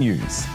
News.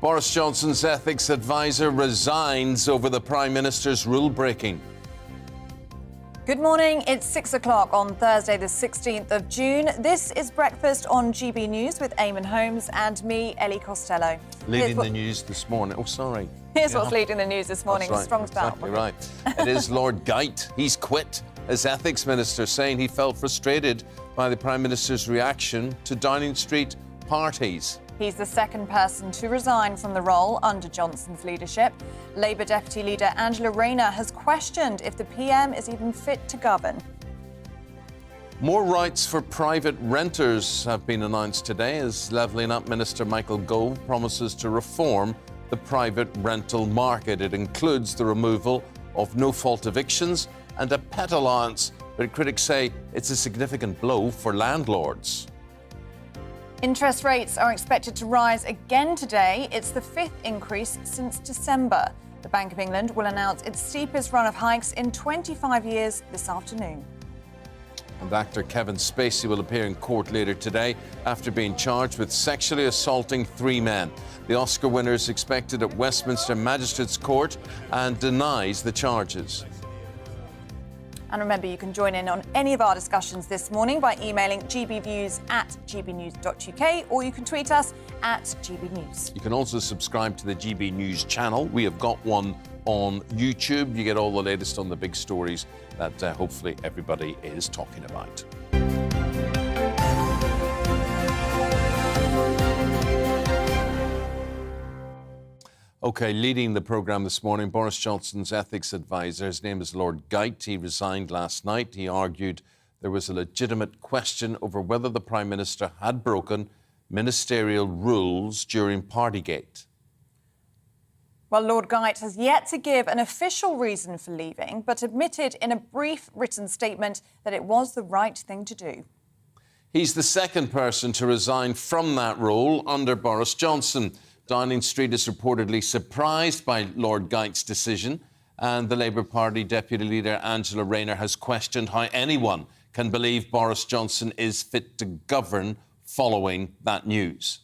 Boris Johnson's ethics advisor resigns over the Prime Minister's rule-breaking. Good morning. It's 6 o'clock on Thursday, the 16th of June. This is Breakfast on GB News with Eamonn, Holmes and me, Ellie Costello. Leading the news this morning. Oh, sorry. Here's what's leading the news this morning. That's A strong start. Exactly right. It is Lord Geidt. He's quit as ethics minister, saying he felt frustrated by the Prime Minister's reaction to Downing Street parties. He's the second person to resign from the role under Johnson's leadership. Labour Deputy Leader Angela Rayner has questioned if the PM is even fit to govern. More rights for private renters have been announced today as Levelling Up Minister Michael Gove promises to reform the private rental market. It includes the removal of no-fault evictions and a pet allowance, but critics say it's a significant blow for landlords. Interest rates are expected to rise again today. It's the fifth increase since December. The Bank of England will announce its steepest run of hikes in 25 years this afternoon. And actor Kevin Spacey will appear in court later today after being charged with sexually assaulting 3 men. The Oscar winner is expected at Westminster Magistrates Court and denies the charges. And remember, you can join in on any of our discussions this morning by emailing gbviews@gbnews.uk, or you can tweet us at gbnews. You can also subscribe to the GB News channel. We have got one on YouTube. You get all the latest on the big stories that hopefully everybody is talking about. OK, leading the programme this morning, Boris Johnson's ethics advisor. His name is Lord Geidt. He resigned last night. He argued there was a legitimate question over whether the Prime Minister had broken ministerial rules during Partygate. Well, Lord Geidt has yet to give an official reason for leaving, but admitted in a brief written statement that it was the right thing to do. He's the second person to resign from that role under Boris Johnson. Downing Street is reportedly surprised by Lord Geidt's decision, and the Labour Party Deputy Leader Angela Rayner has questioned how anyone can believe Boris Johnson is fit to govern following that news.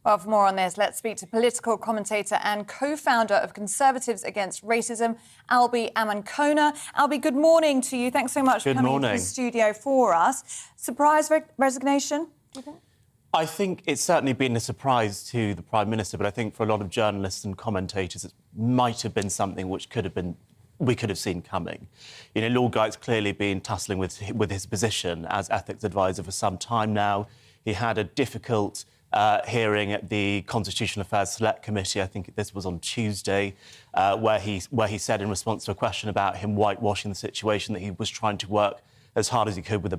Well, for more on this, let's speak to political commentator and co-founder of Conservatives Against Racism, Albie Amankona. Albie, good morning to you. Thanks so much for coming into the studio for us. Surprise resignation, do you think? I think it's certainly been a surprise to the Prime Minister, but I think for a lot of journalists and commentators, it might have been something which we could have seen coming. You know, Lord Geidt's clearly been tussling with his position as ethics advisor for some time now. He had a difficult hearing at the Constitutional Affairs Select Committee. I think this was on Tuesday, where he said in response to a question about him whitewashing the situation that he was trying to work as hard as he could with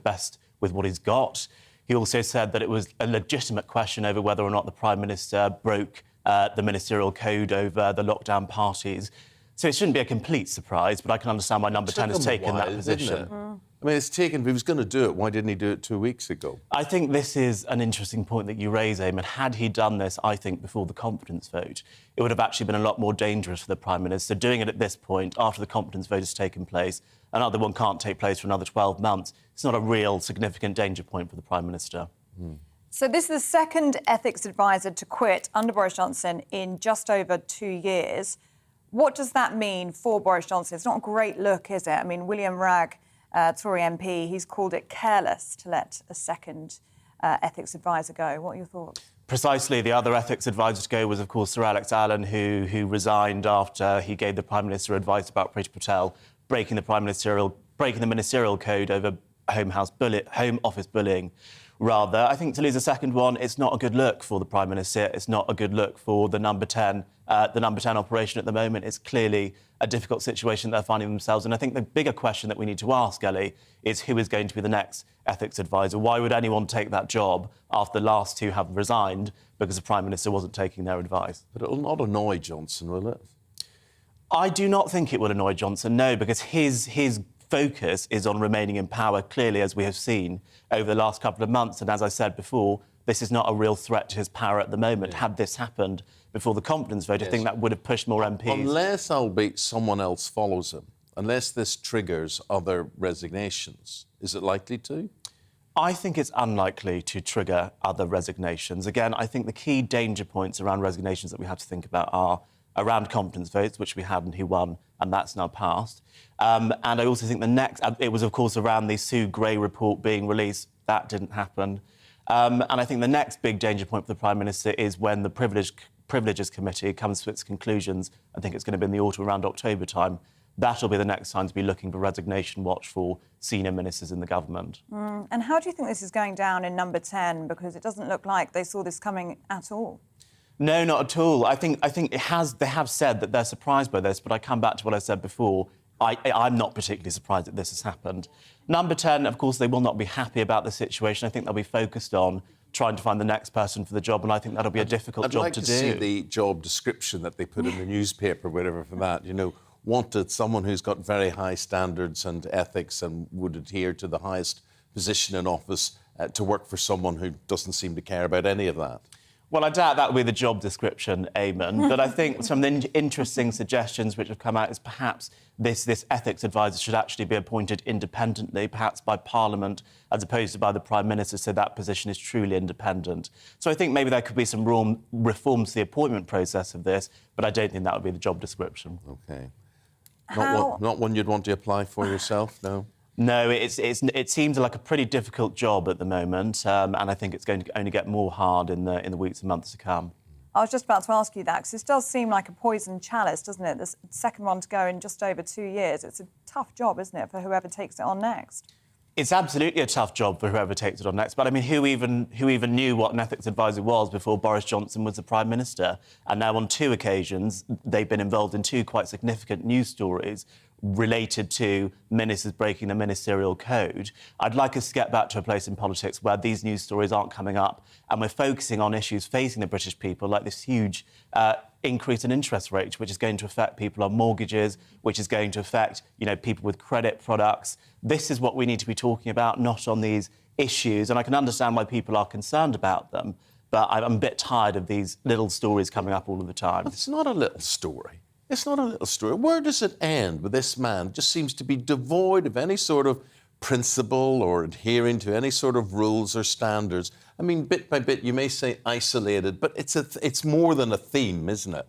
what he's got. He also said that it was a legitimate question over whether or not the Prime Minister broke the ministerial code over the lockdown parties. So it shouldn't be a complete surprise, but I can understand why Number 10 has taken that position. I mean, it's taken, if he was going to do it, why didn't he do it 2 weeks ago? I think this is an interesting point that you raise, Eamonn. Had he done this, I think, before the confidence vote, it would have actually been a lot more dangerous for the Prime Minister. Doing it at this point, after the confidence vote has taken place, another one can't take place for another 12 months. It's not a real significant danger point for the Prime Minister. So this is the second ethics advisor to quit under Boris Johnson in just over 2 years. What does that mean for Boris Johnson? It's not a great look, is it? I mean, William Ragg, Tory MP, he's called it careless to let a second ethics advisor go. What are your thoughts? Precisely. The other ethics advisor to go was, of course, Sir Alex Allen, who resigned after he gave the Prime Minister advice about Priti Patel breaking the ministerial code over home office bullying. Rather, I think to lose a second one, it's not a good look for the Prime Minister. It's not a good look for the number 10 operation at the moment. It's clearly a difficult situation they're finding themselves in. I think the bigger question that we need to ask, Ellie, is who is going to be the next ethics advisor? Why would anyone take that job after the last two have resigned because the Prime Minister wasn't taking their advice? But it'll not annoy Johnson, will it? I do not think it will annoy Johnson, no, because his focus is on remaining in power, clearly, as we have seen over the last couple of months. And as I said before, this is not a real threat to his power at the moment. Had this happened before the confidence vote, I think that would have pushed more MPs. Unless, albeit, someone else follows him, unless this triggers other resignations, is it likely to? I think it's unlikely to trigger other resignations. Again, I think the key danger points around resignations that we have to think about are around confidence votes, which we had and he won, and that's now passed. And I also think the next... it was, of course, around the Sue Gray report being released. That didn't happen. And I think the next big danger point for the Prime Minister is when the Privileges Committee comes to its conclusions. I think it's going to be in the autumn, around October time. That'll be the next time to be looking for resignation watch for senior ministers in the government. And how do you think this is going down in number 10? Because it doesn't look like they saw this coming at all. No, not at all. I think they have said that they're surprised by this, but I come back to what I said before. I'm not particularly surprised that this has happened. Number 10, of course, they will not be happy about the situation. I think they'll be focused on trying to find the next person for the job, and I think that'll be a difficult job to do. I'd like to see the job description that they put in the newspaper, whatever, for that. You know, wanted someone who's got very high standards and ethics and would adhere to the highest position in office to work for someone who doesn't seem to care about any of that. Well, I doubt that will be the job description, Eamonn, but I think some of the interesting suggestions which have come out is perhaps this ethics advisor should actually be appointed independently, perhaps by Parliament, as opposed to by the Prime Minister, so that position is truly independent. So I think maybe there could be some reforms to the appointment process of this, but I don't think that would be the job description. OK. Not one you'd want to apply for yourself, no? No, it seems like a pretty difficult job at the moment, and I think it's going to only get more hard in the weeks and months to come. I was just about to ask you that, because this does seem like a poisoned chalice, doesn't it? The second one to go in just over 2 years. It's a tough job, isn't it, for whoever takes it on next? It's absolutely a tough job for whoever takes it on next. But, I mean, who even knew what an ethics advisor was before Boris Johnson was the Prime Minister? And now on 2 occasions, they've been involved in 2 quite significant news stories related to ministers breaking the ministerial code. I'd like us to get back to a place in politics where these news stories aren't coming up and we're focusing on issues facing the British people, like this huge increase in interest rates, which is going to affect people on mortgages, which is going to affect, people with credit products. This is what we need to be talking about, not on these issues. And I can understand why people are concerned about them, but I'm a bit tired of these little stories coming up all of the time. But it's not a little story. It's not a little story. Where does it end with this man? It just seems to be devoid of any sort of principle or adhering to any sort of rules or standards. I mean, bit by bit, you may say isolated, but it's more than a theme, isn't it?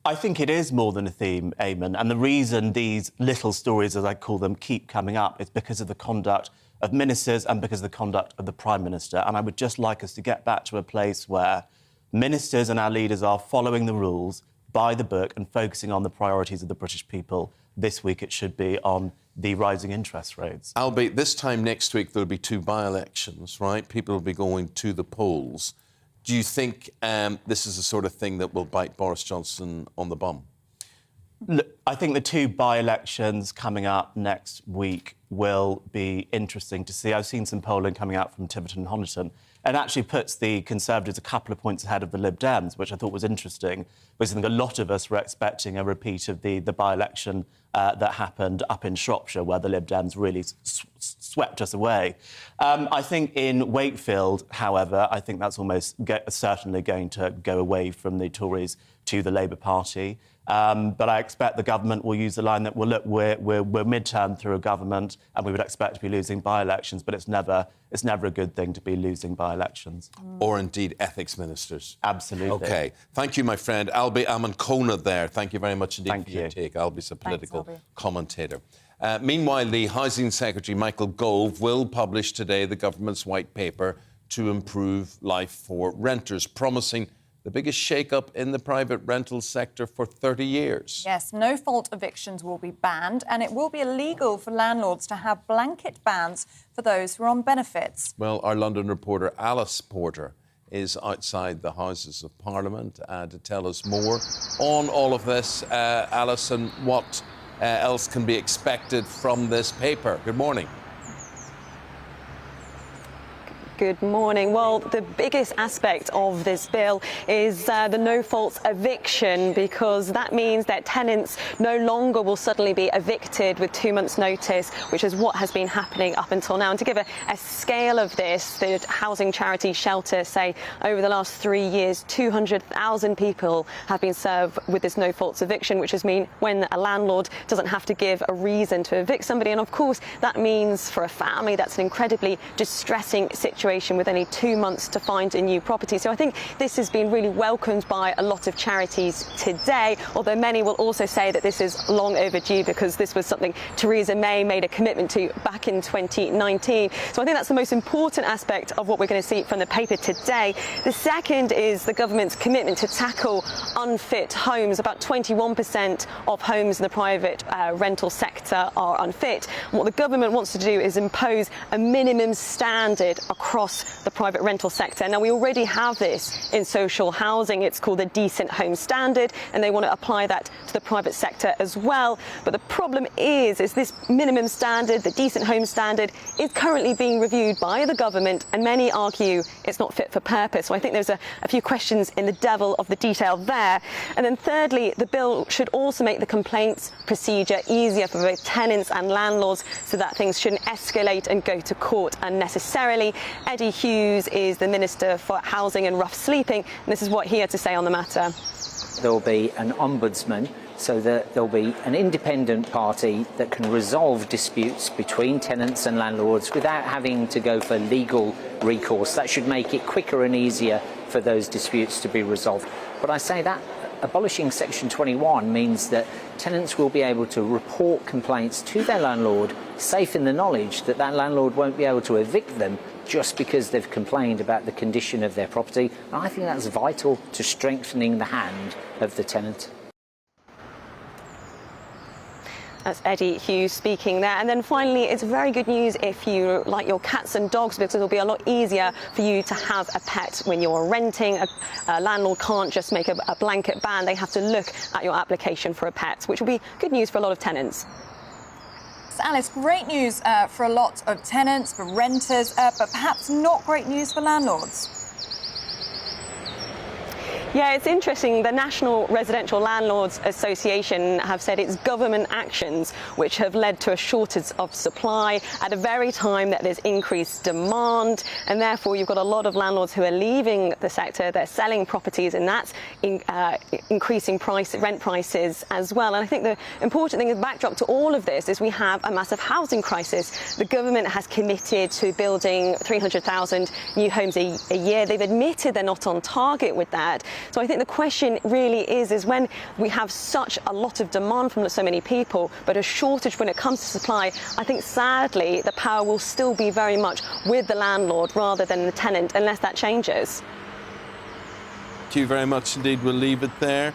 I think it is more than a theme, Eamonn. And the reason these little stories, as I call them, keep coming up is because of the conduct of ministers and because of the conduct of the Prime Minister. And I would just like us to get back to a place where ministers and our leaders are following the rules, by the book, and focusing on the priorities of the British people. This week it should be on the rising interest rates. Albeit this time next week there'll be 2 by-elections, right? People will be going to the polls. Do you think this is the sort of thing that will bite Boris Johnson on the bum? Look, I think the two by-elections coming up next week will be interesting to see. I've seen some polling coming out from Tiverton and Honiton, and actually puts the Conservatives a couple of points ahead of the Lib Dems, which I thought was interesting, because I think a lot of us were expecting a repeat of the by-election that happened up in Shropshire, where the Lib Dems really swept us away. I think in Wakefield, however, I think that's almost certainly going to go away from the Tories to the Labour Party. But I expect the government will use the line that, well, look, we're mid-term through a government and we would expect to be losing by-elections, but it's never a good thing to be losing by-elections. Or indeed ethics ministers. Absolutely. OK. Thank you, my friend. Albie Eamonn there. Thank you very much indeed for your take. Albie's a political commentator. Meanwhile, the Housing Secretary, Michael Gove, will publish today the government's white paper to improve life for renters, promising the biggest shake-up in the private rental sector for 30 years. Yes, no-fault evictions will be banned, and it will be illegal for landlords to have blanket bans for those who are on benefits. Well, our London reporter Alice Porter is outside the Houses of Parliament to tell us more on all of this. Alice, and what else can be expected from this paper? Good morning. Good morning. Well, the biggest aspect of this bill is the no-fault eviction, because that means that tenants no longer will suddenly be evicted with 2 months' notice, which is what has been happening up until now. And to give a scale of this, the housing charity Shelter say over the last 3 years, 200,000 people have been served with this no-fault eviction, which has mean when a landlord doesn't have to give a reason to evict somebody. And of course, that means for a family that's an incredibly distressing situation with only 2 months to find a new property. So I think this has been really welcomed by a lot of charities today, although many will also say that this is long overdue, because this was something Theresa May made a commitment to back in 2019. So I think that's the most important aspect of what we're going to see from the paper today. The second is the government's commitment to tackle unfit homes. About 21% of homes in the private rental sector are unfit. And what the government wants to do is impose a minimum standard across the private rental sector. Now, we already have this in social housing. It's called the Decent Home Standard, and they want to apply that to the private sector as well. But the problem is this minimum standard, the Decent Home Standard, is currently being reviewed by the government, and many argue it's not fit for purpose. So I think there's a few questions in the devil of the detail there. And then thirdly, the bill should also make the complaints procedure easier for both tenants and landlords, so that things shouldn't escalate and go to court unnecessarily. Eddie Hughes is the Minister for Housing and Rough Sleeping, and this is what he had to say on the matter. There will be an ombudsman, so that there will be an independent party that can resolve disputes between tenants and landlords without having to go for legal recourse. That should make it quicker and easier for those disputes to be resolved. But I say that abolishing Section 21 means that tenants will be able to report complaints to their landlord, safe in the knowledge that that landlord won't be able to evict them just because they've complained about the condition of their property. And I think that's vital to strengthening the hand of the tenant. That's Eddie Hughes speaking there. And then finally, it's very good news if you like your cats and dogs, because it'll be a lot easier for you to have a pet when you're renting. A landlord can't just make a blanket ban. They have to look at your application for a pet, which will be good news for a lot of tenants. Alice, great news for a lot of tenants, for renters, but perhaps not great news for landlords. Yeah, it's interesting. The National Residential Landlords Association have said it's government actions which have led to a shortage of supply at a very time that there's increased demand, and therefore you've got a lot of landlords who are leaving the sector. They're selling properties, and that's increasing rent prices as well. And I think the important thing, the backdrop to all of this, is we have a massive housing crisis. The government has committed to building 300,000 new homes a year. They've admitted they're not on target with that. So I think the question really is when we have such a lot of demand from so many people, but a shortage when it comes to supply, I think sadly the power will still be very much with the landlord rather than the tenant, unless that changes. Thank you very much indeed. We'll leave it there.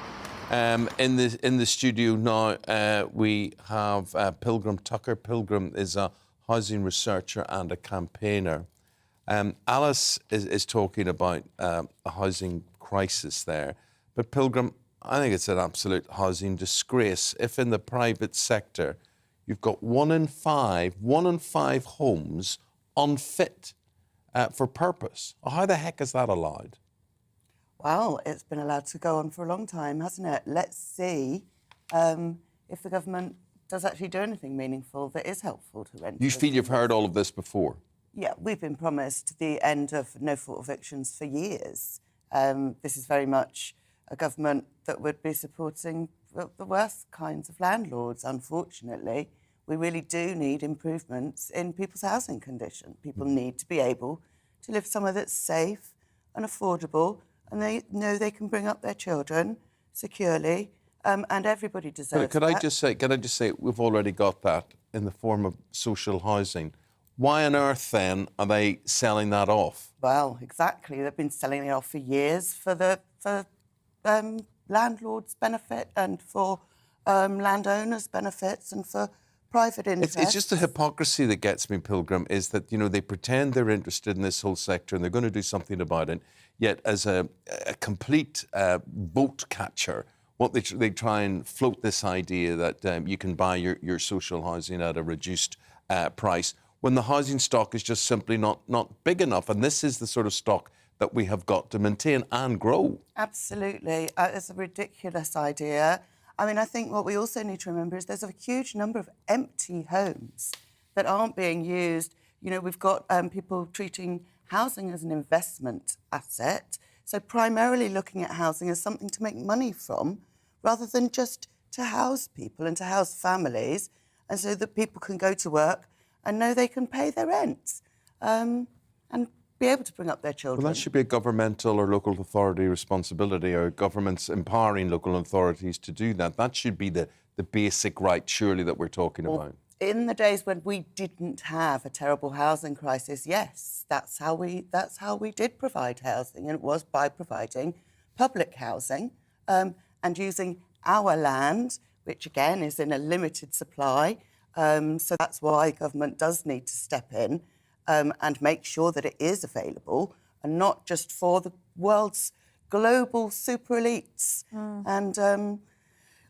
In the studio now we have Pilgrim Tucker. Pilgrim is a housing researcher and a campaigner. Alice is talking about a housing crisis there. But Pilgrim, I think it's an absolute housing disgrace. If in the private sector you've got one in five homes unfit for purpose, how the heck is that allowed? Well, it's been allowed to go on for a long time, hasn't it? Let's see if the government does actually do anything meaningful that is helpful to renters. You feel you've heard all of this before? Yeah, we've been promised the end of no-fault evictions for years. This is very much a government that would be supporting the worst kinds of landlords, unfortunately. We really do need improvements in people's housing condition. People need to be able to live somewhere that's safe and affordable, and they know they can bring up their children securely, and everybody deserves Can I just say, we've already got that in the form of social housing. Why on earth, then, are they selling that off? Well, exactly. They've been selling it off for years for landlords' benefit and for landowners' benefits and for private interests. It's just the hypocrisy that gets me, Pilgrim, is that, you know, they pretend they're interested in this whole sector and they're going to do something about it, yet as a complete boat catcher, they try and float this idea that you can buy your social housing at a reduced price, when the housing stock is just simply not big enough. And this is the sort of stock that we have got to maintain and grow. Absolutely. It's a ridiculous idea. I mean, I think what we also need to remember is there's a huge number of empty homes that aren't being used. You know, we've got people treating housing as an investment asset, so primarily looking at housing as something to make money from, rather than just to house people and to house families, and so that people can go to work and know they can pay their rent and be able to bring up their children. Well, that should be a governmental or local authority responsibility, or governments empowering local authorities to do that. That should be the basic right, surely, that we're talking about. In the days when we didn't have a terrible housing crisis, yes, that's how we did provide housing, and it was by providing public housing and using our land, which again is in a limited supply. So that's why government does need to step in and make sure that it is available, and not just for the world's global super elites and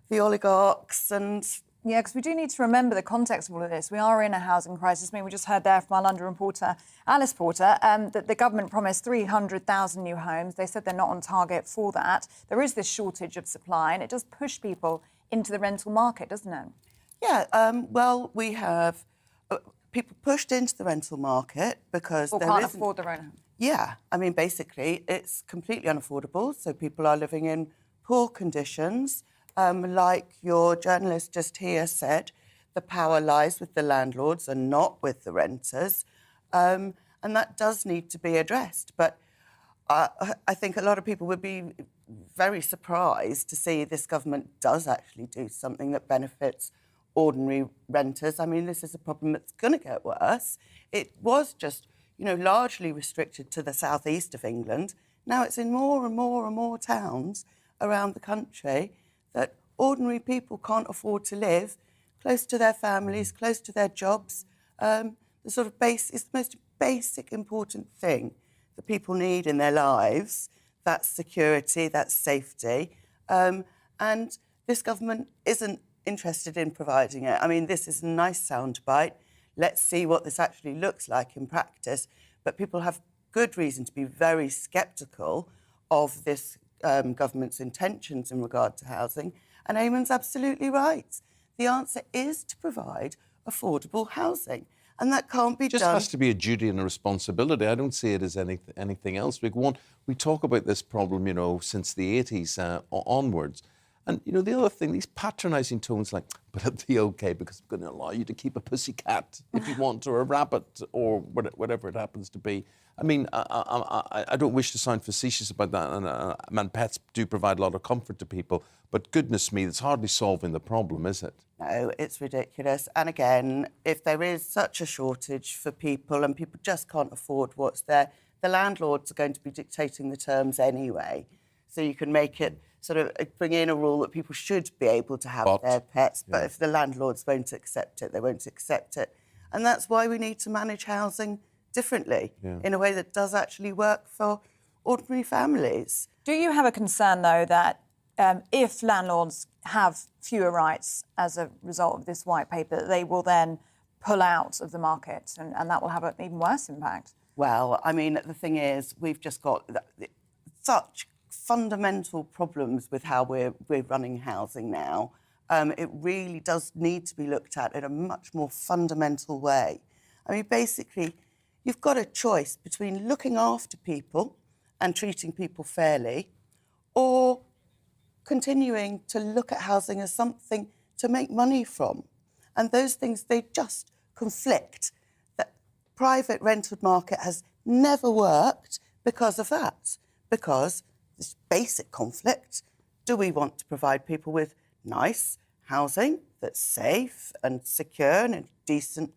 the oligarchs and... Yeah, because we do need to remember the context of all of this. We are in a housing crisis. I mean, we just heard there from our London reporter, Alice Porter, that the government promised 300,000 new homes. They said they're not on target for that. There is this shortage of supply, and it does push people into the rental market, doesn't it? Yeah, well, we have people pushed into the rental market because or can't afford their own home. Yeah, I mean, basically, it's completely unaffordable, so people are living in poor conditions. Like your journalist just here said, the power lies with the landlords and not with the renters, and that does need to be addressed. But I think a lot of people would be very surprised to see this government does actually do something that benefits ordinary renters. I mean, this is a problem that's going to get worse. It was just, you know, largely restricted to the southeast of England. Now it's in more and more and more towns around the country that ordinary people can't afford to live close to their families, close to their jobs. The sort of it's the most basic, important thing that people need in their lives. That's security, that's safety. And this government isn't interested in providing it. I mean, this is a nice soundbite. Let's see what this actually looks like in practice. But people have good reason to be very sceptical of this government's intentions in regard to housing. And Eamonn's absolutely right. The answer is to provide affordable housing. And that can't be done. It just has to be a duty and a responsibility. I don't see it as anything else. We talk about this problem, you know, since the 80s onwards. And, you know, the other thing, these patronising tones like, but it'll be OK because I'm going to allow you to keep a pussycat if you want, or a rabbit, or whatever it happens to be. I mean, I don't wish to sound facetious about that, and pets do provide a lot of comfort to people, but goodness me, it's hardly solving the problem, is it? No, it's ridiculous. And again, if there is such a shortage for people and people just can't afford what's there, the landlords are going to be dictating the terms anyway. So you can make it sort of bring in a rule that people should be able to have their pets, but if the landlords won't accept it, they won't accept it. And that's why we need to manage housing differently, in a way that does actually work for ordinary families. Do you have a concern, though, that if landlords have fewer rights as a result of this white paper, they will then pull out of the market, and that will have an even worse impact. Well, I mean, the thing is, we've just got such fundamental problems with how we're running housing now. It really does need to be looked at in a much more fundamental way. I mean, basically, you've got a choice between looking after people and treating people fairly, or continuing to look at housing as something to make money from. And those things, they just conflict. The private rented market has never worked because of that, because this basic conflict, do we want to provide people with nice housing that's safe and secure and a decent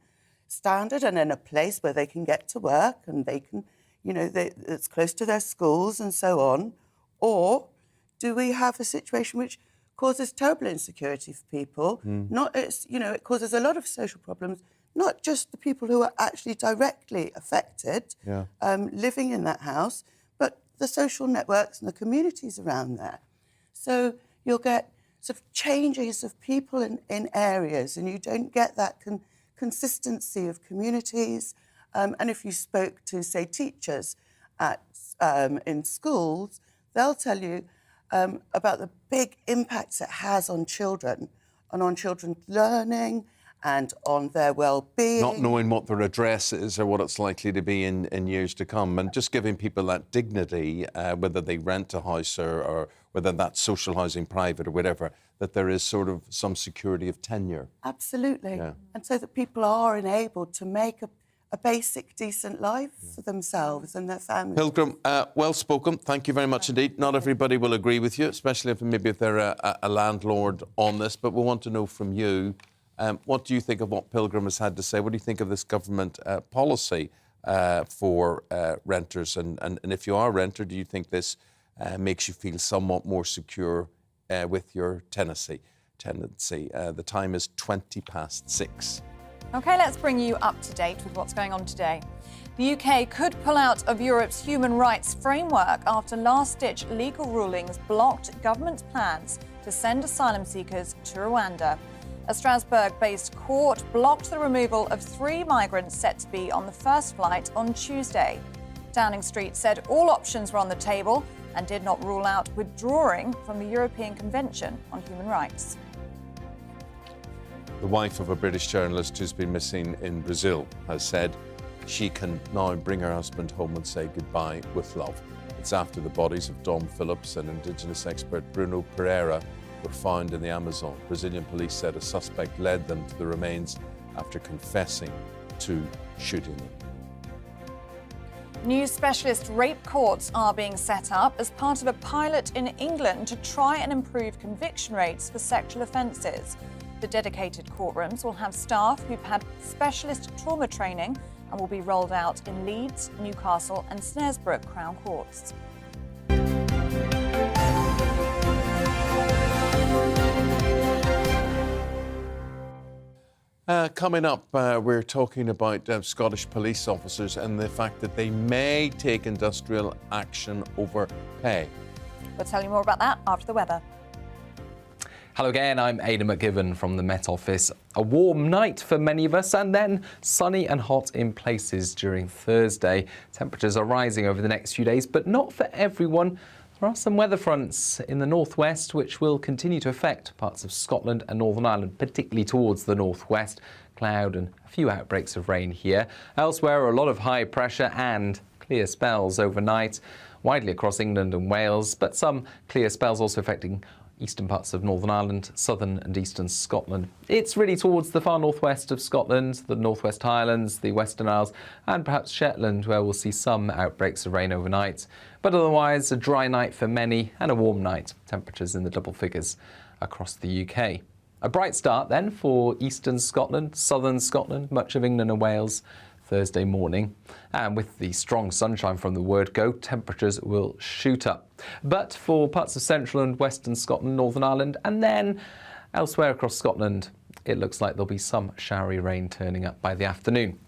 standard and in a place where they can get to work and they can, it's close to their schools and so on, or do we have a situation which causes terrible insecurity for people? It causes a lot of social problems, not just the people who are actually directly affected living in that house, but the social networks and the communities around there. So you'll get sort of changes of people in areas, and you don't get that consistency of communities. And if you spoke to, say, teachers in schools, they'll tell you about the big impacts it has on children and on children's learning and on their well-being. Not knowing what their address is or what it's likely to be in years to come, and just giving people that dignity, whether they rent a house or whether that's social housing, private or whatever, that there is sort of some security of tenure. Absolutely. Yeah. And so that people are enabled to make a basic, decent life for themselves and their families. Pilgrim, well spoken. Thank you very much indeed. Not everybody will agree with you, especially if they're a landlord on this, but we want to know from you, what do you think of what Pilgrim has had to say? What do you think of this government policy for renters? And if you are a renter, do you think this makes you feel somewhat more secure with your tenancy? The time is 6:20. OK, let's bring you up to date with what's going on today. The UK could pull out of Europe's human rights framework after last-ditch legal rulings blocked government plans to send asylum seekers to Rwanda. A Strasbourg-based court blocked the removal of 3 migrants set to be on the first flight on Tuesday. Downing Street said all options were on the table and did not rule out withdrawing from the European Convention on Human Rights. The wife of a British journalist who's been missing in Brazil has said she can now bring her husband home and say goodbye with love. It's after the bodies of Dom Phillips and Indigenous expert Bruno Pereira were found in the Amazon. Brazilian police said a suspect led them to the remains after confessing to shooting them. New specialist rape courts are being set up as part of a pilot in England to try and improve conviction rates for sexual offences. The dedicated courtrooms will have staff who've had specialist trauma training and will be rolled out in Leeds, Newcastle and Snaresbrook Crown Courts. Coming up, we're talking about Scottish police officers and the fact that they may take industrial action over pay. We'll tell you more about that after the weather. Hello again, I'm Aidan McGibbon from the Met Office. A warm night for many of us and then sunny and hot in places during Thursday. Temperatures are rising over the next few days, but not for everyone. There are some weather fronts in the northwest which will continue to affect parts of Scotland and Northern Ireland, particularly towards the northwest. Cloud and a few outbreaks of rain here. Elsewhere, a lot of high pressure and clear spells overnight, widely across England and Wales, but some clear spells also affecting eastern parts of Northern Ireland, southern and eastern Scotland. It's really towards the far northwest of Scotland, the Northwest Highlands, the Western Isles and perhaps Shetland, where we'll see some outbreaks of rain overnight. But otherwise, a dry night for many and a warm night. Temperatures in the double figures across the UK. A bright start then for eastern Scotland, southern Scotland, much of England and Wales Thursday morning. And with the strong sunshine from the word go, temperatures will shoot up. But for parts of central and western Scotland, Northern Ireland, and then elsewhere across Scotland, it looks like there'll be some showery rain turning up by the afternoon.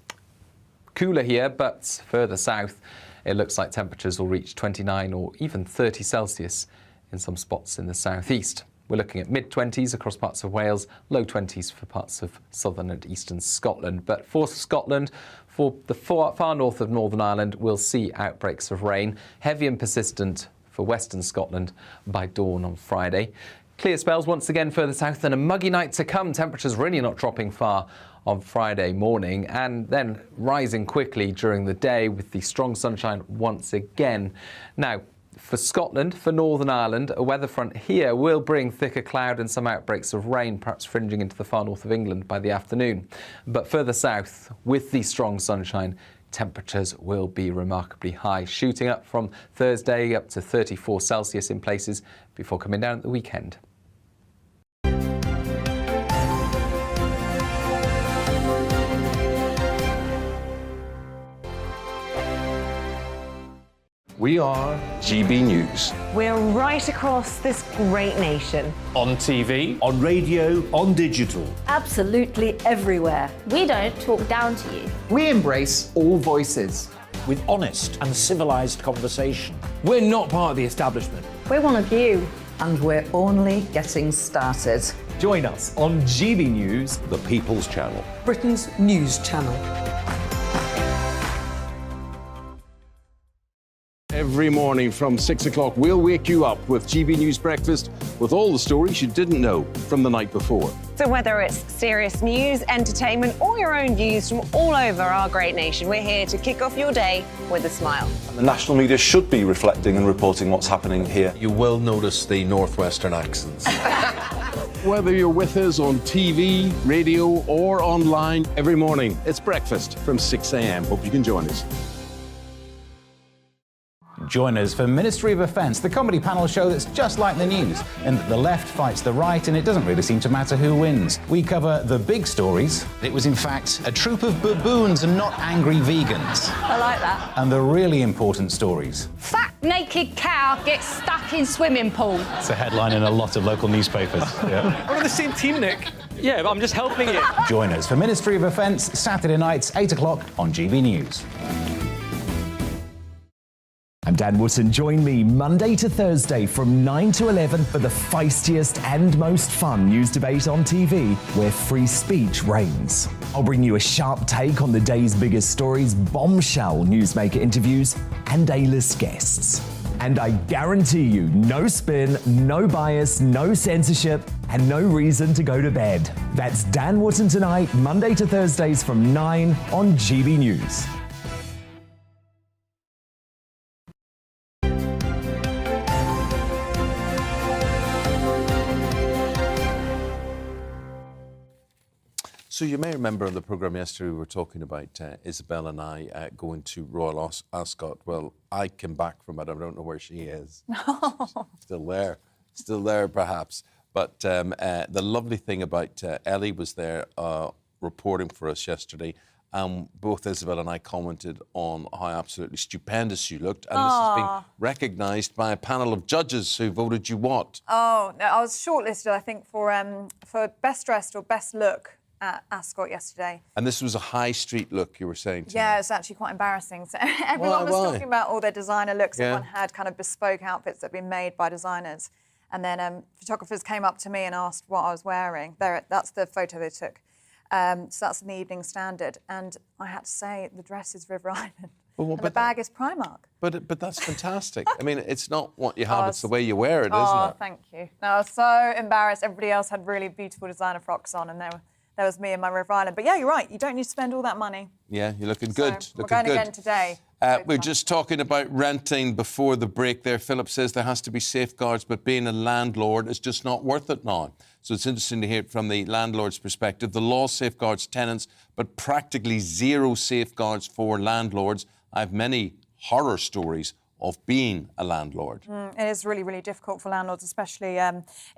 Cooler here, but further south, it looks like temperatures will reach 29 or even 30 Celsius in some spots in the southeast. We're looking at mid-20s across parts of Wales, low 20s for parts of southern and eastern Scotland. But for Scotland, for the far north of Northern Ireland, we'll see outbreaks of rain, heavy and persistent for western Scotland by dawn on Friday. Clear spells once again further south and a muggy night to come. Temperatures really not dropping far on Friday morning and then rising quickly during the day with the strong sunshine once again. Now, for Scotland, for Northern Ireland, a weather front here will bring thicker cloud and some outbreaks of rain, perhaps fringing into the far north of England by the afternoon. But further south, with the strong sunshine, temperatures will be remarkably high, shooting up from Thursday up to 34 Celsius in places before coming down at the weekend. We are GB News. We're right across this great nation. On TV, on radio, on digital. Absolutely everywhere. We don't talk down to you. We embrace all voices. With honest and civilised conversation. We're not part of the establishment. We're one of you. And we're only getting started. Join us on GB News, the People's Channel. Britain's news channel. Every morning from 6 o'clock, we'll wake you up with GB News Breakfast with all the stories you didn't know from the night before. So whether it's serious news, entertainment, or your own views from all over our great nation, we're here to kick off your day with a smile. The national media should be reflecting and reporting what's happening here. You will notice the northwestern accents. Whether you're with us on TV, radio, or online, every morning, it's breakfast from 6 a.m. Hope you can join us. Join us for Ministry of Offence, the comedy panel show that's just like the news, in that the left fights the right and it doesn't really seem to matter who wins. We cover the big stories. It was in fact a troop of baboons and not angry vegans. I like that. And the really important stories. Fat naked cow gets stuck in swimming pool. It's a headline in a lot of local newspapers. Yeah. We're on the same team, Nick. Yeah, but I'm just helping you. Join us for Ministry of Offence, Saturday nights, 8 o'clock on GB News. I'm Dan Wootton. Join me Monday to Thursday from 9 to 11 for the feistiest and most fun news debate on TV, where free speech reigns. I'll bring you a sharp take on the day's biggest stories, bombshell newsmaker interviews, and A-list guests. And I guarantee you, no spin, no bias, no censorship, and no reason to go to bed. That's Dan Wootton tonight, Monday to Thursdays from 9 on GB News. So you may remember on the programme yesterday we were talking about Isabel and I going to Royal Ascot. Well, I came back from it. I don't know where she is. Still there perhaps. But the lovely thing about Ellie was there reporting for us yesterday. Both Isabel and I commented on how absolutely stupendous you looked. And this has been recognised by a panel of judges who voted you what? Oh, no, I was shortlisted, I think, for best dressed or best look at Ascot yesterday. And this was a high street look, you were saying to me. Yeah, it's actually quite embarrassing. So everyone was talking about all their designer looks. Everyone had kind of bespoke outfits that had been made by designers. And then photographers came up to me and asked what I was wearing. That's the photo they took. So that's in the Evening Standard. And I had to say, the dress is River Island. And the bag is Primark. But that's fantastic. I mean, it's not what you have, it's the way you wear it, isn't it? Oh, thank you. No, I was so embarrassed. Everybody else had really beautiful designer frocks on, and there was me and my River Island. But yeah, you're right. You don't need to spend all that money. Yeah, you're looking good. We're going again today. We're just talking about renting before the break there. Philip says there has to be safeguards, but being a landlord is just not worth it now. So it's interesting to hear it from the landlord's perspective. The law safeguards tenants, but practically zero safeguards for landlords. I have many horror stories of being a landlord. It is really, really difficult for landlords, especially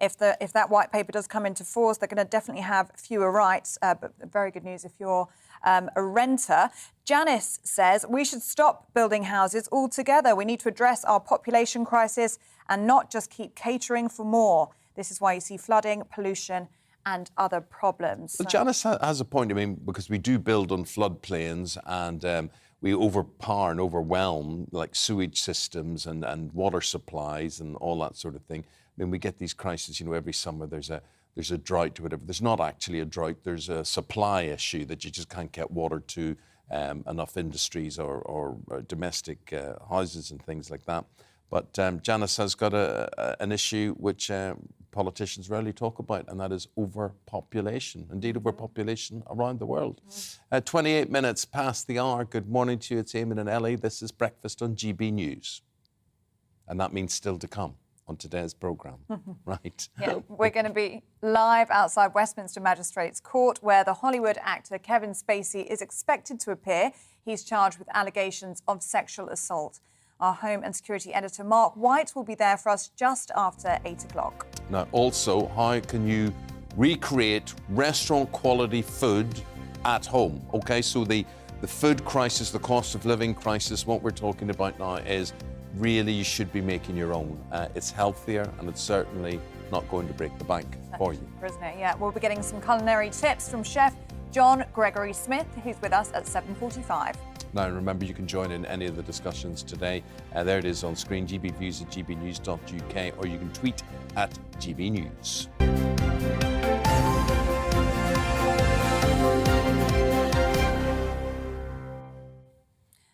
if that white paper does come into force. They're going to definitely have fewer rights, but very good news if you're a renter. Janice says we should stop building houses altogether. We need to address our population crisis and not just keep catering for more. This is why you see flooding, pollution and other problems. Well, Janice has a point, I mean, because we do build on floodplains and we overpower and overwhelm like sewage systems and water supplies and all that sort of thing. I mean, we get these crises, every summer there's a drought or whatever. There's not actually a drought, there's a supply issue that you just can't get water to enough industries or domestic houses and things like that. But Janice has got an issue which politicians rarely talk about, and that is overpopulation. Indeed, overpopulation around the world. 28 minutes past the hour. Good morning to you. It's Eamonn and Ellie. This is Breakfast on GB News. And that means still to come on today's programme, right? Yeah, we're going to be live outside Westminster Magistrates Court, where the Hollywood actor Kevin Spacey is expected to appear. He's charged with allegations of sexual assault. Our Home and Security editor, Mark White, will be there for us just after 8 o'clock. Now, also, how can you recreate restaurant-quality food at home? OK, so the food crisis, the cost of living crisis, what we're talking about now is really you should be making your own. It's healthier and it's certainly not going to break the bank for you. Isn't it? Yeah, we'll be getting some culinary tips from Chef John Gregory Smith, who's with us at 7:45. Now, remember, you can join in any of the discussions today. There it is on screen, gbviews at gbnews.uk, or you can tweet at gbnews.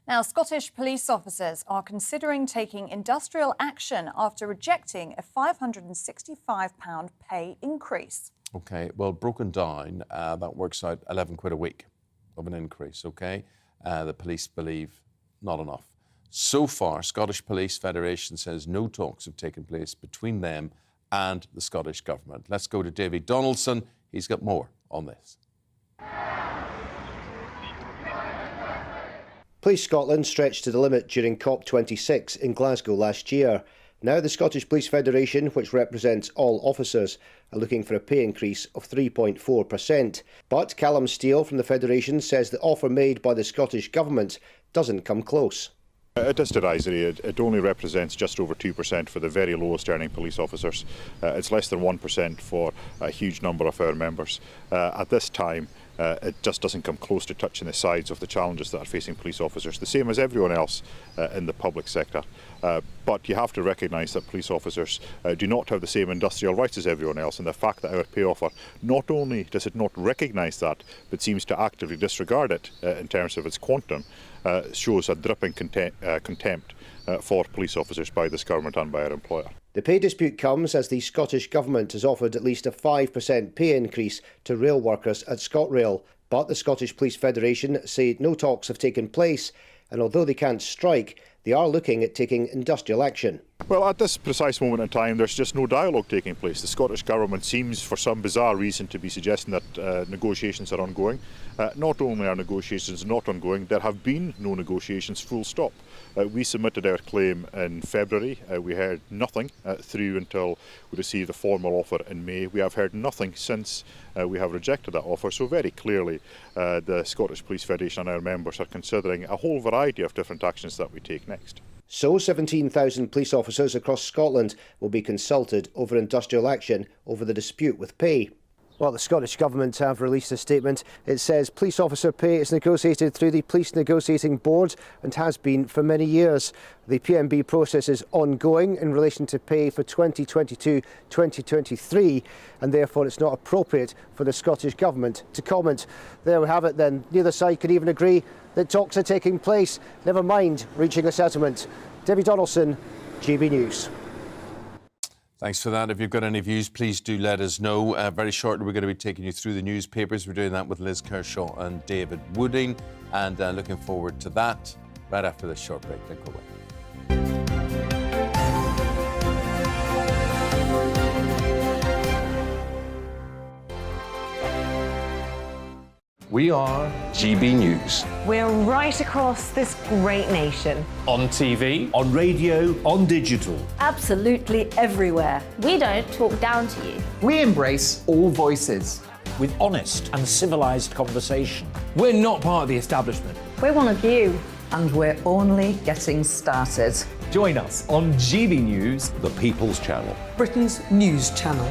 Now, Scottish police officers are considering taking industrial action after rejecting a £565 pay increase. OK, well, broken down, that works out 11 quid a week of an increase, OK? The police believe not enough. So far, Scottish Police Federation says no talks have taken place between them and the Scottish Government. Let's go to David Donaldson. He's got more on this. Police Scotland stretched to the limit during COP26 in Glasgow last year. Now the Scottish Police Federation, which represents all officers, are looking for a pay increase of 3.4%. But Callum Steele from the Federation says the offer made by the Scottish Government doesn't come close. It is derisory. It only represents just over 2% for the very lowest earning police officers. It's less than 1% for a huge number of our members. At this time, it just doesn't come close to touching the sides of the challenges that are facing police officers, the same as everyone else in the public sector. But you have to recognise that police officers do not have the same industrial rights as everyone else, and the fact that our pay offer not only does it not recognise that, but seems to actively disregard it in terms of its quantum, shows a dripping contempt for police officers by this government and by our employer. The pay dispute comes as the Scottish Government has offered at least a 5% pay increase to rail workers at ScotRail. But the Scottish Police Federation say no talks have taken place, and although they can't strike, they are looking at taking industrial action. Well, at this precise moment in time, there's just no dialogue taking place. The Scottish Government seems, for some bizarre reason, to be suggesting that negotiations are ongoing. Not only are negotiations not ongoing, there have been no negotiations, full stop. We submitted our claim in February. We heard nothing through until we received a formal offer in May. We have heard nothing since we have rejected that offer. So very clearly, the Scottish Police Federation and our members are considering a whole variety of different actions that we take next. So 17,000 police officers across Scotland will be consulted over industrial action over the dispute with pay. Well, the Scottish Government have released a statement. It says police officer pay is negotiated through the Police Negotiating Board and has been for many years. The PNB process is ongoing in relation to pay for 2022-2023, and therefore it's not appropriate for the Scottish Government to comment. There we have it then. Neither side could even agree that talks are taking place, never mind reaching a settlement. David Donaldson, GB News. Thanks for that. If you've got any views, please do let us know. Very shortly, we're going to be taking you through the newspapers. We're doing that with Liz Kershaw and David Wooding, and looking forward to that right after this short break. Don't go away. We are GB News. We're right across this great nation. On TV, on radio, on digital. Absolutely everywhere. We don't talk down to you. We embrace all voices. With honest and civilised conversation. We're not part of the establishment. We're one of you. And we're only getting started. Join us on GB News, The People's Channel. Britain's news channel.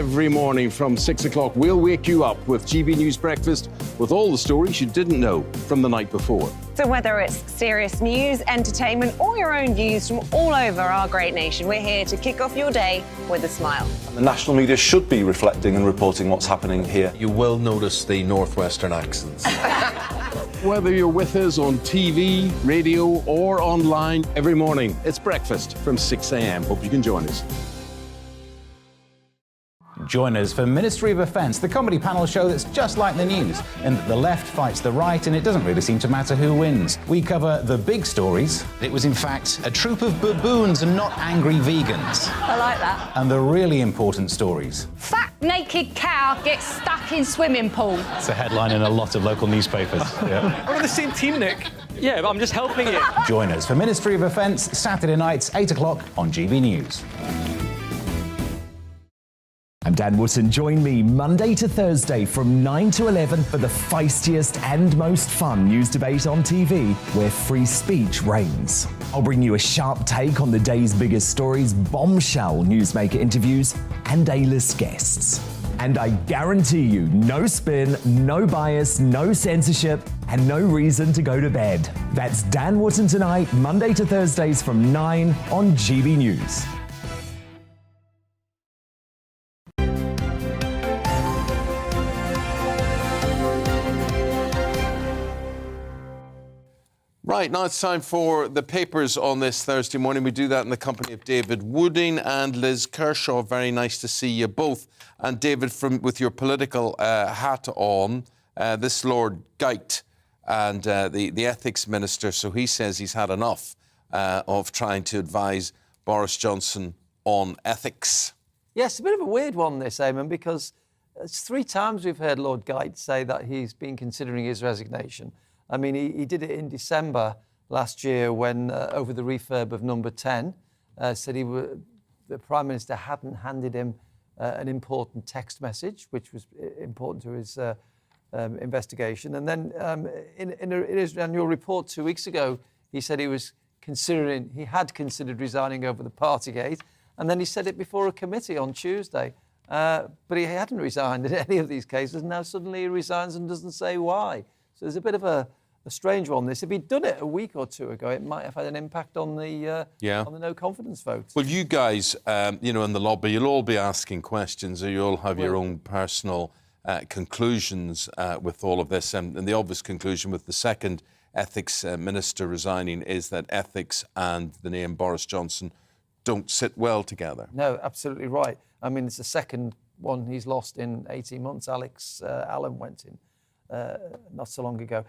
every morning from 6 o'clock. We'll wake you up with GB News Breakfast with all the stories you didn't know from the night before. So whether it's serious news, entertainment, or your own views from all over our great nation, we're here to kick off your day with a smile. The national media should be reflecting and reporting what's happening here. You will notice the northwestern accents. Whether you're with us on TV, radio, or online every morning, it's breakfast from 6 a.m. Hope you can join us. Join us for Ministry of Offence, the comedy panel show that's just like the news, in that the left fights the right and it doesn't really seem to matter who wins. We cover the big stories. It was in fact a troop of baboons and not angry vegans. I like that. And the really important stories. Fat naked cow gets stuck in swimming pool. It's a headline in a lot of local newspapers. Yeah. We're on the same team, Nick. Yeah, but I'm just helping you. Join us for Ministry of Offence, Saturday nights, 8 o'clock on GB News. I'm Dan Wootton. Join me Monday to Thursday from 9 to 11 for the feistiest and most fun news debate on TV, where free speech reigns. I'll bring you a sharp take on the day's biggest stories, bombshell newsmaker interviews, and A-list guests. And I guarantee you, no spin, no bias, no censorship, and no reason to go to bed. That's Dan Wootton tonight, Monday to Thursdays from 9 on GB News. Right, now it's time for the papers on this Thursday morning. We do that in the company of David Wooding and Liz Kershaw. Very nice to see you both. And David, with your political hat on, this Lord Geit and the ethics minister, so he says he's had enough of trying to advise Boris Johnson on ethics. Yes, a bit of a weird one, this, Eamonn, because it's 3 times we've heard Lord Geit say that he's been considering his resignation. I mean, he did it in December last year when, over the refurb of number 10, said the Prime Minister hadn't handed him an important text message, which was important to his investigation. And then in his annual report 2 weeks ago, he said he had considered resigning over the Partygate. And then he said it before a committee on Tuesday. But he hadn't resigned in any of these cases. Now suddenly he resigns and doesn't say why. So there's a bit of a strange one, this. If he'd done it a week or 2 ago, it might have had an impact on the no confidence vote. Well, you guys, in the lobby, you'll all be asking questions, or you'll have your own personal conclusions with all of this. And the obvious conclusion with the second ethics minister resigning is that ethics and the name Boris Johnson don't sit well together. No, absolutely right. I mean, it's the second one he's lost in 18 months. Alex Allen went in not so long ago.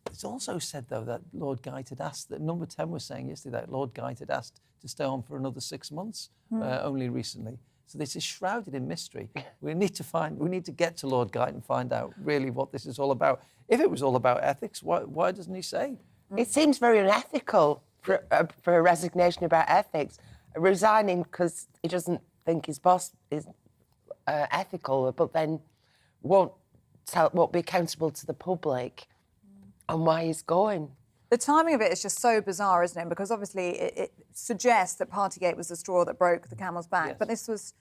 It's also said, though, that Lord Geit had asked, that number 10 was saying yesterday that Lord Geit had asked to stay on for another 6 months, only recently. So this is shrouded in mystery. We need to get to Lord Geit and find out really what this is all about. If it was all about ethics, why doesn't he say? It seems very unethical for a resignation about ethics. Resigning because he doesn't think his boss is ethical, but then won't be accountable to the public on why he's going. The timing of it is just so bizarre, isn't it? Because obviously it suggests that Partygate was the straw that broke the camel's back. Yes. But this was,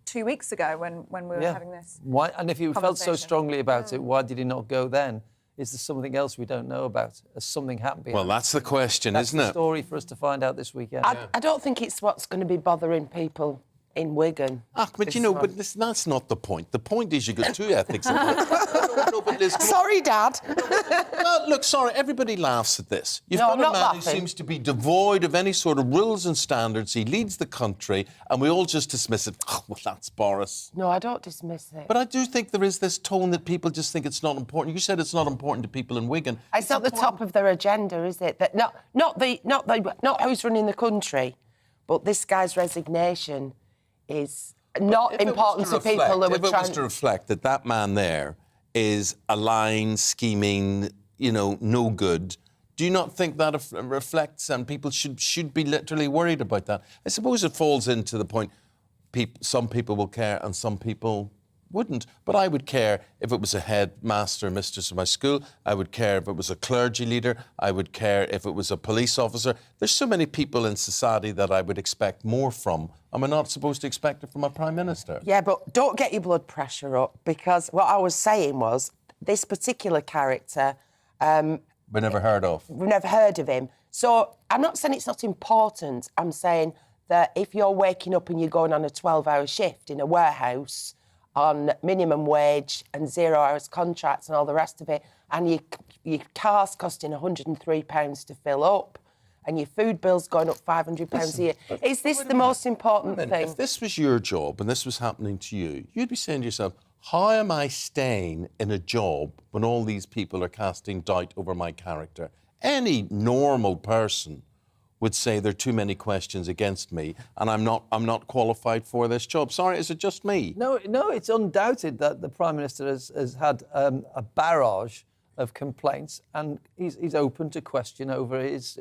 2 weeks ago when we were having this. Why? And if he felt so strongly about it, why did he not go then? Is there something else we don't know about? Has something happened behind? Well, that's the question, isn't it? That's the story for us to find out this weekend. I don't think it's what's going to be bothering people in Wigan. But that's not the point. The point is you've got 2 ethics. Sorry, Dad. Well, look, sorry, everybody laughs at this. You've got a man who seems to be devoid of any sort of rules and standards. He leads the country, and we all just dismiss it. Oh, well, that's Boris. No, I don't dismiss it. But I do think there is this tone that people just think it's not important. You said it's not important to people in Wigan. It's not the top of their agenda, is it? That not who's running the country, but this guy's resignation is not important to people who are trying... If it was to reflect that man there is a lying, scheming, no good, do you not think that reflects, and people should be literally worried about that? I suppose it falls into the point, some people will care and some people wouldn't. But I would care if it was a headmaster, mistress of my school. I would care if it was a clergy leader. I would care if it was a police officer. There's so many people in society that I would expect more from. Am I not supposed to expect it from a Prime Minister? Yeah, but don't get your blood pressure up, because what I was saying was this particular character... we never heard of. We've never heard of him. So I'm not saying it's not important. I'm saying that if you're waking up and you're going on a 12-hour shift in a warehouse on minimum wage and 0 hours contracts and all the rest of it, and your car's costing £103 to fill up, and your food bill's going up £500 a year, is this the most important thing? If this was your job and this was happening to you, you'd be saying to yourself, how am I staying in a job when all these people are casting doubt over my character? Any normal person would say there are too many questions against me and I'm not qualified for this job. Sorry, is it just me? No, it's undoubted that the Prime Minister has had a barrage of complaints, and he's open to question over his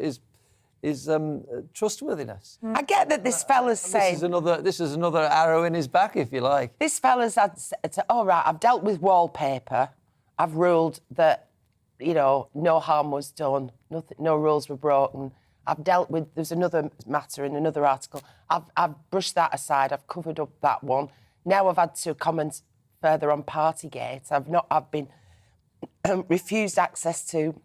trustworthiness. I get that this fella's saying... This is another arrow in his back, if you like. This fella's had... All right, I've dealt with wallpaper. I've ruled that, you know, no harm was done, no rules were broken. I've dealt with... There's another matter in another article. I've brushed that aside. I've covered up that one. Now I've had to comment further on Partygate. I've been refused access to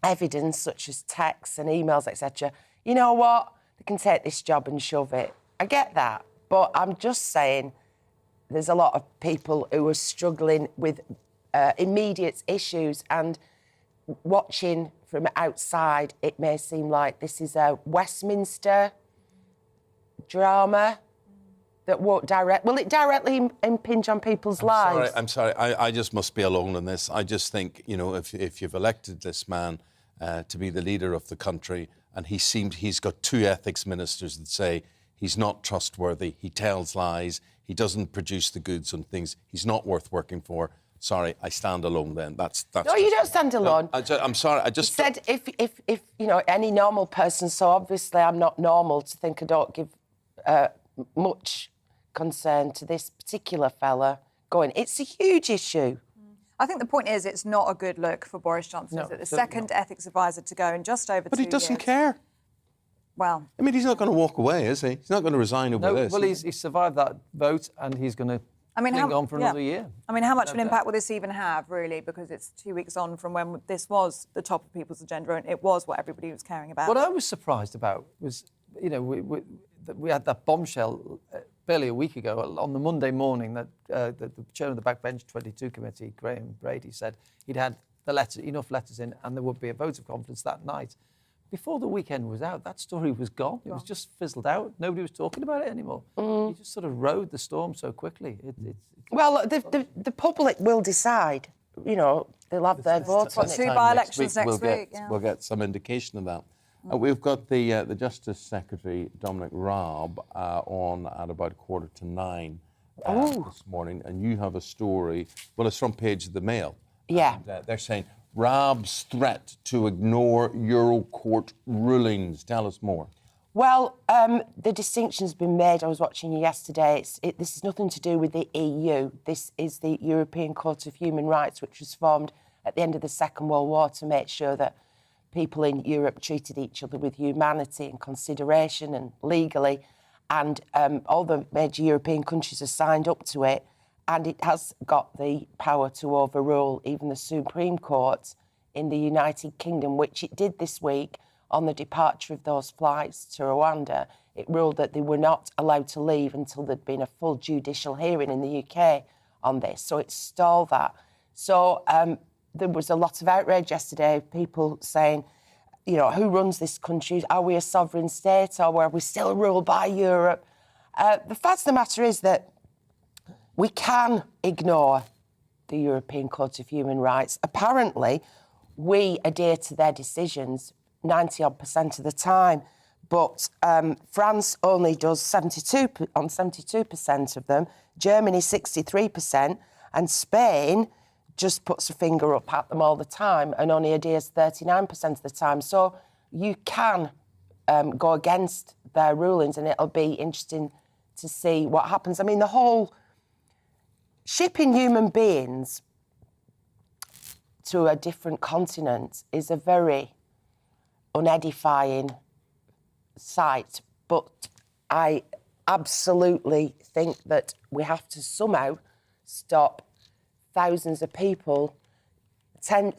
evidence such as texts and emails, etc. You know what? They can take this job and shove it. I get that. But I'm just saying there's a lot of people who are struggling with immediate issues, and watching from outside, it may seem like this is a Westminster drama that won't directly impinge on people's lives? I'm sorry. I just must be alone in this. I just think, you know, if you've elected this man to be the leader of the country, and he's got two ethics ministers that say he's not trustworthy, he tells lies, he doesn't produce the goods on things, he's not worth working for. Sorry, I stand alone then. That's no, you don't stand alone. I'm sorry, I just... You said if you know, any normal person, so obviously I'm not normal to think I don't give much concern to this particular fella going. It's a huge issue. I think the point is it's not a good look for Boris Johnson. No, is it? The second ethics advisor to go in just over 2 years. But he doesn't care. Well... I mean, he's not going to walk away, is he? He's not going to resign over this. Well, he's survived that vote, and he's going to cling on for another year. I mean, how much of an impact will this even have, really? Because it's 2 weeks on from when this was the top of people's agenda, and it was what everybody was caring about. What I was surprised about was, you know, we had that bombshell barely a week ago on the Monday morning that the chairman of the Backbench 22 committee, Graham Brady, said he'd had enough letters in and there would be a vote of confidence that night. Before the weekend was out, that story was gone. It was just fizzled out. Nobody was talking about it anymore. He just sort of rode the storm so quickly. Well, the public will decide. You know, they'll have their vote on it. 2 by-elections next week. We'll get some indication of that. We've got the Justice Secretary, Dominic Raab, on at about 8:45 this morning, and you have a story. Well, it's front page of the Mail. Yeah. And, they're saying Raab's threat to ignore Euro Court rulings. Tell us more. Well, the distinction's been made. I was watching you yesterday. This is nothing to do with the EU. This is the European Court of Human Rights, which was formed at the end of the Second World War to make sure that people in Europe treated each other with humanity and consideration and legally. And all the major European countries have signed up to it. And it has got the power to overrule even the Supreme Court in the United Kingdom, which it did this week on the departure of those flights to Rwanda. It ruled that they were not allowed to leave until there'd been a full judicial hearing in the UK on this. So it stalled that. So there was a lot of outrage yesterday, people saying, you know, who runs this country? Are we a sovereign state, or are we still ruled by Europe? The fact of the matter is that we can ignore the European Court of Human Rights. Apparently, we adhere to their decisions 90% of the time, but France only does 72% of them, Germany 63%, and Spain just puts a finger up at them all the time and only adheres 39% of the time. So you can go against their rulings, and it'll be interesting to see what happens. I mean, the whole shipping human beings to a different continent is a very unedifying sight, but I absolutely think that we have to somehow stop thousands of people,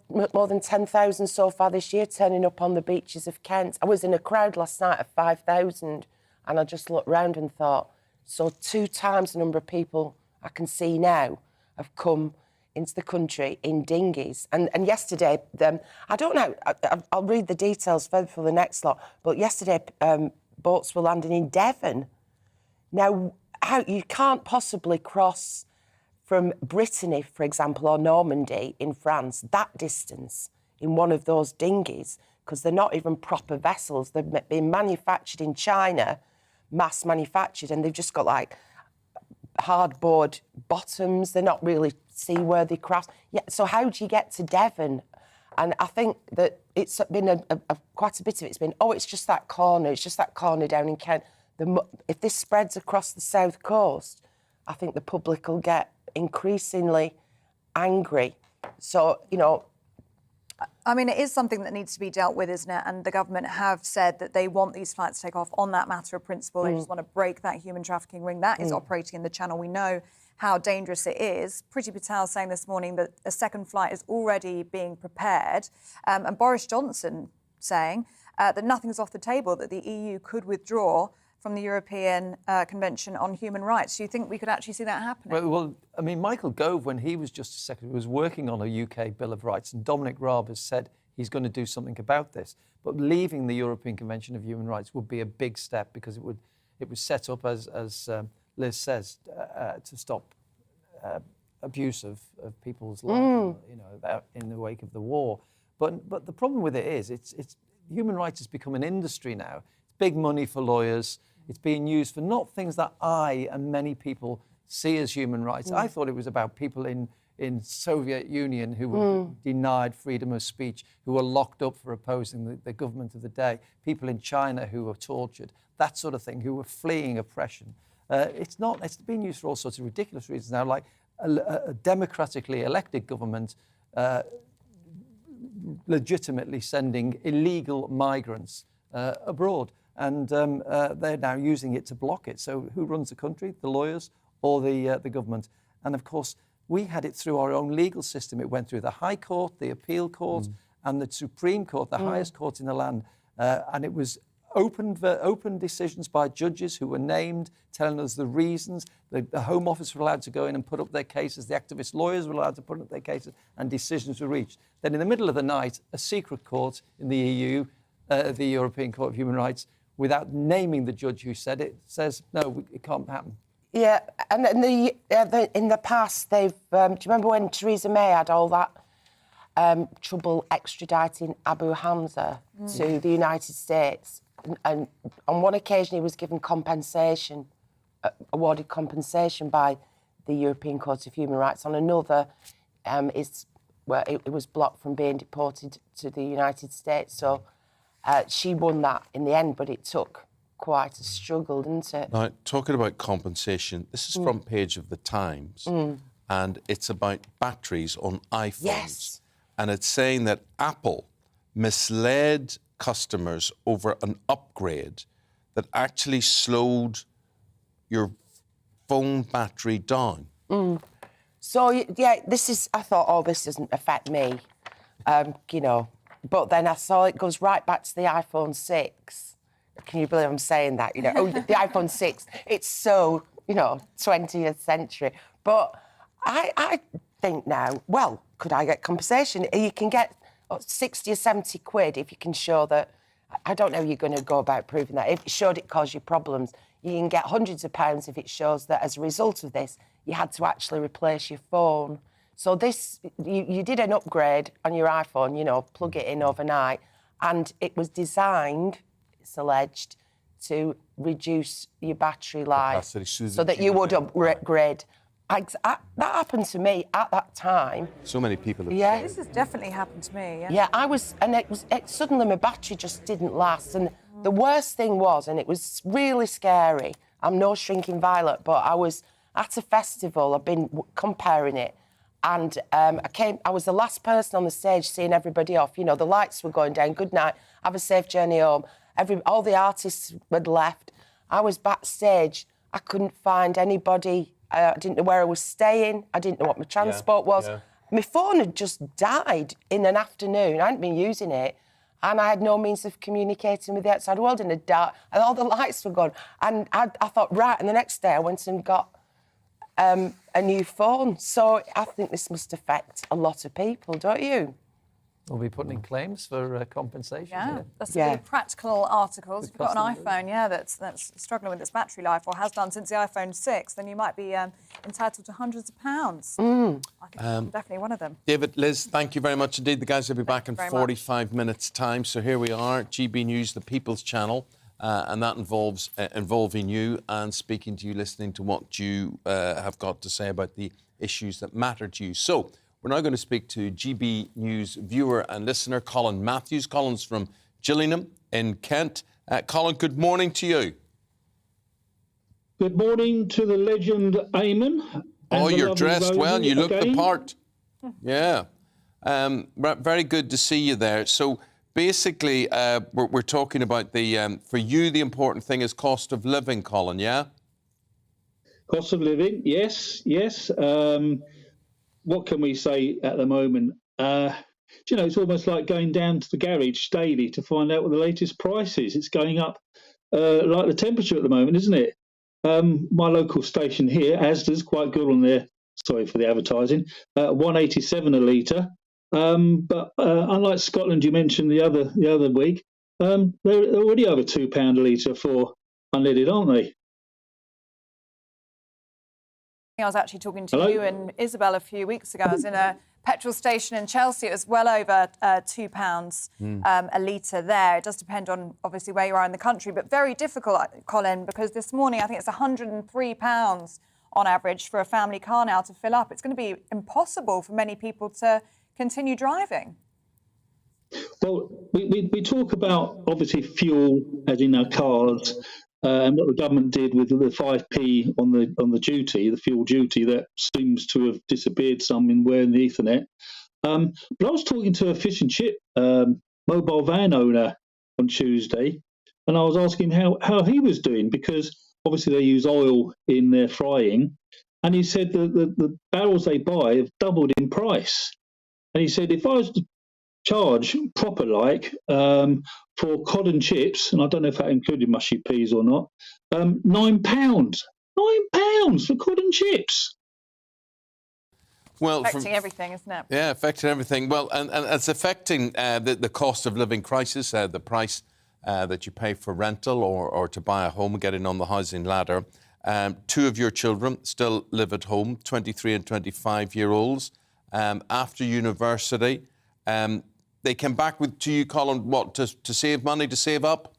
more than 10,000 so far this year, turning up on the beaches of Kent. I was in a crowd last night of 5,000 and I just looked round and thought, so 2 times the number of people I can see now have come into the country in dinghies. And yesterday, I don't know, I'll read the details further for the next lot, but yesterday boats were landing in Devon. Now, you can't possibly cross from Brittany, for example, or Normandy in France, that distance in one of those dinghies, because they're not even proper vessels. They've been manufactured in China, mass manufactured, and they've just got like hardboard bottoms. They're not really seaworthy crafts. Yeah, so how do you get to Devon? And I think that it's been quite a bit of it's been, it's just that corner down in Kent. If this spreads across the south coast, I think the public will get increasingly angry. So, I mean, it is something that needs to be dealt with, isn't it? And the government have said that they want these flights to take off on that matter of principle. They just want to break that human trafficking ring that is operating in the Channel. We know how dangerous it is. Priti Patel saying this morning that a second flight is already being prepared. And Boris Johnson saying that nothing's off the table, that the EU could withdraw from the European Convention on Human Rights. Do you think we could actually see that happening? Well, I mean, Michael Gove, when he was Justice Secretary, was working on a UK Bill of Rights, and Dominic Raab has said he's going to do something about this. But leaving the European Convention of Human Rights would be a big step, because it was set up, as Liz says, to stop abuse of people's lives, in the wake of the war. But the problem with it is, it's human rights has become an industry now. It's big money for lawyers. It's being used for not things that I and many people see as human rights. I thought it was about people in Soviet Union who were denied freedom of speech, who were locked up for opposing the government of the day, people in China who were tortured, that sort of thing, who were fleeing oppression. It's being used for all sorts of ridiculous reasons now, like a democratically elected government legitimately sending illegal migrants abroad. And they're now using it to block it. So who runs the country? The lawyers or the government? And of course, we had it through our own legal system. It went through the High Court, the Appeal Court, and the Supreme Court, the highest court in the land. And it was open decisions by judges who were named, telling us the reasons. The Home Office were allowed to go in and put up their cases. The activist lawyers were allowed to put up their cases, and decisions were reached. Then in the middle of the night, a secret court in the EU, the European Court of Human Rights, without naming the judge who said it, says, no, it can't happen. Yeah, and in the past, they've... do you remember when Theresa May had all that trouble extraditing Abu Hamza to the United States? And on one occasion, he was given compensation, awarded compensation by the European Court of Human Rights. On another, it was blocked from being deported to the United States. So she won that in the end, but it took quite a struggle, didn't it? Now, talking about compensation, this is front page of the Times, and it's about batteries on iPhones. Yes. And it's saying that Apple misled customers over an upgrade that actually slowed your phone battery down. So, yeah, I thought, this doesn't affect me, But then I saw it goes right back to the iPhone 6. Can you believe I'm saying that? The iPhone 6, it's so, 20th century. But I think now, well, could I get compensation? You can get 60 or 70 quid if you can show that. I don't know how you're going to go about proving that. If it showed it caused you problems, you can get hundreds of pounds if it shows that as a result of this, you had to actually replace your phone. So you did an upgrade on your iPhone, plug it in overnight, and it was designed, it's alleged, to reduce your battery life so that you would upgrade. That happened to me at that time. So many people have said. This has definitely happened to me. Yeah, suddenly my battery just didn't last. And the worst thing was, and it was really scary, I'm no shrinking violet, but at a festival. I've been comparing it. And I was the last person on the stage seeing everybody off. You know, the lights were going down. Good night. Have a safe journey home. All the artists had left. I was backstage. I couldn't find anybody. I didn't know where I was staying. I didn't know what my transport was. Yeah. My phone had just died in an afternoon. I hadn't been using it. And I had no means of communicating with the outside world in the dark. And all the lights were gone. And I thought, right. And the next day I went and got a new phone. So I think this must affect a lot of people, don't you? We'll be putting in claims for compensation. Yeah, that's really practical articles. If you've got an iPhone, that's struggling with its battery life, or has done since the iPhone 6, then you might be entitled to hundreds of pounds. I think I'm definitely one of them. David, Liz, thank you very much indeed. The guys will be back in 45 minutes' time. So here we are, GB News, the People's Channel. And that involves involving you and speaking to you, listening to what you have got to say about the issues that matter to you. So we're now going to speak to GB News viewer and listener Colin Matthews. Colin's from Gillingham in Kent. Colin, good morning to you. Good morning to the legend Eamonn. Oh, you're dressed well. You look the part. Yeah. Very good to see you there. So basically, we're talking about for you, the important thing is cost of living, Colin, yeah? Cost of living, yes. What can we say at the moment? It's almost like going down to the garage daily to find out what the latest price is. It's going up like the temperature at the moment, isn't it? My local station here, Asda's, quite good on their, sorry for the advertising, 187 a litre. But unlike Scotland, you mentioned the other week, they're already over £2 a litre for unleaded, aren't they? I was actually talking to you and Isabel a few weeks ago. I was in a petrol station in Chelsea. It was well over £2 a litre there. It does depend on, obviously, where you are in the country, but very difficult, Colin, because this morning I think it's £103 on average for a family car now to fill up. It's going to be impossible for many people to continue driving. Well, we talk about, obviously, fuel, as in our cars, and what the government did with the 5p on the duty, the fuel duty, that seems to have disappeared some in wearing the Ethernet. But I was talking to a fish and chip mobile van owner on Tuesday, and I was asking him how he was doing, because obviously they use oil in their frying, and he said that the barrels they buy have doubled in price. And he said, if I was to charge proper for cod and chips, and I don't know if that included mushy peas or not, £9. £9 for cod and chips. Well, affecting everything, isn't it? Yeah, affecting everything. Well, and it's affecting the cost of living crisis, the price that you pay for rental or to buy a home, getting on the housing ladder. Two of your children still live at home, 23 and 25-year-olds. After university, they came back to you, Colin, what, to save money, to save up?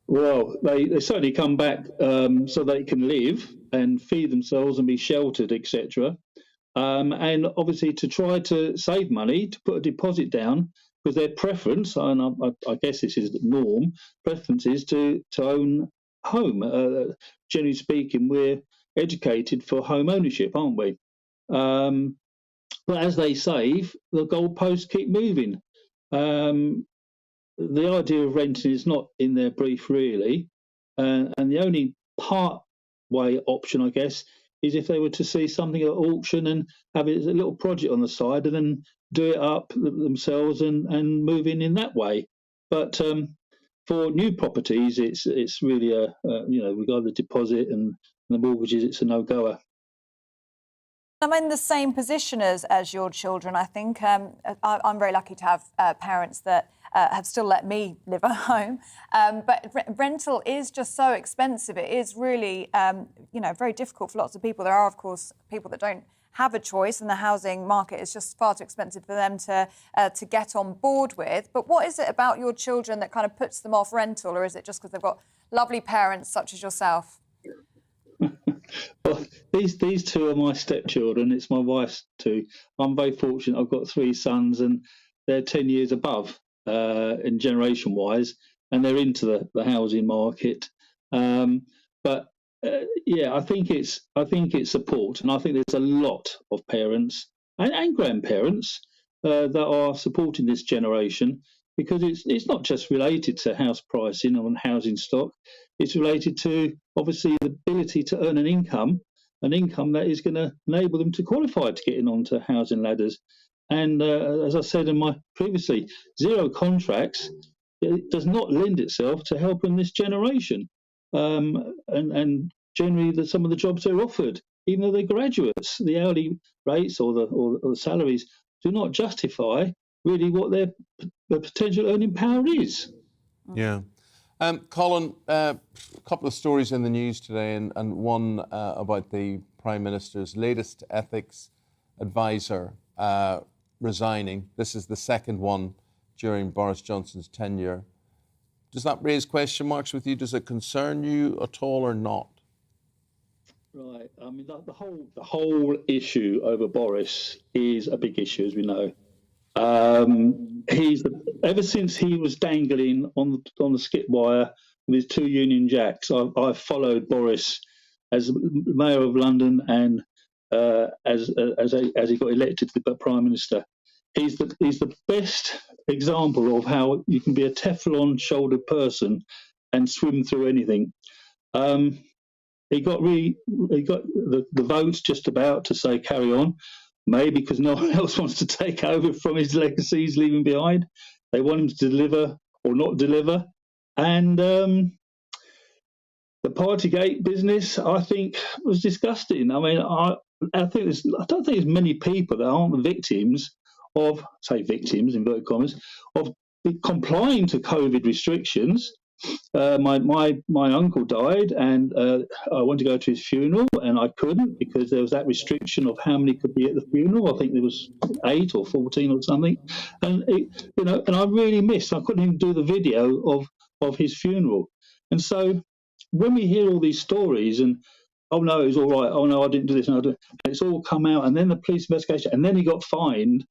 Well, they certainly come back so they can live and feed themselves and be sheltered, etc. And obviously to try to save money, to put a deposit down, because their preference, and I guess this is the norm, preference is to own home. Generally speaking, we're educated for home ownership, aren't we? But as they save, the goalposts keep moving. The idea of renting is not in their brief, really. And the only part-way option, I guess, is if they were to see something at auction and have it as a little project on the side and then do it up themselves and move in that way. But for new properties, it's really regarding the deposit and the mortgages, it's a no-goer. I'm in the same position as your children, I think. I'm very lucky to have parents that have still let me live at home. But rental is just so expensive. It is really, very difficult for lots of people. There are, of course, people that don't have a choice, and the housing market is just far too expensive for them to get on board with. But what is it about your children that kind of puts them off rental, or is it just because they've got lovely parents such as yourself? Well, these two are my stepchildren. It's my wife's two. I'm very fortunate. I've got three sons, and they're 10 years above in generation-wise, and they're into the housing market. But yeah, I think it's support, and I think there's a lot of parents and grandparents that are supporting this generation, because it's not just related to house pricing and housing stock. It's related to, obviously, the ability to earn an income that is going to enable them to qualify to getting onto housing ladders. And as I said previously, zero contracts, it does not lend itself to helping this generation. And generally, some of the jobs they're offered, even though they're graduates, the hourly rates or the salaries do not justify really what their potential earning power is. Yeah. Colin, a couple of stories in the news today, and one about the Prime Minister's latest ethics advisor resigning. This is the second one during Boris Johnson's tenure. Does that raise question marks with you? Does it concern you at all or not? Right. I mean, the whole issue over Boris is a big issue, as we know. Ever since he was dangling on the skip wire with his two Union Jacks, I've followed Boris as Mayor of London and as he got elected to be Prime Minister. He's the best example of how you can be a Teflon-shouldered person and swim through anything. He got the votes just about to say carry on, maybe because no one else wants to take over from his legacy he's leaving behind. They want him to deliver or not deliver. And the Partygate business, I think, was disgusting. I mean, I don't think there's many people that aren't the victims of, say victims, inverted commas, of complying to COVID restrictions. My uncle died, and I wanted to go to his funeral, and I couldn't because there was that restriction of how many could be at the funeral. I think there was 8 or 14 or something, and and I really missed. I couldn't even do the video of his funeral. And so when we hear all these stories, and oh no, it was all right. Oh no, I didn't do this. And it's all come out, and then the police investigation, and then he got fined.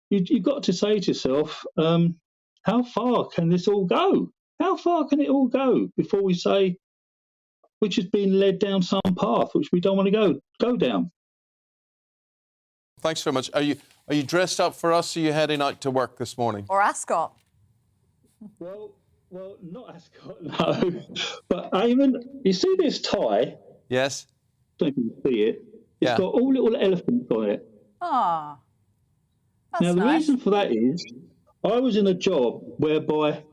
You've got to say to yourself, how far can this all go? How far can it all go before we say which has been led down some path which we don't want to go down? Thanks very much. Are you dressed up for us, or are you heading out to work this morning? Or Ascot? Well, not Ascot, no. But Eamonn, you see this tie? Yes. I don't know if you can see it. It's got all little elephants on it. Ah, that's now, the nice. reason for that is I was in a job whereby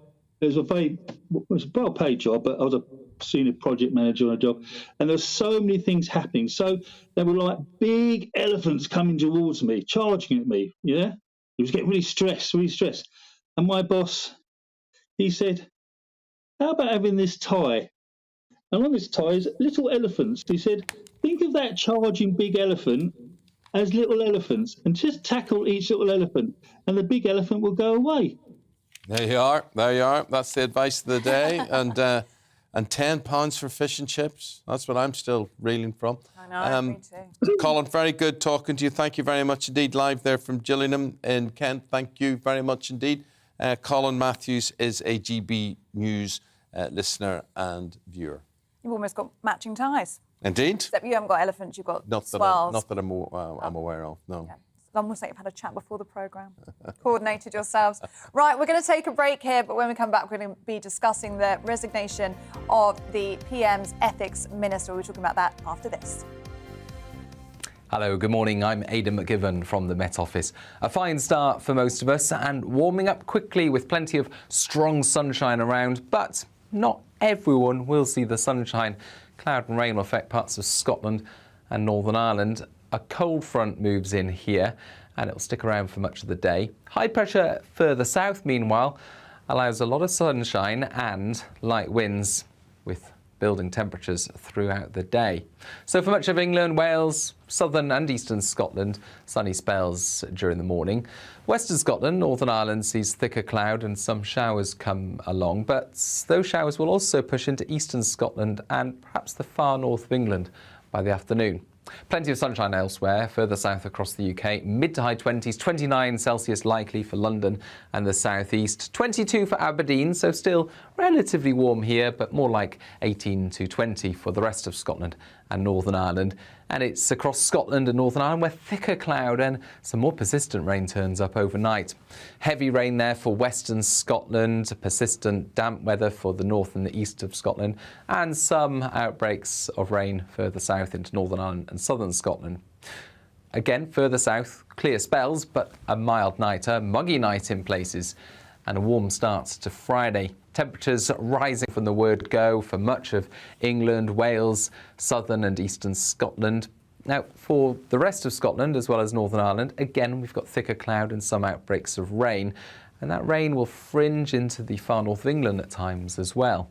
it was a well-paid job, but I was a senior project manager on a job, and there were so many things happening. So there were like big elephants coming towards me, charging at me. Yeah, he was getting really stressed. And my boss, he said, "How about having this tie?" And on this tie is little elephants. He said, "Think of that charging big elephant as little elephants, and just tackle each little elephant, and the big elephant will go away." There you are. That's the advice of the day. And £10 for fish and chips. That's what I'm still reeling from. I know, me too. Colin, very good talking to you. Thank you very much indeed. Live there from Gillingham in Kent. Thank you very much indeed. Colin Matthews is a GB News listener and viewer. You've almost got matching ties. Indeed. Except you haven't got elephants, you've got Not swells. that I'm aware of, no. Okay. It's almost like you've had a chat before the programme. Coordinated yourselves. Right, we're going to take a break here, but when we come back, we're going to be discussing the resignation of the PM's ethics minister. We're talking about that after this. Hello, good morning. I'm Aidan McGivern from the Met Office. A fine start for most of us and warming up quickly with plenty of strong sunshine around, but not everyone will see the sunshine. Cloud and rain will affect parts of Scotland and Northern Ireland. A cold front moves in here and it'll stick around for much of the day. High pressure further south, meanwhile, allows a lot of sunshine and light winds with building temperatures throughout the day. So for much of England, Wales, southern and eastern Scotland, sunny spells during the morning. Western Scotland, Northern Ireland sees thicker cloud and some showers come along, but those showers will also push into eastern Scotland and perhaps the far north of England by the afternoon. Plenty of sunshine elsewhere, further south across the UK. Mid to high 20s, 29 Celsius likely for London and the southeast, 22 for Aberdeen, so still relatively warm here, but more like 18 to 20 for the rest of Scotland and Northern Ireland. And it's across Scotland and Northern Ireland where thicker cloud and some more persistent rain turns up overnight. Heavy rain there for western Scotland, persistent damp weather for the north and the east of Scotland, and some outbreaks of rain further south into Northern Ireland and southern Scotland. Again, further south, clear spells, but a mild night, a muggy night in places, and a warm start to Friday. Temperatures rising from the word go for much of England, Wales, southern and eastern Scotland. Now, for the rest of Scotland, as well as Northern Ireland, again, we've got thicker cloud and some outbreaks of rain, and that rain will fringe into the far north of England at times as well.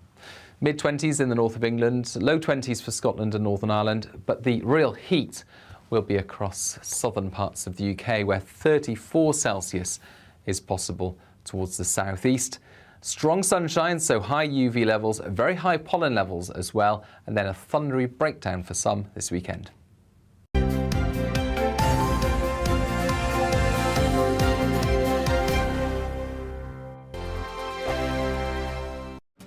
Mid-20s in the north of England, low 20s for Scotland and Northern Ireland, but the real heat will be across southern parts of the UK, where 34 Celsius is possible towards the southeast. Strong sunshine, so high UV levels, very high pollen levels as well, and then a thundery breakdown for some this weekend.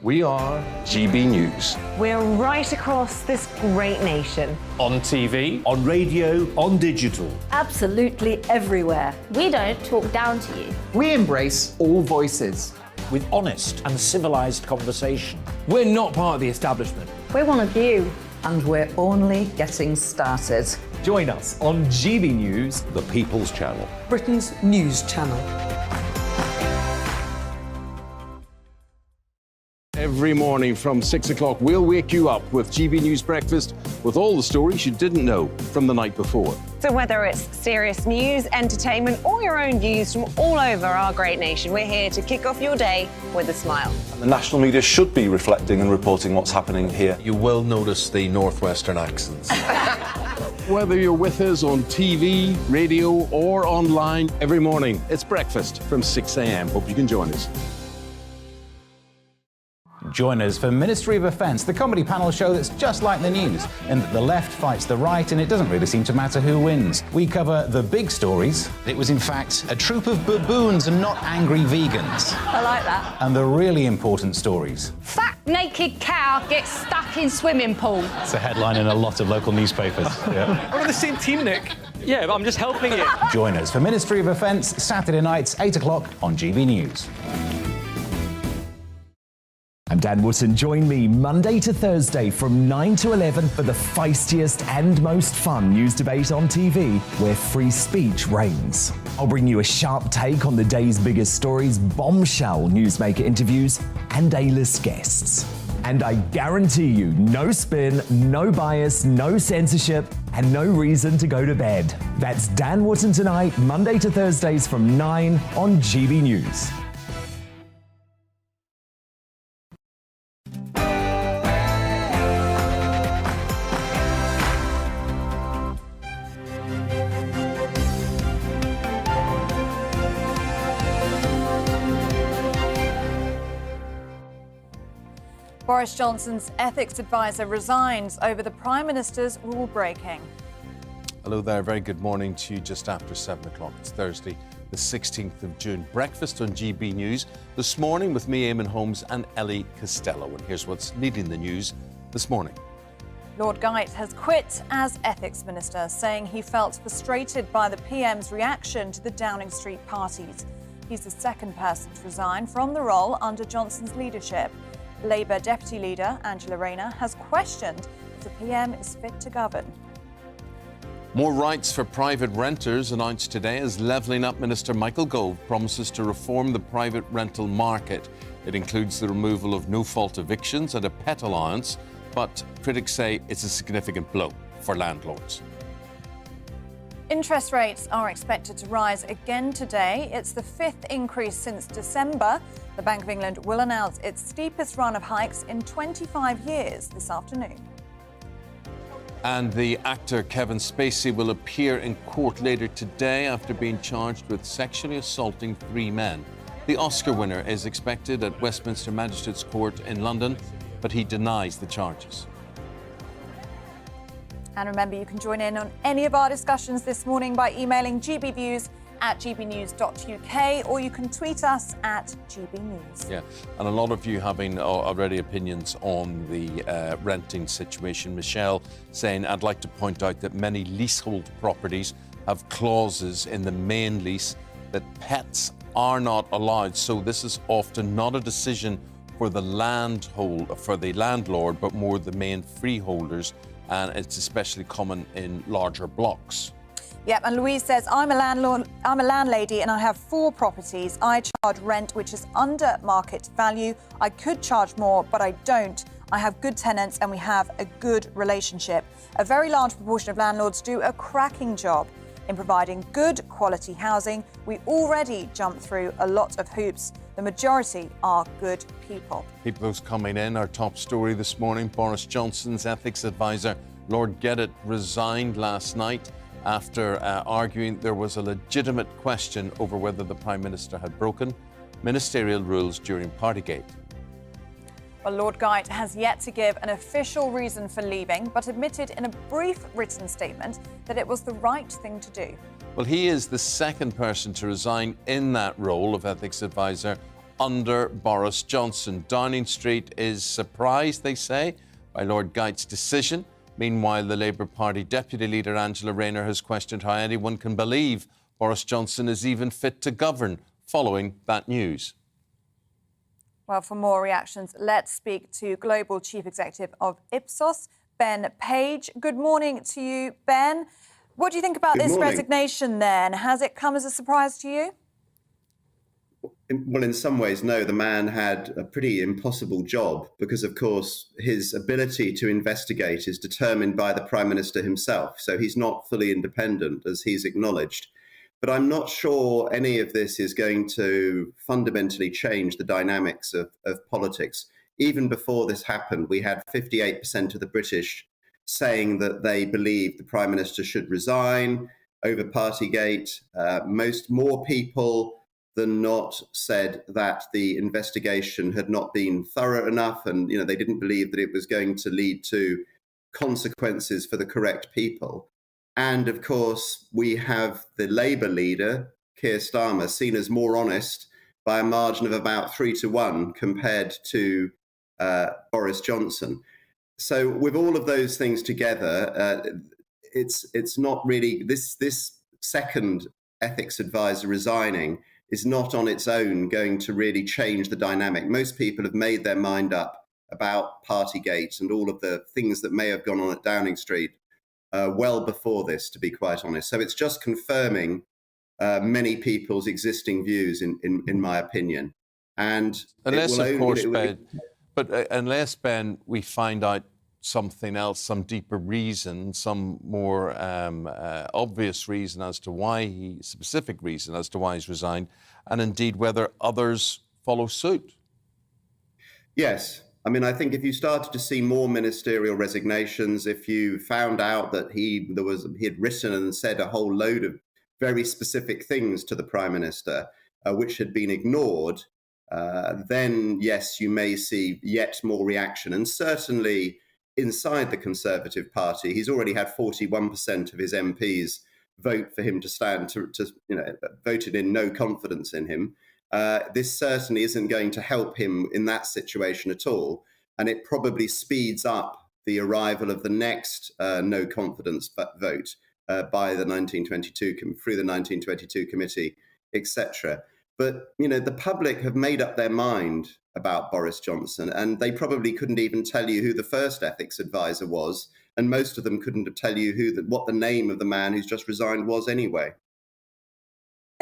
We are GB News. We're right across this great nation. On TV, on radio, on digital. Absolutely everywhere. We don't talk down to you. We embrace all voices. With honest and civilised conversation. We're not part of the establishment. We're one of you. And we're only getting started. Join us on GB News, The People's Channel. Britain's news channel. Every morning from 6 o'clock, we'll wake you up with GB News Breakfast with all the stories you didn't know from the night before. So whether it's serious news, entertainment, or your own views from all over our great nation, we're here to kick off your day with a smile. The national media should be reflecting and reporting what's happening here. You will notice the northwestern accents. Whether you're with us on TV, radio, or online, every morning, it's breakfast from 6 a.m. Hope you can join us. Join us for Ministry of Offence, the comedy panel show that's just like the news, in that the left fights the right and it doesn't really seem to matter who wins. We cover the big stories. It was in fact a troop of baboons and not angry vegans. I like that. And the really important stories. Fat naked cow gets stuck in swimming pool. It's a headline in a lot of local newspapers. Yeah. We're on the same team, Nick. Yeah, but I'm just helping you. Join us for Ministry of Offence, Saturday nights, 8 o'clock on GB News. I'm Dan Wootton. Join me Monday to Thursday from 9 to 11 for the feistiest and most fun news debate on TV, where free speech reigns. I'll bring you a sharp take on the day's biggest stories, bombshell newsmaker interviews, and A-list guests. And I guarantee you, no spin, no bias, no censorship, and no reason to go to bed. That's Dan Wootton tonight, Monday to Thursdays from 9 on GB News. Boris Johnson's ethics advisor resigns over the Prime Minister's rule breaking. Hello there, very good morning to you just after 7 o'clock. It's Thursday, the 16th of June. Breakfast on GB News this morning with me, Eamonn, Holmes and Ellie Costello. And here's what's leading the news this morning. Lord Geidt has quit as ethics minister, saying he felt frustrated by the PM's reaction to the Downing Street parties. He's the second person to resign from the role under Johnson's leadership. Labour Deputy Leader Angela Rayner has questioned if the PM is fit to govern. More rights for private renters announced today as Levelling Up Minister Michael Gove promises to reform the private rental market. It includes the removal of no-fault evictions and a pet allowance, but critics say it's a significant blow for landlords. Interest rates are expected to rise again today. It's the fifth increase since December. The Bank of England will announce its steepest run of hikes in 25 years this afternoon. And the actor Kevin Spacey will appear in court later today after being charged with sexually assaulting 3 men. The Oscar winner is expected at Westminster Magistrates Court in London, but he denies the charges. And remember, you can join in on any of our discussions this morning by emailing gbviews@gbnews.uk, or you can tweet us at gbnews. Yeah, and a lot of you having already opinions on the renting situation. Michelle saying, I'd like to point out that many leasehold properties have clauses in the main lease that pets are not allowed. So this is often not a decision for the landlord, but more the main freeholders. And it's especially common in larger blocks. Yep, and Louise says, I'm a landlady and I have 4 properties. I charge rent which is under market value. I could charge more, but I don't. I have good tenants and we have a good relationship. A very large proportion of landlords do a cracking job in providing good quality housing. We already jump through a lot of hoops. The majority are good people. Keep those coming in. Our top story this morning, Boris Johnson's ethics advisor, Lord Get-It, resigned last night after arguing there was a legitimate question over whether the Prime Minister had broken ministerial rules during Partygate. Well, Lord Geidt has yet to give an official reason for leaving, but admitted in a brief written statement that it was the right thing to do. Well, he is the second person to resign in that role of ethics advisor under Boris Johnson. Downing Street is surprised, they say, by Lord Geidt's decision. Meanwhile, the Labour Party Deputy Leader Angela Rayner has questioned how anyone can believe Boris Johnson is even fit to govern following that news. Well, for more reactions, let's speak to Global Chief Executive of Ipsos, Ben Page. Good morning to you, Ben. What do you think about this resignation then? Has it come as a surprise to you? Well, in some ways, no. The man had a pretty impossible job because, of course, his ability to investigate is determined by the Prime Minister himself. So he's not fully independent, as he's acknowledged. But I'm not sure any of this is going to fundamentally change the dynamics of politics. Even before this happened, we had 58% of the British saying that they believed the Prime Minister should resign over Partygate. More people than not said that the investigation had not been thorough enough, and they didn't believe that it was going to lead to consequences for the correct people. And of course, we have the Labour leader, Keir Starmer, seen as more honest by a margin of about 3-1 compared to Boris Johnson. So with all of those things together, it's not really this second ethics advisor resigning is not on its own going to really change the dynamic. Most people have made their mind up about Partygate and all of the things that may have gone on at Downing Street well before this, to be quite honest. So it's just confirming many people's existing views, in my opinion. And unless, of course, Ben, unless, Ben, we find out something else, some deeper reason, some more obvious reason as to why specific reason as to why he's resigned, and indeed whether others follow suit. Yes. I mean, I think if you started to see more ministerial resignations, if you found out that he had written and said a whole load of very specific things to the Prime Minister, which had been ignored, then yes, you may see yet more reaction. And certainly inside the Conservative Party, he's already had 41% of his MPs vote for him to stand voted in no confidence in him. This certainly isn't going to help him in that situation at all. And it probably speeds up the arrival of the next no confidence vote by the 1922 through the 1922 committee, etc. But, the public have made up their mind about Boris Johnson, and they probably couldn't even tell you who the first ethics advisor was. And most of them couldn't tell you what the name of the man who's just resigned was anyway.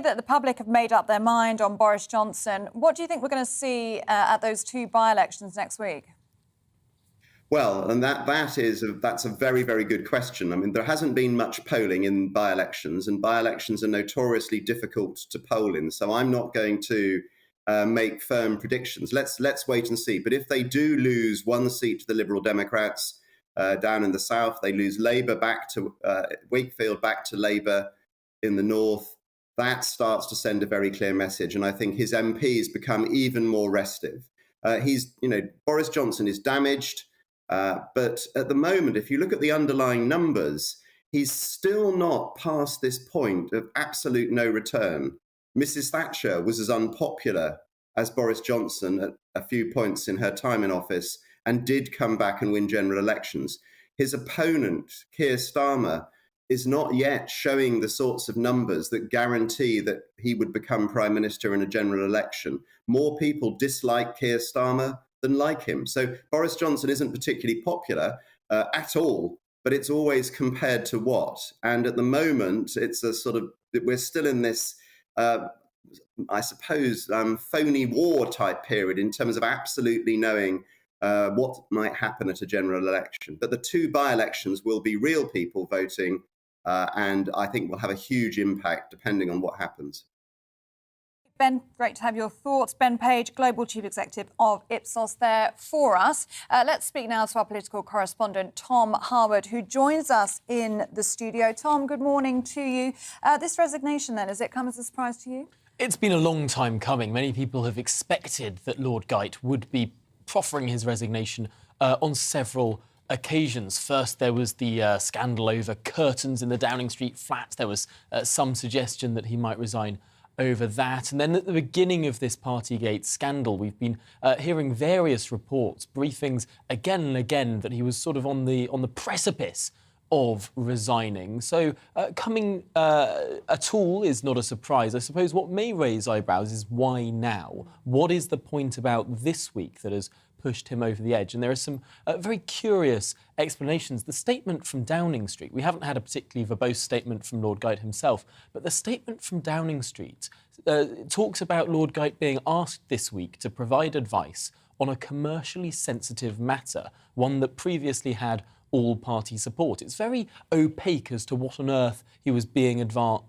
That the public have made up their mind on Boris Johnson. What do you think we're going to see at those 2 by-elections next week? Well, and that's a very, very good question. I mean, there hasn't been much polling in by-elections, and by-elections are notoriously difficult to poll in. So I'm not going to make firm predictions. Let's wait and see. But if they do lose one seat to the Liberal Democrats down in the south, they lose Labour back to Wakefield back to Labour in the north. That starts to send a very clear message, and I think his MPs become even more restive. Boris Johnson is damaged. But at the moment, if you look at the underlying numbers, he's still not past this point of absolute no return. Mrs. Thatcher was as unpopular as Boris Johnson at a few points in her time in office and did come back and win general elections. His opponent, Keir Starmer, is not yet showing the sorts of numbers that guarantee that he would become Prime Minister in a general election. More people dislike Keir Starmer than like him. So Boris Johnson isn't particularly popular at all, but it's always compared to what? And at the moment, it's a sort of, we're still in this, I suppose, phony war type period in terms of absolutely knowing what might happen at a general election. But the two by-elections will be real people voting, and I think will have a huge impact depending on what happens. Ben, great to have your thoughts. Ben Page, Global Chief Executive of Ipsos, there for us. Let's speak now to our political correspondent, Tom Harwood, who joins us in the studio. Tom, good morning to you. This resignation, then, has it come as a surprise to you? It's been a long time coming. Many people have expected that Lord Geidt would be proffering his resignation on several occasions. First, there was the scandal over curtains in the Downing Street flat. There was some suggestion that he might resign over that. And then at the beginning of this Partygate scandal, we've been hearing various reports, briefings again and again, that he was sort of on the precipice of resigning. So coming at all is not a surprise. I suppose what may raise eyebrows is why now? What is the point about this week that has pushed him over the edge? And there are some very curious explanations. The statement from Downing Street, we haven't had a particularly verbose statement from Lord Geidt himself, but the statement from Downing Street talks about Lord Geidt being asked this week to provide advice on a commercially sensitive matter, one that previously had all-party support. It's very opaque as to what on earth he was being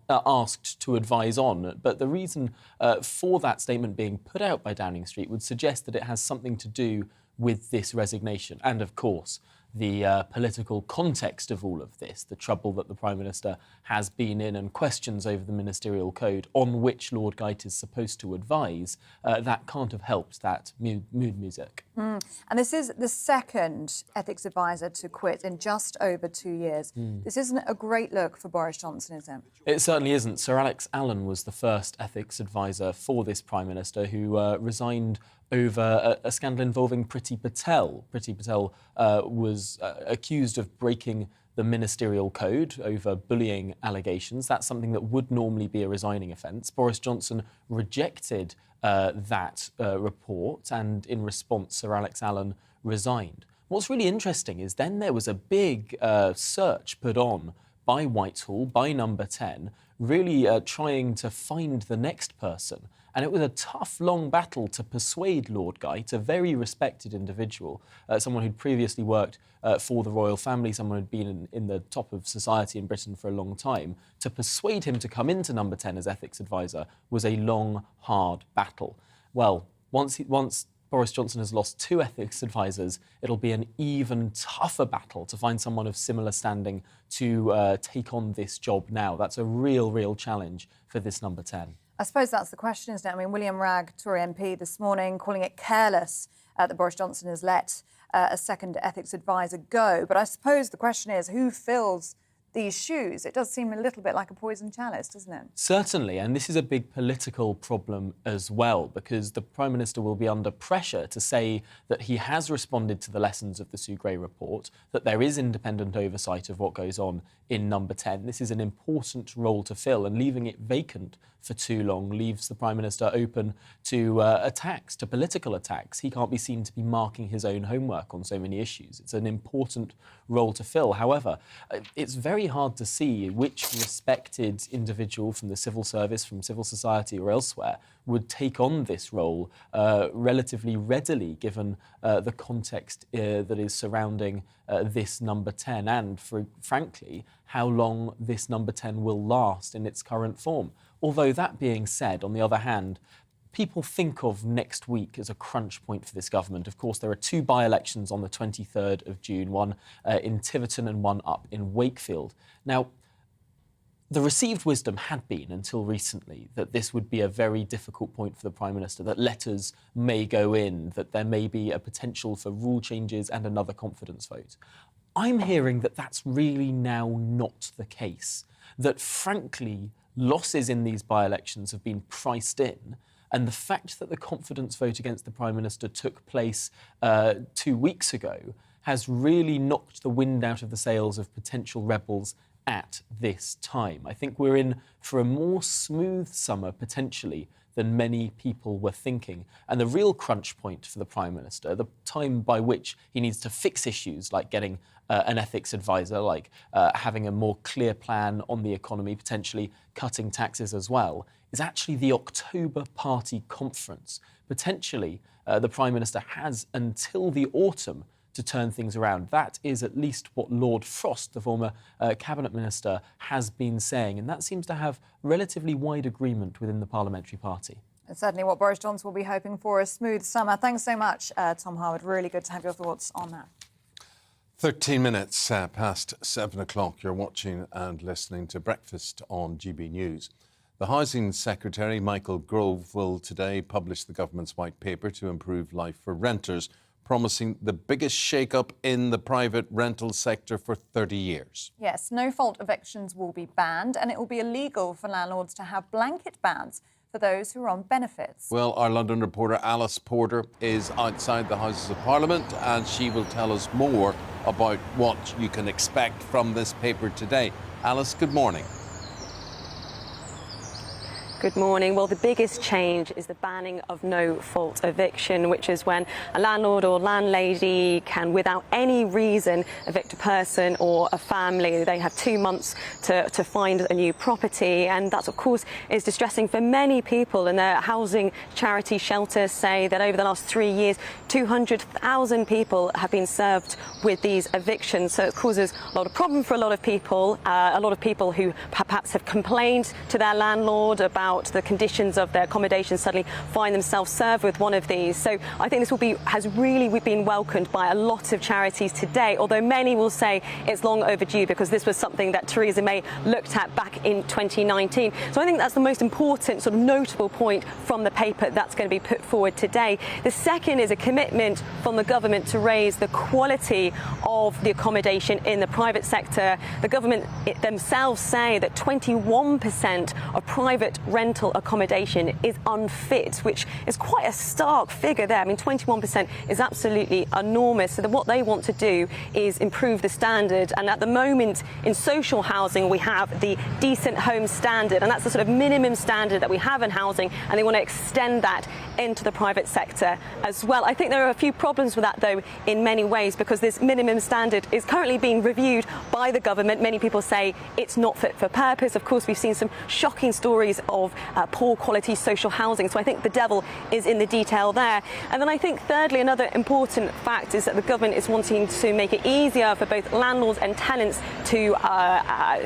asked to advise on. But the reason for that statement being put out by Downing Street would suggest that it has something to do with this resignation. And, of course, the political context of all of this, the trouble that the Prime Minister has been in and questions over the ministerial code on which Lord Geidt is supposed to advise, that can't have helped that mood music. And this is the second ethics advisor to quit in just over 2 years. This isn't a great look for Boris Johnson, is it? It certainly isn't. Sir Alex Allen was the first ethics advisor for this Prime Minister who resigned over a scandal involving Priti Patel. Priti Patel was accused of breaking the ministerial code over bullying allegations. That's something that would normally be a resigning offence. Boris Johnson rejected that report, and in response, Sir Alex Allen resigned. What's really interesting is then there was a big search put on by Whitehall, by Number 10, really trying to find the next person. And it was a tough, long battle to persuade Lord Geidt, a very respected individual, someone who'd previously worked for the royal family, someone who'd been in the top of society in Britain for a long time. To persuade him to come into Number 10 as ethics advisor was a long, hard battle. Well, once Boris Johnson has lost 2 ethics advisors, it'll be an even tougher battle to find someone of similar standing to take on this job now. That's a real challenge for this Number 10. I suppose that's the question, isn't it? I mean, William Ragg, Tory MP, this morning calling it careless that Boris Johnson has let a second ethics advisor go. But I suppose the question is, who fills these shoes? It does seem a little bit like a poisoned chalice, doesn't it? Certainly, and this is a big political problem as well, because the Prime Minister will be under pressure to say that he has responded to the lessons of the Sue Gray report, that there is independent oversight of what goes on in Number 10. This is an important role to fill, and leaving it vacant for too long leaves the Prime Minister open to attacks, to political attacks. He can't be seen to be marking his own homework on so many issues. It's an important role to fill. However, it's very hard to see which respected individual from the civil service, from civil society or elsewhere would take on this role relatively readily, given the context that is surrounding this Number 10 and, frankly, how long this Number 10 will last in its current form. Although, that being said, on the other hand, people think of next week as a crunch point for this government. Of course, there are 2 by-elections on the 23rd of June, one in Tiverton and one up in Wakefield. Now, the received wisdom had been, until recently, that this would be a very difficult point for the Prime Minister, that letters may go in, that there may be a potential for rule changes and another confidence vote. I'm hearing that that's really now not the case, that frankly, losses in these by-elections have been priced in, and the fact that the confidence vote against the Prime Minister took place 2 weeks ago has really knocked the wind out of the sails of potential rebels at this time. I think we're in for a more smooth summer, potentially, than many people were thinking. And the real crunch point for the Prime Minister, the time by which he needs to fix issues like getting an ethics advisor, like having a more clear plan on the economy, potentially cutting taxes as well, is actually the October party conference. Potentially, the Prime Minister has until the autumn to turn things around. That is at least what Lord Frost, the former cabinet minister, has been saying, and that seems to have relatively wide agreement within the parliamentary party. It's certainly what Boris Johnson will be hoping for, a smooth summer. Thanks so much, Tom Harwood. Really good to have your thoughts on that. 13 minutes past 7 o'clock. You're watching and listening to Breakfast on GB News. The Housing Secretary, Michael Gove, will today publish the government's white paper to improve life for renters, promising the biggest shake-up in the private rental sector for 30 years. Yes, no-fault evictions will be banned, and it will be illegal for landlords to have blanket bans for those who are on benefits. Well, our London reporter Alice Porter is outside the Houses of Parliament, and she will tell us more about what you can expect from this paper today. Alice, good morning. Good morning. Well, the biggest change is the banning of no-fault eviction, which is when a landlord or landlady can, without any reason, evict a person or a family. They have 2 months to find a new property, and that, of course, is distressing for many people. And their housing charity shelters say that over the last 3 years, 200,000 people have been served with these evictions. So it causes a lot of problem for a lot of people who perhaps have complained to their landlord about the conditions of their accommodation suddenly find themselves served with one of these. So I think this has really been welcomed by a lot of charities today, although many will say it's long overdue because this was something that Theresa May looked at back in 2019. So I think that's the most important sort of notable point from the paper that's going to be put forward today. The second is a commitment from the government to raise the quality of the accommodation in the private sector. The government themselves say that 21% of private rental accommodation is unfit, which is quite a stark figure there. I mean, 21% is absolutely enormous. So what they want to do is improve the standard. And at the moment, in social housing, we have the Decent Home Standard, and that's the sort of minimum standard that we have in housing, and they want to extend that into the private sector as well. I think there are a few problems with that, though, in many ways, because this minimum standard is currently being reviewed by the government. Many people say it's not fit for purpose. Of course, we've seen some shocking stories of poor quality social housing. So I think the devil is in the detail there. And then I think, thirdly, another important fact is that the government is wanting to make it easier for both landlords and tenants to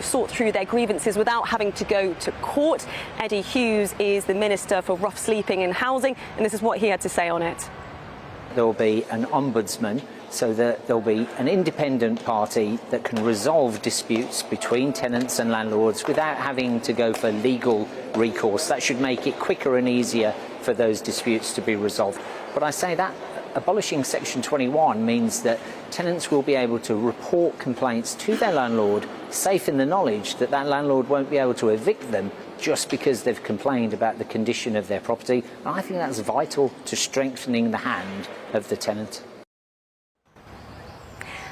sort through their grievances without having to go to court. Eddie Hughes is the Minister for Rough Sleeping and Housing, and this is what he had to say on it. There will be an ombudsman, so that there'll be an independent party that can resolve disputes between tenants and landlords without having to go for legal recourse. That should make it quicker and easier for those disputes to be resolved. But I say that abolishing Section 21 means that tenants will be able to report complaints to their landlord, safe in the knowledge that that landlord won't be able to evict them just because they've complained about the condition of their property. And I think that's vital to strengthening the hand of the tenant.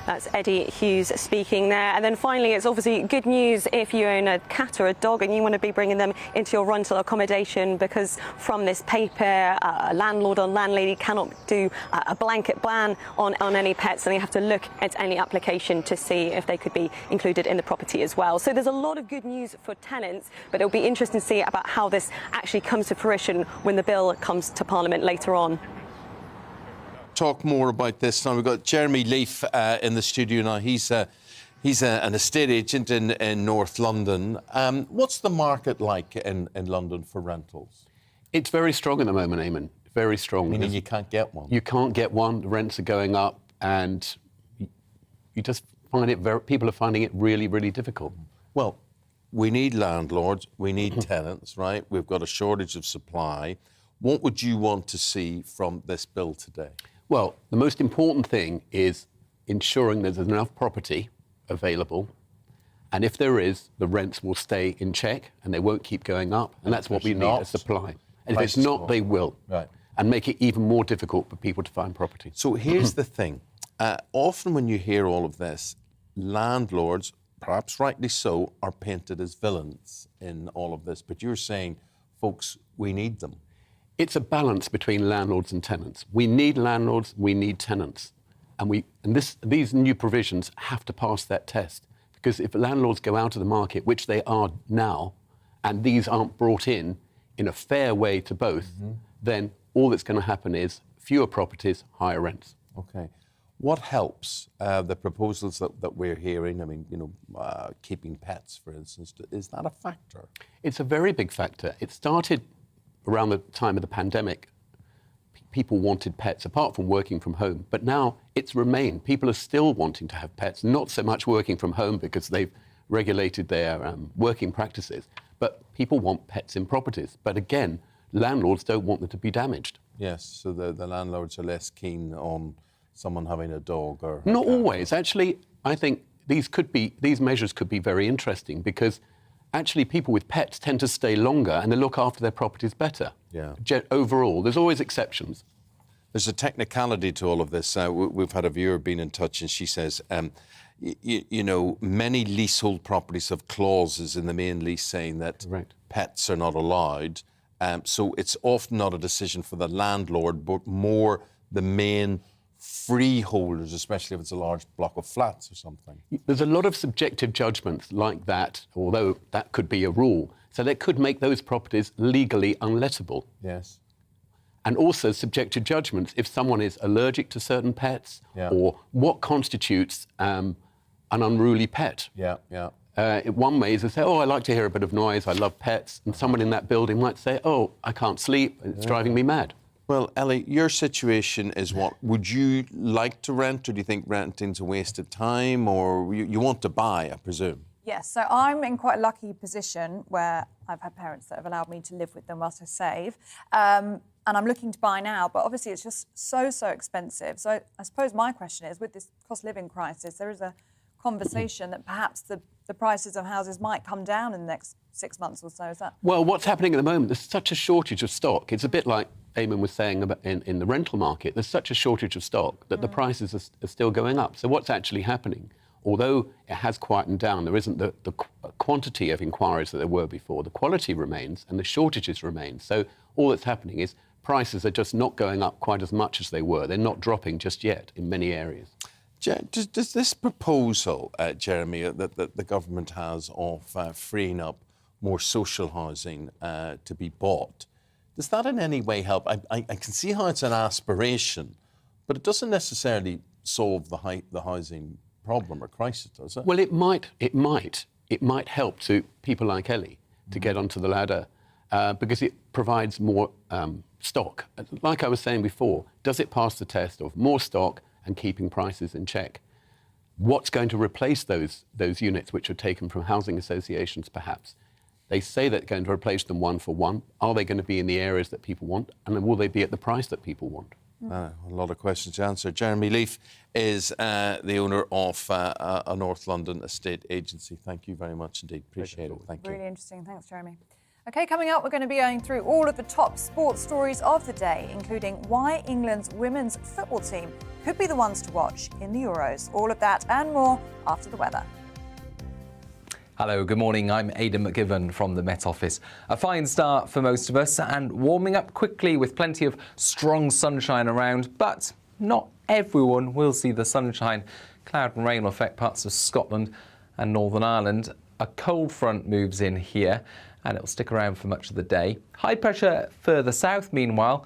That's Eddie Hughes speaking there. And then finally, it's obviously good news if you own a cat or a dog and you want to be bringing them into your rental accommodation, because from this paper, a landlord or landlady cannot do a blanket ban on any pets, and they have to look at any application to see if they could be included in the property as well. So there's a lot of good news for tenants, but it'll be interesting to see about how this actually comes to fruition when the bill comes to Parliament later on. Talk more about this now. We've got Jeremy Leaf in the studio now. He's an estate agent in North London. What's the market like in London for rentals? It's very strong at the moment, Eamonn. Very strong. Meaning you can't get one? You can't get one. The rents are going up, and you just find it people are finding it really, really difficult. Well, we need landlords, we need tenants, right? We've got a shortage of supply. What would you want to see from this bill today? Well, the most important thing is ensuring there's enough property available. And if there is, the rents will stay in check and they won't keep going up. And that's what we need, a supply. And if it's not, they will. Right. And make it even more difficult for people to find property. So here's the thing. Often when you hear all of this, landlords, perhaps rightly so, are painted as villains in all of this. But you're saying, folks, we need them. It's a balance between landlords and tenants. We need landlords, we need tenants. And these new provisions have to pass that test. Because if landlords go out of the market, which they are now, and these aren't brought in a fair way to both, then all that's going to happen is fewer properties, higher rents. OK. What helps the proposals that we're hearing? I mean, keeping pets, for instance, is that a factor? It's a very big factor. It started around the time of the pandemic. People wanted pets, apart from working from home. But now it's remained. People are still wanting to have pets, not so much working from home because they've regulated their working practices, but people want pets in properties. But again, landlords don't want them to be damaged. Yes, so the landlords are less keen on someone having a dog or... Not always. Actually, I think these measures could be very interesting because actually people with pets tend to stay longer and they look after their properties better. Yeah. Overall, there's always exceptions. There's a technicality to all of this. We've had a viewer been in touch and she says, many leasehold properties have clauses in the main lease saying that pets are not allowed. So it's often not a decision for the landlord, but more the main freeholders, especially if it's a large block of flats or something. There's a lot of subjective judgments like that, although that could be a rule. So that could make those properties legally unlettable. Yes. And also subjective judgments if someone is allergic to certain pets or what constitutes an unruly pet. Yeah, yeah. One way is to say, I like to hear a bit of noise, I love pets, and someone in that building might say, I can't sleep, it's driving me mad. Well, Ellie, your situation is what? Would you like to rent, or do you think renting's a waste of time, or you want to buy, I presume? Yes, so I'm in quite a lucky position where I've had parents that have allowed me to live with them whilst I save. And I'm looking to buy now, but obviously it's just so expensive. So I suppose my question is, with this cost of living crisis, there is a conversation that perhaps the prices of houses might come down in the next 6 months or so. Is that? Well, what's happening at the moment, there's such a shortage of stock. It's a bit like Eamonn was saying about in the rental market. There's such a shortage of stock that the prices are still going up. So what's actually happening? Although it has quietened down, there isn't the quantity of inquiries that there were before. The quality remains and the shortages remain. So all that's happening is prices are just not going up quite as much as they were. They're not dropping just yet in many areas. Does this proposal, Jeremy, that the government has of freeing up more social housing to be bought, does that in any way help? I can see how it's an aspiration, but it doesn't necessarily solve the housing problem or crisis, does it? Well, it might help to people like Ellie to get onto the ladder because it provides more stock. Like I was saying before, does it pass the test of more stock and keeping prices in check? What's going to replace those units which are taken from housing associations, perhaps? They say they're going to replace them one for one. Are they going to be in the areas that people want? And then will they be at the price that people want? A lot of questions to answer. Jeremy Leaf is the owner of a North London estate agency. Thank you very much indeed. Appreciate it. Thank you. Really interesting. Thanks, Jeremy. OK, coming up, we're going to be going through all of the top sports stories of the day, including why England's women's football team could be the ones to watch in the Euros. All of that and more after the weather. Hello, good morning. I'm Aidan McGivern from the Met Office. A fine start for most of us and warming up quickly with plenty of strong sunshine around, but not everyone will see the sunshine. Cloud and rain will affect parts of Scotland and Northern Ireland. A cold front moves in here and it'll stick around for much of the day. High pressure further south, meanwhile,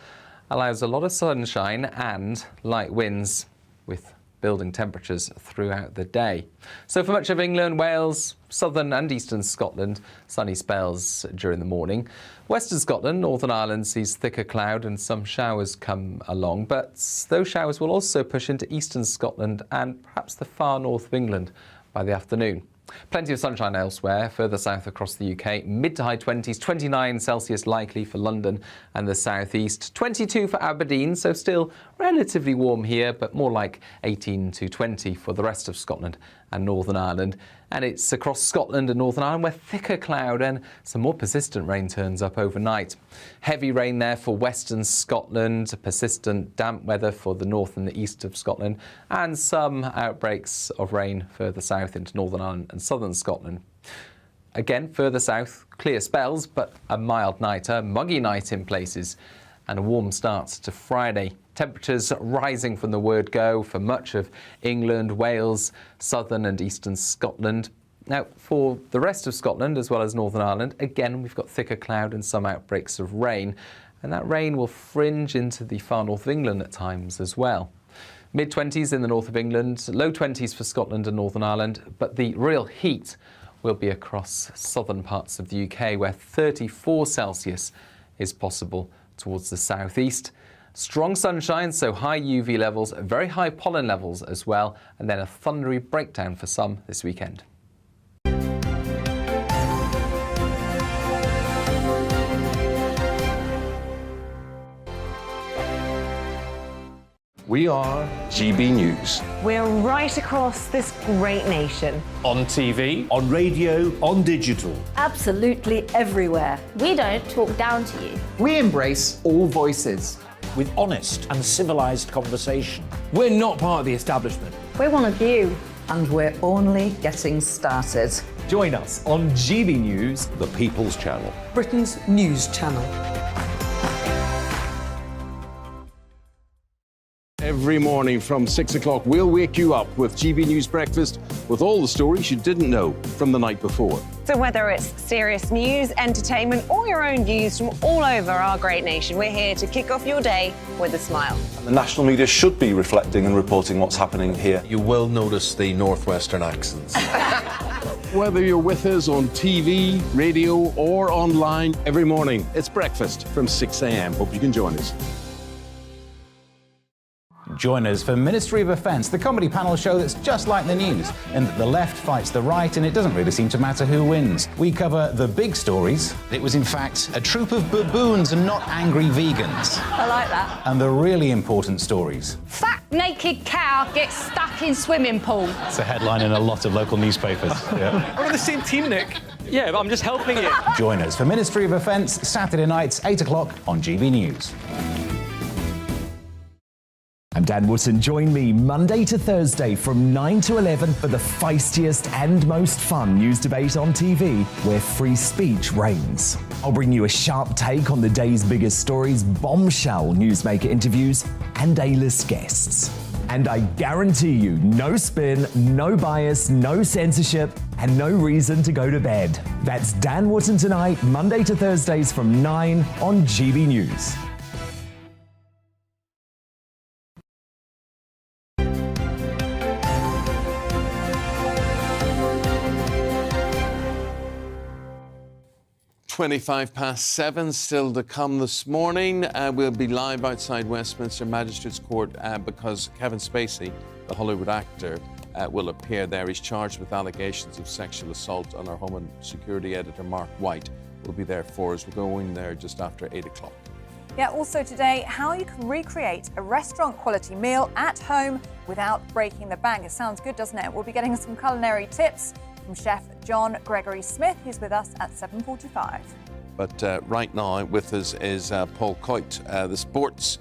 allows a lot of sunshine and light winds with building temperatures throughout the day. So for much of England, Wales, southern and eastern Scotland, sunny spells during the morning. Western Scotland, Northern Ireland sees thicker cloud and some showers come along, but those showers will also push into eastern Scotland and perhaps the far north of England by the afternoon. Plenty of sunshine elsewhere, further south across the UK. Mid to high 20s, 29 Celsius likely for London and the southeast. 22 for Aberdeen, so still relatively warm here, but more like 18 to 20 for the rest of Scotland and Northern Ireland. And it's across Scotland and Northern Ireland where thicker cloud and some more persistent rain turns up overnight. Heavy rain there for western Scotland, persistent damp weather for the north and the east of Scotland, and some outbreaks of rain further south into Northern Ireland and southern Scotland. Again, further south, clear spells, but a mild night, a muggy night in places, and a warm start to Friday. Temperatures rising from the word go for much of England, Wales, southern and eastern Scotland. Now, for the rest of Scotland, as well as Northern Ireland, again, we've got thicker cloud and some outbreaks of rain, and that rain will fringe into the far north of England at times as well. Mid-20s in the north of England, low 20s for Scotland and Northern Ireland, but the real heat will be across southern parts of the UK, where 34 Celsius is possible towards the southeast. Strong sunshine, so high UV levels, very high pollen levels as well, and then a thundery breakdown for some this weekend. We are GB News. We're right across this great nation. On TV, on radio, on digital. Absolutely everywhere. We don't talk down to you. We embrace all voices. With honest and civilised conversation. We're not part of the establishment. We're one of you. And we're only getting started. Join us on GB News, The People's Channel. Britain's news channel. Every morning from 6 o'clock, we'll wake you up with GB News Breakfast with all the stories you didn't know from the night before. So whether it's serious news, entertainment, or your own views from all over our great nation, we're here to kick off your day with a smile. The national media should be reflecting and reporting what's happening here. You will notice the northwestern accents. Whether you're with us on TV, radio, or online, every morning, it's breakfast from 6 a.m. Hope you can join us. Join us for Ministry of Offence, the comedy panel show that's just like the news, in that the left fights the right and it doesn't really seem to matter who wins. We cover the big stories. It was in fact a troop of baboons and not angry vegans. I like that. And the really important stories. Fat naked cow gets stuck in swimming pool. It's a headline in a lot of local newspapers. Yeah. We're on the same team, Nick. Yeah, but I'm just helping you. Join us for Ministry of Offence, Saturday nights, 8 o'clock on GB News. I'm Dan Wootton. Join me Monday to Thursday from 9 to 11 for the feistiest and most fun news debate on TV, where free speech reigns. I'll bring you a sharp take on the day's biggest stories, bombshell newsmaker interviews, and A-list guests. And I guarantee you, no spin, no bias, no censorship, and no reason to go to bed. That's Dan Wootton tonight, Monday to Thursdays from 9 on GB News. £7:25 still to come this morning. We'll be live outside Westminster Magistrates Court because Kevin Spacey, the Hollywood actor, will appear there. He's charged with allegations of sexual assault, and our Home and Security editor, Mark White, will be there for us. We're going there just after 8 o'clock. Yeah, also today, how you can recreate a restaurant quality meal at home without breaking the bank. It sounds good, doesn't it? We'll be getting some culinary tips from Chef John Gregory Smith. He's with us at 7:45. But right now with us is Paul Coit, the sports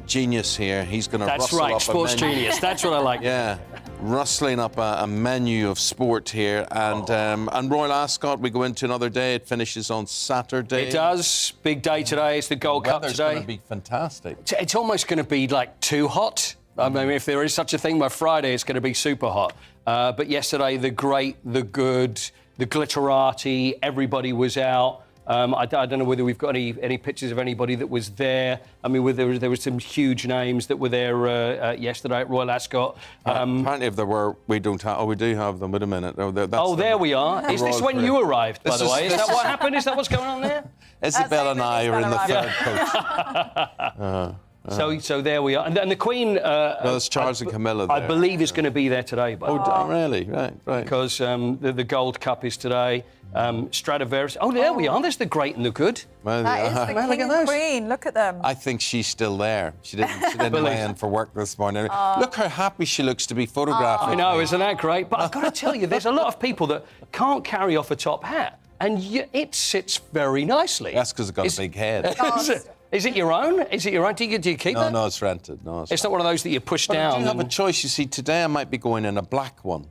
genius here. He's going to rustle up sports a menu. genius. That's what I like. Yeah, rustling up a menu of sport here. And Royal Ascot, we go into another day. It finishes on Saturday. It does. Big day today. It's the Gold Cup today. It's going to be fantastic. It's almost going to be like too hot. I mean, if there is such a thing, by Friday it's going to be super hot. But yesterday, the great, the good, the glitterati, everybody was out. I don't know whether we've got any pictures of anybody that was there. I mean, there were some huge names that were there yesterday at Royal Ascot. Apparently, if there were, we do have them. Wait a minute. There we are. Is this when you arrived, by the way? Is that what happened? Is that what's going on there? Isabel and I are in the third coach. So there we are. And the Queen... no, it's Charles and Camilla there. I believe is going to be there today. By the way. Really? Right. Because the Gold Cup is today. Stradivarius. Oh, there we are. There's the great and the good. Well, that is the King and Queen. Look at them. I think she's still there. She didn't weigh in for work this morning. Look how happy she looks to be photographing. I know, isn't that great? But I've got to tell you, there's a lot of people that can't carry off a top hat. And it sits very nicely. That's because it's got a big head. Is it your own? Is it your own? Do you keep it? No, it's rented. No, it's not one of those that you push down. You have a choice. You see, today I might be going in a black one.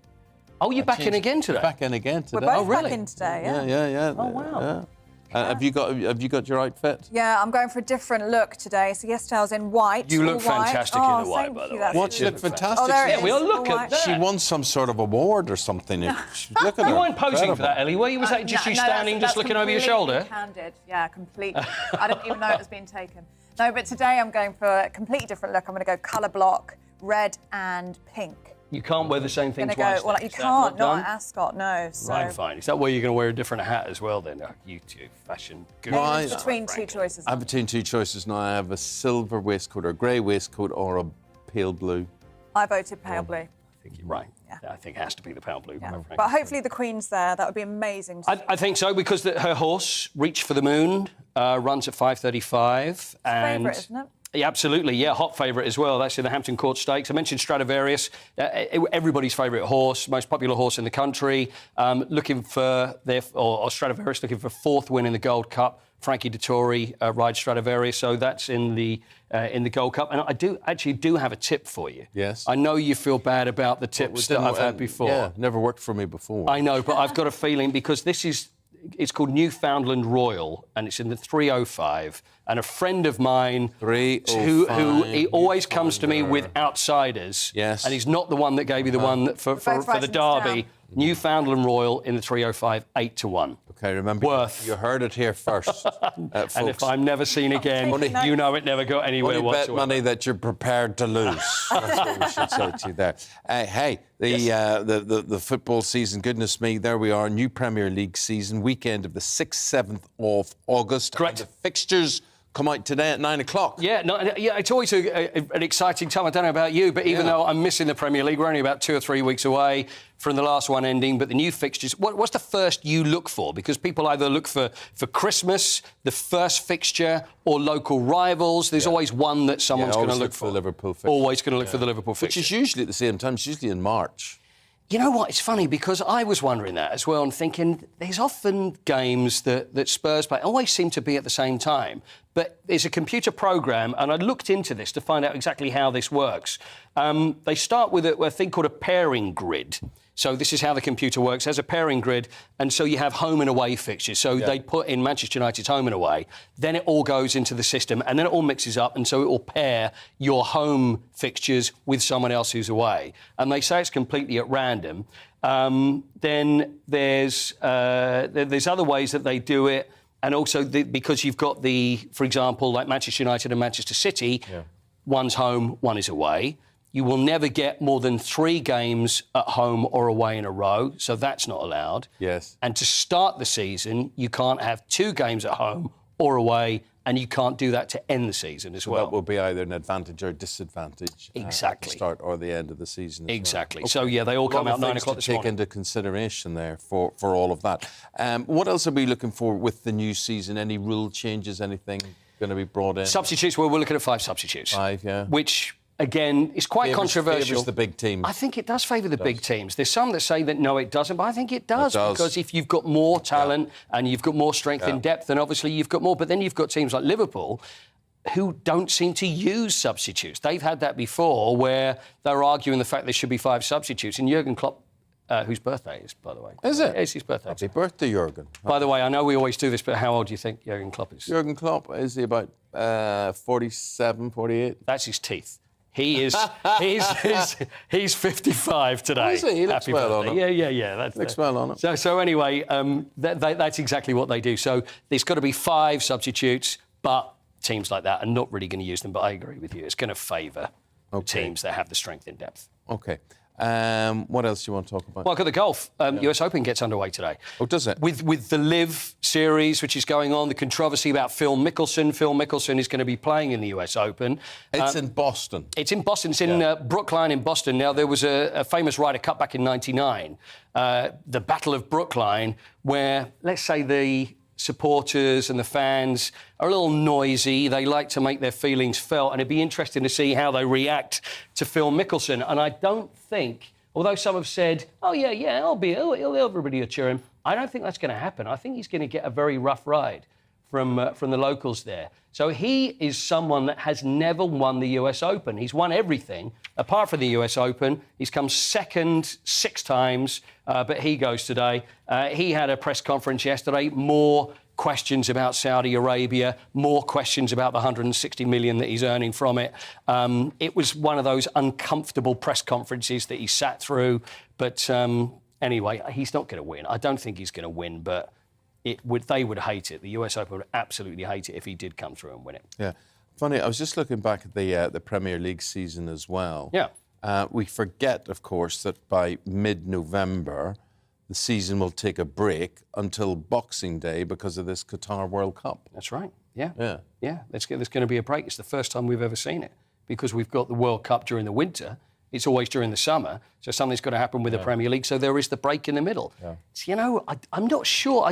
Oh, you're back in again today? Back in again today. We're both back in today, Yeah. Oh, wow. Yeah. Have you got your outfit? Yeah, I'm going for a different look today. So yesterday I was in white. You look fantastic in the white, by the way. What? You look fantastic. Oh, there it is. We'll look at that. She won some sort of award or something. Look at her. You weren't posing for that, Ellie, were you? Was that just you standing, just looking over your shoulder? Candid. Yeah, completely. I didn't even know it was being taken. No, but today I'm going for a completely different look. I'm going to go colour block, red and pink. You can't wear the same thing twice. Well, you can't, not at Ascot, no. So. Right, fine. Is that where you're going to wear a different hat as well then? You two, fashion. Well, between two choices. I'm between two choices now. I have a silver waistcoat or a grey waistcoat or a pale blue. I voted pale blue. I think you're right. Yeah. I think it has to be the pale blue. Yeah. But hopefully the Queen's there. That would be amazing. I think so, because her horse, Reach for the Moon, runs at 5:35. Favourite, isn't it? Yeah, absolutely. Yeah, hot favourite as well. That's in the Hampton Court Stakes. I mentioned Stradivarius, everybody's favourite horse, most popular horse in the country. Looking for Stradivarius looking for fourth win in the Gold Cup. Frankie Dettori rides Stradivarius, so that's in the Gold Cup. And I do have a tip for you. Yes. I know you feel bad about the tips that I've had before. Yeah, never worked for me before. I know, but I've got a feeling because it's called Newfoundland Royal, and it's in the 305. And a friend of mine, who he always comes to me with outsiders, yes, and he's not the one that gave you the one for the Derby. Newfoundland Royal in the 305, 8-1. Okay, remember, worth. You heard it here first, and if I'm never seen again, you know it never go anywhere whatsoever. Bet money that you're prepared to lose. That's what we should say to you there. Hey, the football season, goodness me, there we are, new Premier League season, weekend of the 6th, 7th of August. Correct. And the fixtures come out today at 9 o'clock. Yeah, it's always an exciting time. I don't know about you, but even though I'm missing the Premier League, we're only about 2 or 3 weeks away from the last one ending. But the new fixtures, what's the first you look for? Because people either look for Christmas, the first fixture, or local rivals. There's always one that someone's going to look for. The Liverpool fixture. Always going to look for the Liverpool fixture. Which is usually at the same time. It's usually in March. You know what? It's funny because I was wondering that as well and thinking there's often games that Spurs play always seem to be at the same time. But there's a computer program, and I looked into this to find out exactly how this works. They start with a thing called a pairing grid. So this is how the computer works. There's a pairing grid, and so you have home and away fixtures. So they put in Manchester United's home and away. Then it all goes into the system, and then it all mixes up, and so it will pair your home fixtures with someone else who's away. And they say it's completely at random. Then there's other ways that they do it, and also because you've got for example, like Manchester United and Manchester City, one's home, one is away. You will never get more than 3 games at home or away in a row, so that's not allowed. Yes. And to start the season, you can't have 2 games at home or away, and you can't do that to end the season as well. That will be either an advantage or disadvantage. Exactly. At the start or the end of the season. Exactly. Well. So, yeah, they all come out 9 o'clock this morning. Take into consideration there for all of that. What else are we looking for with the new season? Any rule changes, anything going to be brought in? Substitutes, well, we're looking at 5 substitutes. 5, yeah. Which... Again, it's quite controversial. Favours the big teams. I think it does favour the big teams. There's some that say that no, it doesn't, but I think it does. Because if you've got more talent and you've got more strength in depth, then obviously you've got more. But then you've got teams like Liverpool who don't seem to use substitutes. They've had that before where they're arguing the fact there should be 5 substitutes. And Jurgen Klopp, whose birthday is, by the way. Is it? It's his birthday. Happy birthday, Jurgen. By the way, I know we always do this, but how old do you think Jurgen Klopp is? Jurgen Klopp, is he about 47, 48? That's his teeth. He's 55 today. Oh, is he? He looks well on him. Yeah. Looks well on him. So anyway, that's exactly what they do. So there's got to be 5 substitutes, but teams like that are not really going to use them. But I agree with you. It's going to favour teams that have the strength in depth. OK. What else do you want to talk about? Well, look at the golf. US Open gets underway today. Oh, does it? With the Live series, which is going on, the controversy about Phil Mickelson. Phil Mickelson is going to be playing in the US Open. It's in Boston. It's in Boston. It's in Brookline in Boston. Now, there was a famous Ryder Cup back in '99, the Battle of Brookline, where, let's say, the supporters and the fans are a little noisy. They like to make their feelings felt, and it'd be interesting to see how they react to Phil Mickelson. And I don't think, although some have said, oh, yeah, everybody will cheer him, I don't think that's going to happen. I think he's going to get a very rough ride from the locals there. So he is someone that has never won the US Open. He's won everything apart from the US Open. He's come second 6 times, but he goes today. He had a press conference yesterday, more questions about Saudi Arabia, more questions about the $160 million that he's earning from it. It was one of those uncomfortable press conferences that he sat through. But anyway, he's not going to win. I don't think he's going to win, but they would hate it. The US Open would absolutely hate it if he did come through and win it. Yeah. Funny, I was just looking back at the Premier League season as well. Yeah. We forget, of course, that by mid-November, the season will take a break until Boxing Day because of this Qatar World Cup. That's right. Yeah. There's going to be a break. It's the first time we've ever seen it because we've got the World Cup during the winter. It's always during the summer, so something's got to happen with the Premier League, so there is the break in the middle. So, I'm not sure.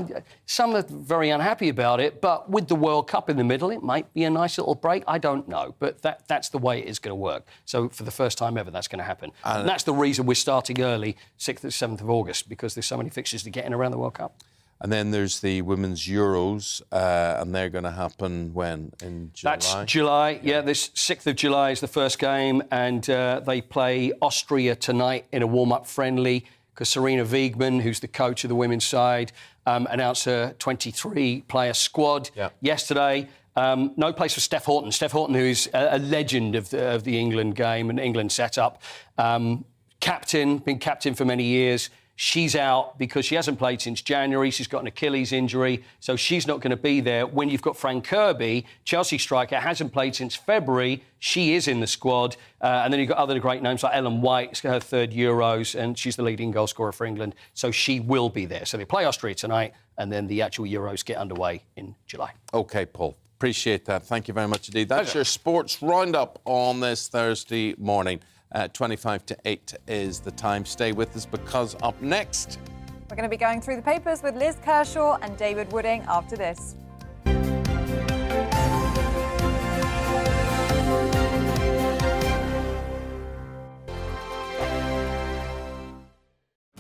Some are very unhappy about it, but with the World Cup in the middle, it might be a nice little break. I don't know, but that's the way it is going to work. So for the first time ever, that's going to happen. And that's the reason we're starting early, 6th and 7th of August, because there's so many fixtures to get in around the World Cup. And then there's the Women's Euros, and they're going to happen when? In July? That's July, yeah. This 6th of July is the first game, and they play Austria tonight in a warm-up friendly, because Serena Wiegmann, who's the coach of the women's side, announced her 23-player squad yesterday. No place for Steph Houghton. Steph Houghton, who is a legend of the England game and England setup. Been captain for many years. She's out because she hasn't played since January. She's got an Achilles injury, so she's not going to be there. When you've got Fran Kirby, Chelsea striker, hasn't played since February. She is in the squad. And then you've got other great names like Ellen White. It's her 3rd Euros, and she's the leading goal scorer for England. So she will be there. So they play Austria tonight, and then the actual Euros get underway in July. OK, Paul. Appreciate that. Thank you very much indeed. That's your sports roundup on this Thursday morning. 25 to 8 is the time. Stay with us because up next, we're going to be going through the papers with Liz Kershaw and David Wooding after this.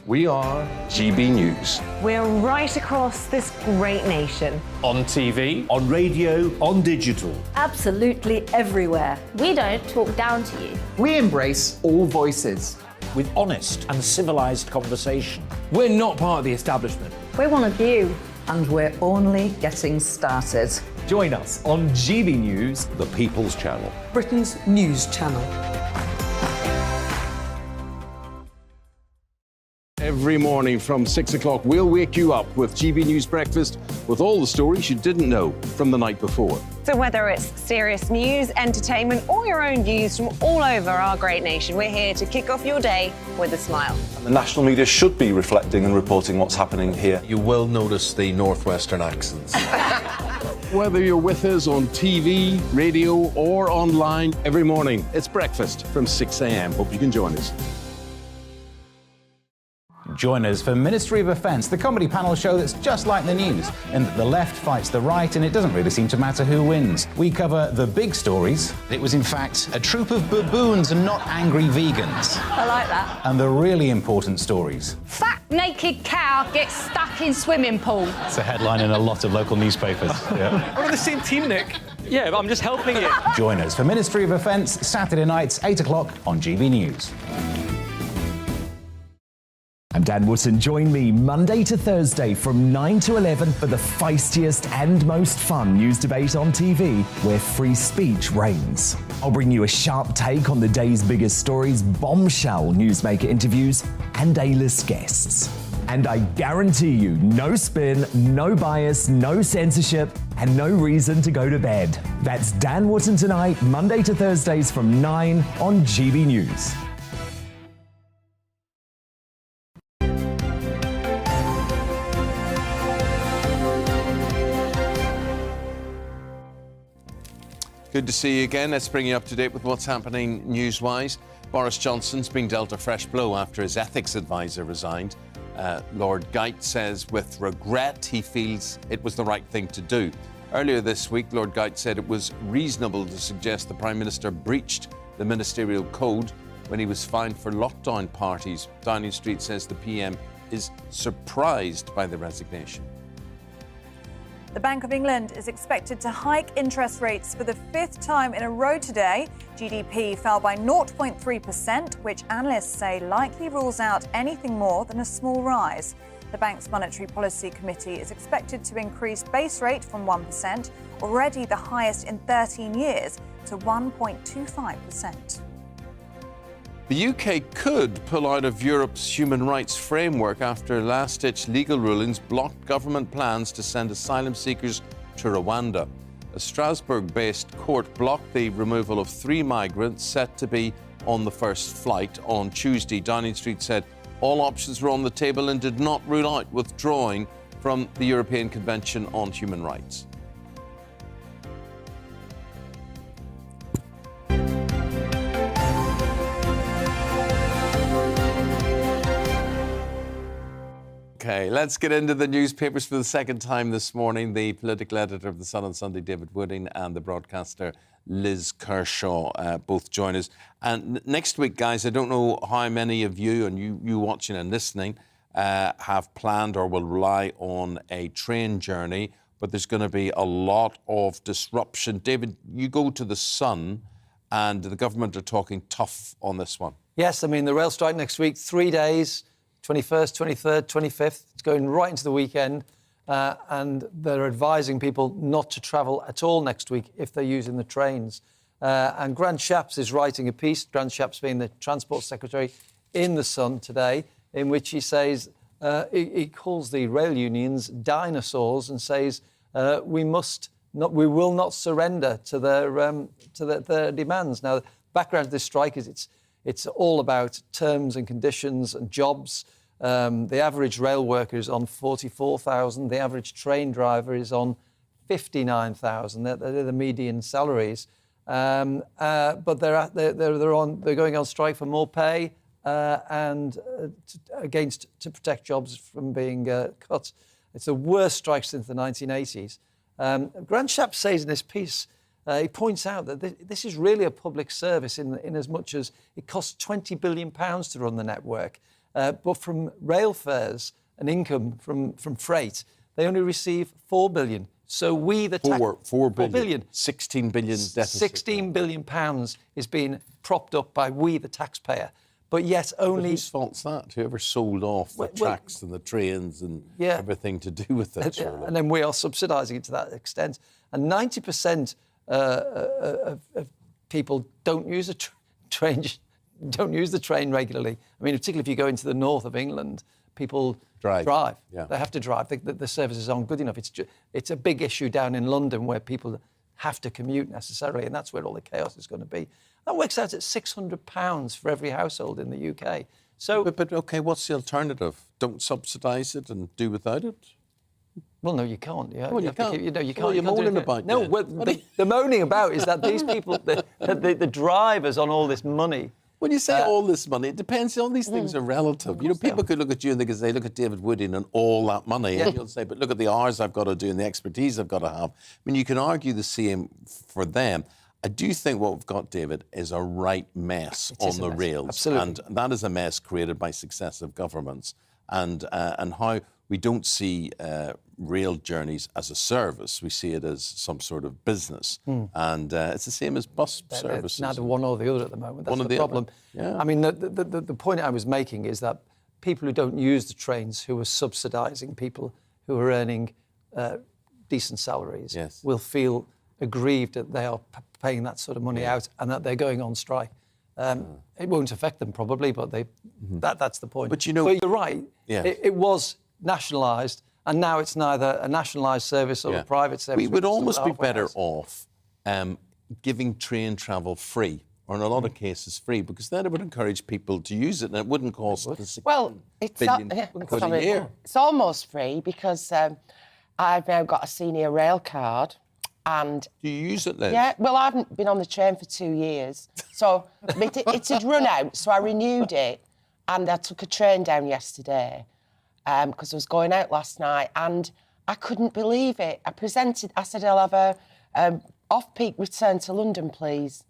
We are GB News. We're right across this great nation. On TV, on radio, on digital. Absolutely everywhere. We don't talk down to you. we embrace all voices. With honest and civilised conversation. We're not part of the establishment. We're one of you. And we're only getting started. Join us on GB News, The People's Channel. Britain's news channel. Every morning from 6 o'clock, we'll wake you up with GB News Breakfast with all the stories you didn't know from the night before. So whether it's serious news, entertainment, or your own views from all over our great nation, we're here to kick off your day with a smile. And the national media should be reflecting and reporting what's happening here. You will notice the northwestern accents. Whether you're with us on TV, radio, or online, every morning, it's breakfast from 6 a.m. Hope you can join us. Join us for Ministry of Offence, the comedy panel show that's just like the news, in that the left fights the right and it doesn't really seem to matter who wins. We cover the big stories. It was in fact a troop of baboons and not angry vegans. I like that. And the really important stories. Fat naked cow gets stuck in swimming pool. It's a headline in a lot of local newspapers. Yeah. We're on the same team, Nick. Yeah, but I'm just helping you. Join us for Ministry of Offence, Saturday nights, 8 o'clock on GB News. I'm Dan Wootton. Join me Monday to Thursday from 9 to 11 for the feistiest and most fun news debate on TV, where free speech reigns. I'll bring you a sharp take on the day's biggest stories, bombshell newsmaker interviews, and A-list guests. And I guarantee you, no spin, no bias, no censorship, and no reason to go to bed. That's Dan Wootton tonight, Monday to Thursdays from 9 on GB News. Good to see you again. Let's bring you up to date with what's happening news-wise. Boris Johnson's been dealt a fresh blow after his ethics advisor resigned. Lord Geidt says with regret he feels it was the right thing to do. Earlier this week, Lord Geidt said it was reasonable to suggest the Prime Minister breached the ministerial code when he was fined for lockdown parties. Downing Street says the PM is surprised by the resignation. The Bank of England is expected to hike interest rates for the 5th time in a row today. GDP fell by 0.3%, which analysts say likely rules out anything more than a small rise. The bank's Monetary Policy Committee is expected to increase base rate from 1%, already the highest in 13 years, to 1.25%. The UK could pull out of Europe's human rights framework after last-ditch legal rulings blocked government plans to send asylum seekers to Rwanda. A Strasbourg-based court blocked the removal of 3 migrants set to be on the first flight on Tuesday. Downing Street said all options were on the table and did not rule out withdrawing from the European Convention on Human Rights. Okay, let's get into the newspapers for the second time this morning. The political editor of The Sun on Sunday, David Wooding, and the broadcaster Liz Kershaw both join us. And next week, guys, I don't know how many of you, and you watching and listening, have planned or will rely on a train journey, but there's going to be a lot of disruption. David, you go to The Sun, and the government are talking tough on this one. Yes, I mean, the rail strike next week, 3 days. 21st, 23rd, 25th. It's going right into the weekend. And they're advising people not to travel at all next week if they're using the trains. And Grant Shapps is writing a piece, Grant Shapps being the Transport Secretary, in The Sun today, in which he says, he calls the rail unions dinosaurs and says, we will not surrender to their demands. Now, the background of this strike is it's all about terms and conditions and jobs. The average rail worker is on 44,000. The average train driver is on 59,000. They're the median salaries. But they're going on strike for more pay and to protect jobs from being cut. It's the worst strike since the 1980s. Grant Shapps says in this piece, he points out that this is really a public service in as much as it costs £20 billion to run the network. But from rail fares and income from freight, they only receive £4 billion. So we, the £4 billion. 16 billion deficit. £16 billion is being propped up by we, the taxpayer. But yet only... But whose fault's that? Whoever sold off the tracks and the trains and everything to do with it. And then we are subsidising it to that extent. And 90% of people don't use a train, don't use the train regularly. I mean, particularly if you go into the north of England, people drive. Yeah. They have to drive. The services aren't good enough. It's a big issue down in London where people have to commute necessarily, and that's where all the chaos is going to be. That works out at £600 for every household in the UK. So, but OK, what's the alternative? Don't subsidise it and do without it? Well, no, you can't. Well, you can't. You can't. Well, you're moaning about No, what the moaning about is that these people, the drivers on all this money. When you say all this money, it depends. All these things are relative. You know, people could look at you and they could say, look at David Wooding and all that money. And you'll say, but look at the hours I've got to do and the expertise I've got to have. I mean, you can argue the same for them. I do think what we've got, David, is a right mess on the rails. Absolutely. And that is a mess created by successive governments. And how we don't see rail journeys as a service. We see it as some sort of business. And it's the same as bus services. It's neither one or the other at the moment. That's the problem. Yeah. I mean, the point I was making is that people who don't use the trains, who are subsidising people who are earning decent salaries, will feel aggrieved that they are paying that sort of money out and that they're going on strike. It won't affect them probably, but that's the point. But you know, but you're right. Yeah. It was nationalised, and now it's neither a nationalised service or a private service. We would almost be better off giving train travel free, or in a lot of cases free, because then it would encourage people to use it, and it wouldn't cost it's a year. It's almost free because I've now got a senior rail card. And do you use it then? Yeah, well, I haven't been on the train for 2 years. So it had run out, so I renewed it. And I took a train down yesterday because I was going out last night and I couldn't believe it. I said, I'll have a off-peak return to London, please.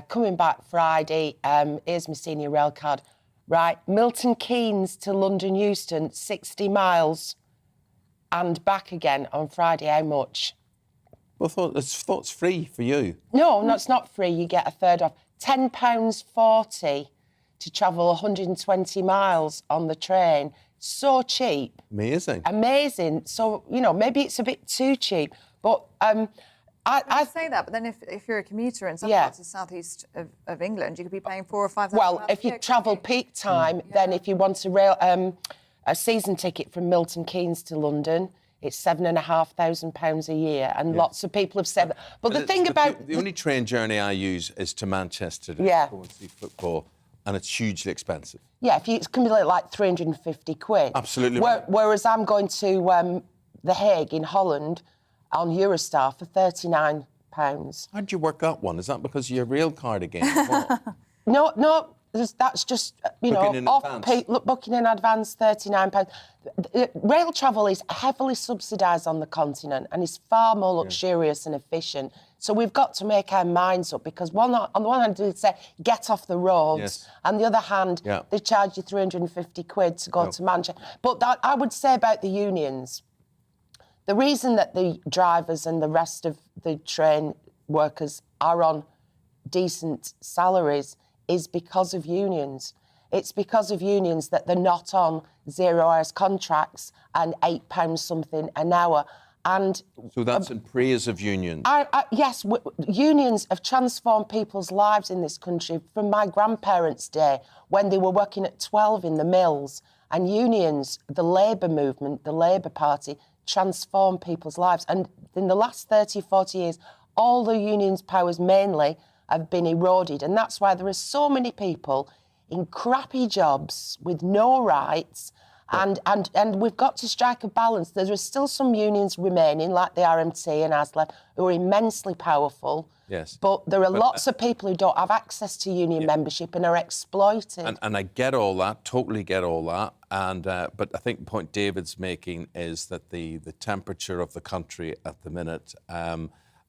Coming back Friday, here's my senior rail card. Right, Milton Keynes to London Euston, 60 miles. And back again on Friday, how much? Well, I thought it's free for you. No, it's not free. You get a third off. £10.40 to travel 120 miles on the train. So cheap. Amazing. Amazing. So, maybe it's a bit too cheap. But I say that, but then if you're a commuter in some parts of the southeast of England, you could be paying £4,000 or £5,000. Well, if you travel peak time, then if you want a season ticket from Milton Keynes to London, it's £7,500 a year, and lots of people have said that. But the thing about... The only train journey I use is to Manchester to go and see football, and it's hugely expensive. Yeah, it can be like 350 quid. Absolutely. Whereas I'm going to The Hague in Holland on Eurostar for £39. How did you work that one? Is that because of your rail card again? No. That's just, booking in advance. Booking in advance, £39. Rail travel is heavily subsidised on the continent and is far more luxurious and efficient. So we've got to make our minds up because on the one hand, they say, get off the roads. On the other hand, they charge you 350 quid to go to Manchester. But I would say about the unions, the reason that the drivers and the rest of the train workers are on decent salaries is because of unions. It's because of unions that they're not on 0 hours contracts and £8 something an hour. And so that's in praise of unions. Yes, unions have transformed people's lives in this country from my grandparents' day when they were working at 12 in the mills. And unions, the Labour movement, the Labour Party, transformed people's lives. And in the last 30, 40 years, all the unions' powers mainly have been eroded, and that's why there are so many people in crappy jobs with no rights, and we've got to strike a balance. There are still some unions remaining, like the RMT and ASLEF, who are immensely powerful. Yes. But there are lots of people who don't have access to union membership and are exploited. And I get all that, totally get all that. And but I think the point David's making is that the temperature of the country at the minute.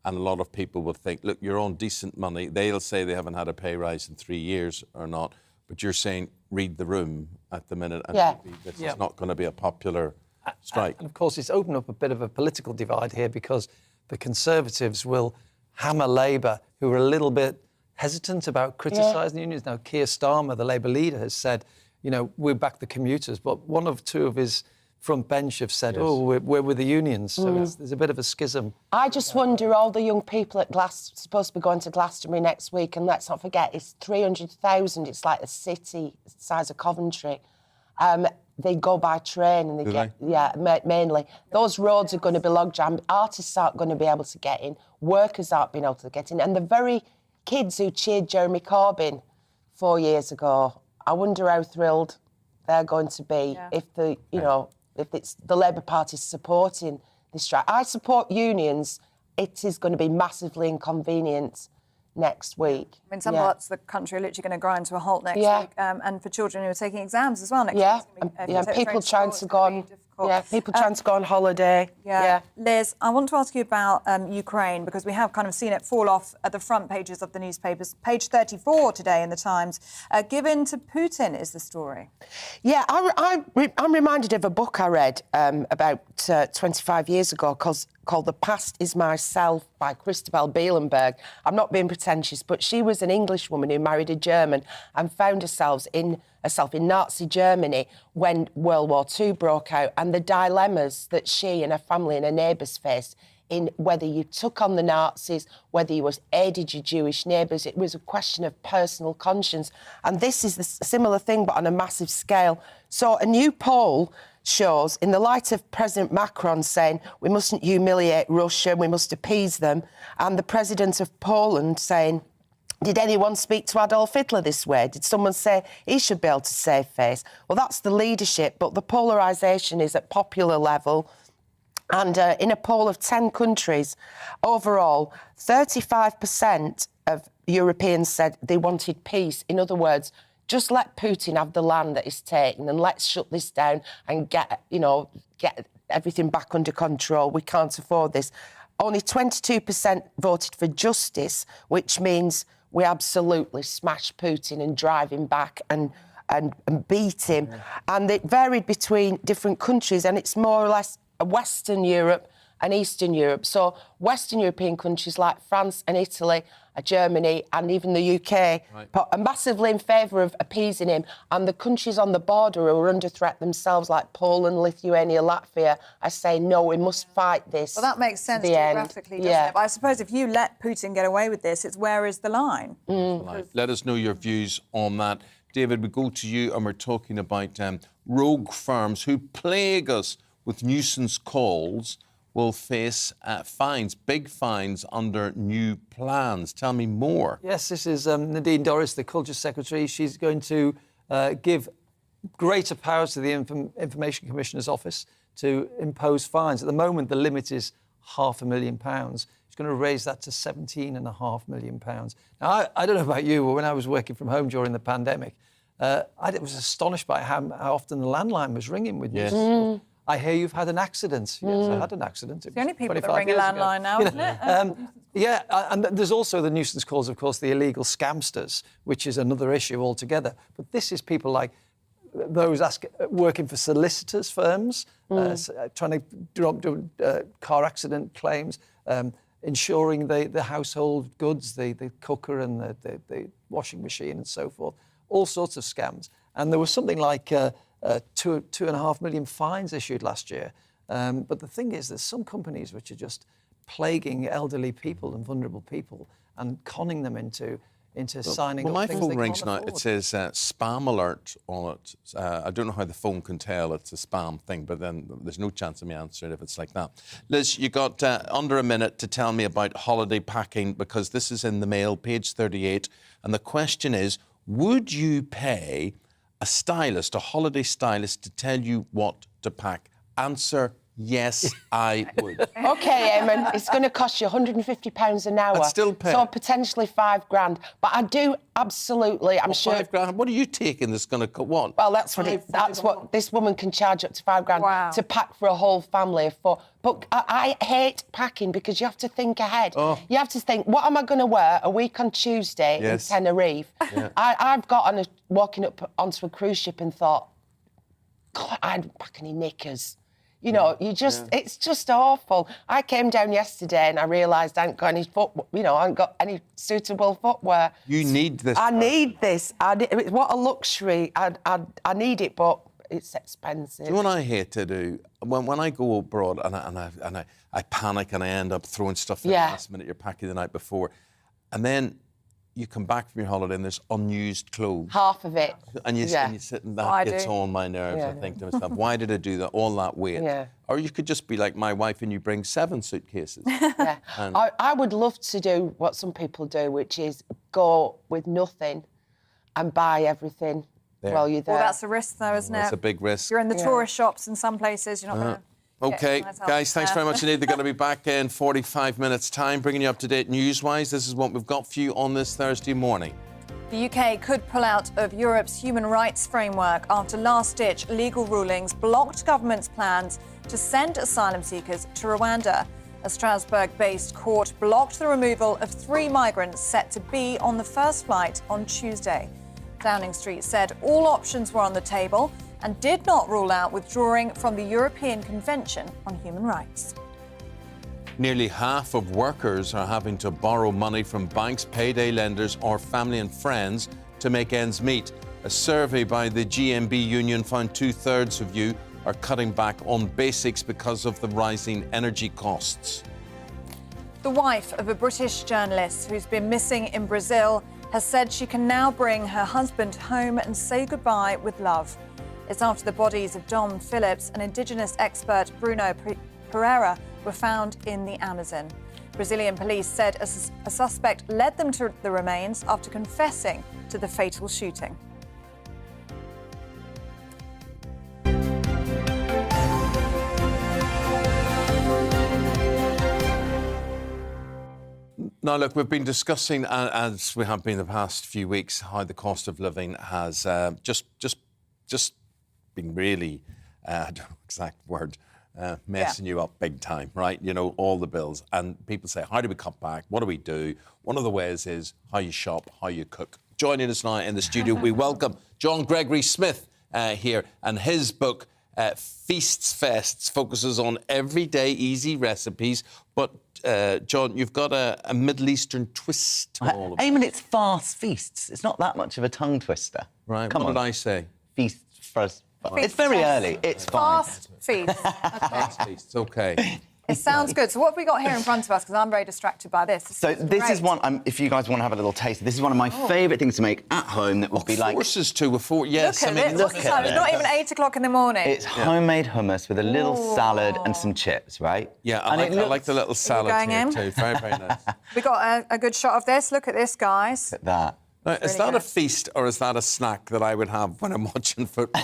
And a lot of people will think, look, you're on decent money. They'll say they haven't had a pay rise in 3 years or not. But you're saying, read the room at the minute. And maybe this is not going to be a popular strike. And of course, it's opened up a bit of a political divide here because the Conservatives will hammer Labour, who are a little bit hesitant about criticising the unions. Now, Keir Starmer, the Labour leader, has said, we back the commuters. But one of two of his front bench have said, we're with the unions. So there's a bit of a schism. I just wonder, all the young people at supposed to be going to Glastonbury next week, and let's not forget, it's 300,000. It's like a city the size of Coventry. They go by train and they mainly. Those roads are going to be log jammed. Artists aren't going to be able to get in. Workers aren't being able to get in. And the very kids who cheered Jeremy Corbyn 4 years ago, I wonder how thrilled they're going to be if if it's the Labour Party supporting this strike. I support unions. It is going to be massively inconvenient next week. I mean, some parts of the country are literally going to grind to a halt next week, and for children who are taking exams as well next week. People trying to go on. People trying to go on holiday. Liz, I want to ask you about Ukraine, because we have kind of seen it fall off at the front pages of the newspapers. Page 34 today in the Times. Given to Putin is the story. Yeah, I'm reminded of a book I read about 25 years ago called The Past Is Myself by Christabel Bielenberg. I'm not being pretentious, but she was an English woman who married a German and found herself in Nazi Germany when World War II broke out, and the dilemmas that she and her family and her neighbours faced in whether you took on the Nazis, whether you aided your Jewish neighbours. It was a question of personal conscience. And this is a similar thing, but on a massive scale. So a new poll shows, in the light of President Macron saying we mustn't humiliate Russia, we must appease them, and the President of Poland saying, did anyone speak to Adolf Hitler this way? Did someone say he should be able to save face? Well, that's the leadership, but the polarisation is at popular level. And in a poll of 10 countries, overall, 35% of Europeans said they wanted peace. In other words, just let Putin have the land that is taken and let's shut this down and get everything back under control. We can't afford this. Only 22% voted for justice, which means we absolutely smash Putin and drive him back and beat him. Yeah. And it varied between different countries, and it's more or less Western Europe and Eastern Europe. So Western European countries like France and Italy, Germany and even the UK are massively in favour of appeasing him. And the countries on the border who are under threat themselves, like Poland, Lithuania, Latvia, are saying, no, we must fight this. Well, that makes sense geographically, doesn't it? But I suppose if you let Putin get away with this, it's where is the line? Let us know your views on that. David, we go to you and we're talking about rogue firms who plague us with nuisance calls will face fines, big fines under new plans. Tell me more. Yes, this is Nadine Dorries, the Culture Secretary. She's going to give greater powers to the Information Commissioner's Office to impose fines. At the moment, the limit is £500,000. She's going to raise that to £17.5 million. Now, I don't know about you, but when I was working from home during the pandemic, I was astonished by how often the landline was ringing with news. I hear you've had an accident. Yes, I had an accident. It's the only people that ring a landline now, isn't it? And there's also the nuisance calls, of course, the illegal scamsters, which is another issue altogether. But this is people like those working for solicitors' firms, trying to do car accident claims, insuring the household goods, the cooker and the washing machine and so forth, all sorts of scams. And there was something like 2.5 million fines issued last year. But the thing is, there's some companies which are just plaguing elderly people and vulnerable people and conning them into signing up. My things phone they rings can't now. afford. It says spam alert on it. I don't know how the phone can tell it's a spam thing, but then there's no chance of me answering if it's like that. Liz, you got under a minute to tell me about holiday packing, because this is in the Mail, page 38, and the question is, would you pay a stylist, a holiday stylist, to tell you what to pack? Answer, yes, I would. OK, Eamonn, it's going to cost you £150 an hour. I'd still pay. So potentially £5,000. But I do absolutely, I'm sure... £5,000? What are you taking that's going to cost what? Well, that's what this woman can charge up to £5,000 to pack for a whole family of 4. But I hate packing because you have to think ahead. You have to think, what am I going to wear a week on Tuesday in Tenerife? I've got walking up onto a cruise ship and thought, God, I didn't pack any knickers. You know, it's just awful. I came down yesterday and I realised I hadn't got any I hadn't got any suitable footwear. You need this. I need this. What a luxury. I need it, but it's expensive. Do you know what I hate to do? When I go abroad and I panic and I end up throwing stuff in the last minute, you're packing the night before, and then you come back from your holiday and there's unused clothes. Half of it. And you sit and that gets on my nerves. I think to myself, why did I do that? All that weight. Or you could just be like my wife and you bring 7 suitcases. I would love to do what some people do, which is go with nothing and buy everything while you're there. Well, that's a risk, though, isn't it? That's a big risk. You're in the tourist shops in some places, you're not going to... OK, guys, thanks very much indeed. They're going to be back in 45 minutes' time, bringing you up to date news-wise. This is what we've got for you on this Thursday morning. The UK could pull out of Europe's human rights framework after last-ditch legal rulings blocked government's plans to send asylum seekers to Rwanda. A Strasbourg-based court blocked the removal of 3 migrants set to be on the first flight on Tuesday. Downing Street said all options were on the table and did not rule out withdrawing from the European Convention on Human Rights. Nearly half of workers are having to borrow money from banks, payday lenders or family and friends to make ends meet. A survey by the GMB union found 2/3 of you are cutting back on basics because of the rising energy costs. The wife of a British journalist who's been missing in Brazil has said she can now bring her husband home and say goodbye with love. It's after the bodies of Dom Phillips and Indigenous expert Bruno Pereira were found in the Amazon. Brazilian police said a suspect led them to the remains after confessing to the fatal shooting. Now, look, we've been discussing, as we have been the past few weeks, how the cost of living has just been really, I don't know the exact word, messing you up big time, right? You know, all the bills. And people say, how do we cut back? What do we do? One of the ways is how you shop, how you cook. Joining us now in the studio, we welcome John Gregory Smith here, and his book, Feasts Fests, focuses on everyday easy recipes. But, John, you've got a Middle Eastern twist to all of it. Eamonn, it's fast feasts. It's not that much of a tongue twister. Right, Come what on. did I say? Feast first. It's very early. It's fine. Fast feast. Fast feasts, OK. It sounds good. So what have we got here in front of us? Because I'm very distracted by this. So this is one, if you guys want to have a little taste, this is one of my favourite things to make at home that would be like... Forces to, yes. Look at it. What's the time? It's not even 8 o'clock in the morning. It's homemade hummus with a little salad and some chips, right? Yeah, I like the little salad here too. Very, very nice. We got a good shot of this. Look at this, guys. Look at that. Now, is that a feast or is that a snack that I would have when I'm watching football?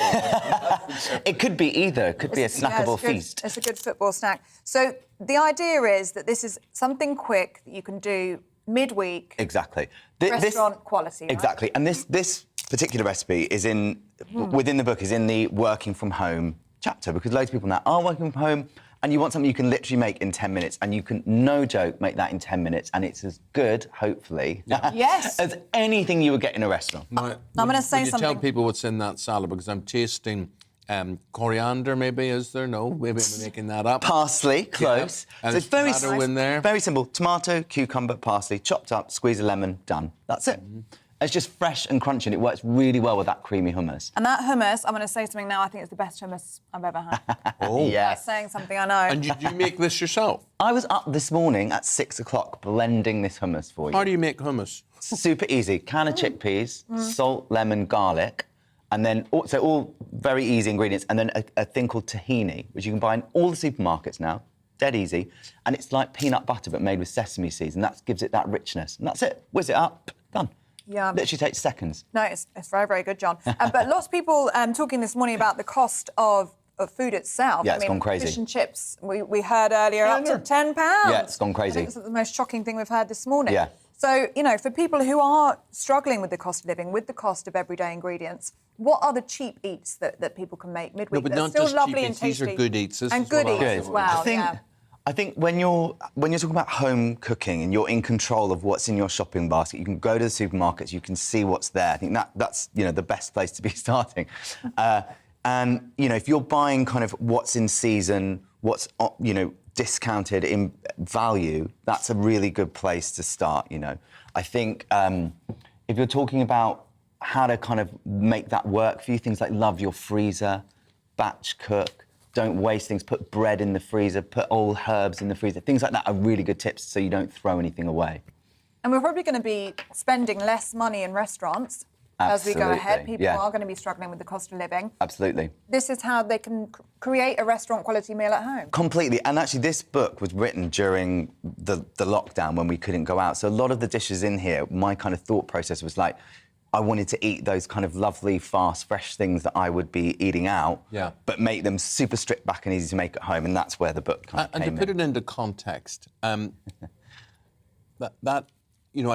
It could be either. It could be a snackable feast. It's a good football snack. So the idea is that this is something quick that you can do midweek. Exactly. Restaurant quality. Right? Exactly. And this particular recipe is within the book, is in the working from home chapter, because loads of people now are working from home, and you want something you can literally make in 10 minutes, and you can, no joke, make that in 10 minutes, and it's as good, hopefully, yes, as anything you would get in a restaurant. Now, I'm going to say something. Tell people what's in that salad, because I'm tasting coriander, maybe, is there? No, maybe I'm making that up. Parsley, close. Yeah. And so it's very tomato in there. Very simple. Tomato, cucumber, parsley, chopped up, squeeze a lemon, done. That's it. It's just fresh and crunchy, and it works really well with that creamy hummus. And that hummus, I'm going to say something now, I think it's the best hummus I've ever had. Oh, yes. That's saying something, I know. And did you make this yourself? I was up this morning at 6 o'clock blending this hummus for you. How do you make hummus? Super easy. Can of chickpeas, salt, lemon, garlic, and then also all very easy ingredients, and then a thing called tahini, which you can buy in all the supermarkets now. Dead easy. And it's like peanut butter, but made with sesame seeds, and that gives it that richness. And that's it. Whiz it up. Done. Yeah. Literally takes seconds. No, it's very, very good, John. But lots of people talking this morning about the cost of food itself. Yeah, it's gone crazy. Fish and chips, we heard earlier, up to £10. Yeah, it's gone crazy. I think it's the most shocking thing we've heard this morning. Yeah. So, you know, for people who are struggling with the cost of living, with the cost of everyday ingredients, what are the cheap eats that people can make midweek? No, but that are not still just lovely cheap and eats, these tasty? are good eats. And good eats as well, I think when you're talking about home cooking and you're in control of what's in your shopping basket, you can go to the supermarkets, you can see what's there. I think that's the best place to be starting. And if you're buying kind of what's in season, what's discounted in value, that's a really good place to start. I think if you're talking about how to kind of make that work for you, things like love your freezer, batch cook. Don't waste things, put bread in the freezer, put all herbs in the freezer. Things like that are really good tips so you don't throw anything away. And we're probably going to be spending less money in restaurants as we go ahead. People are going to be struggling with the cost of living. Absolutely. This is how they can create a restaurant-quality meal at home. Completely. And actually, this book was written during the lockdown when we couldn't go out. So a lot of the dishes in here, my kind of thought process was like, I wanted to eat those kind of lovely, fast, fresh things that I would be eating out, but make them super stripped back and easy to make at home, and that's where the book kind of came in. And to put it into context, I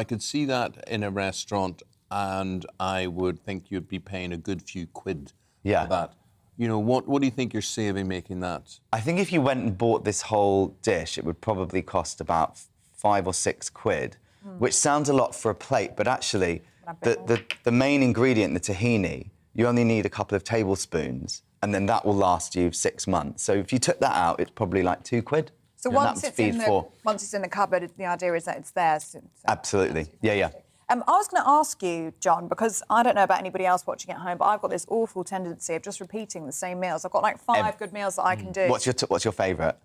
could see that in a restaurant, and I would think you'd be paying a good few quid for that. What do you think you're saving making that? I think if you went and bought this whole dish, it would probably cost about 5 or 6 quid, which sounds a lot for a plate, but actually... The main ingredient, the tahini, you only need a couple of tablespoons, and then that will last you 6 months. So if you took that out, it's probably like 2 quid. So once it's in the cupboard, the idea is that it's there. So absolutely. Yeah. I was going to ask you, John, because I don't know about anybody else watching at home, but I've got this awful tendency of just repeating the same meals. I've got like 5 good meals that I can do. What's your favourite?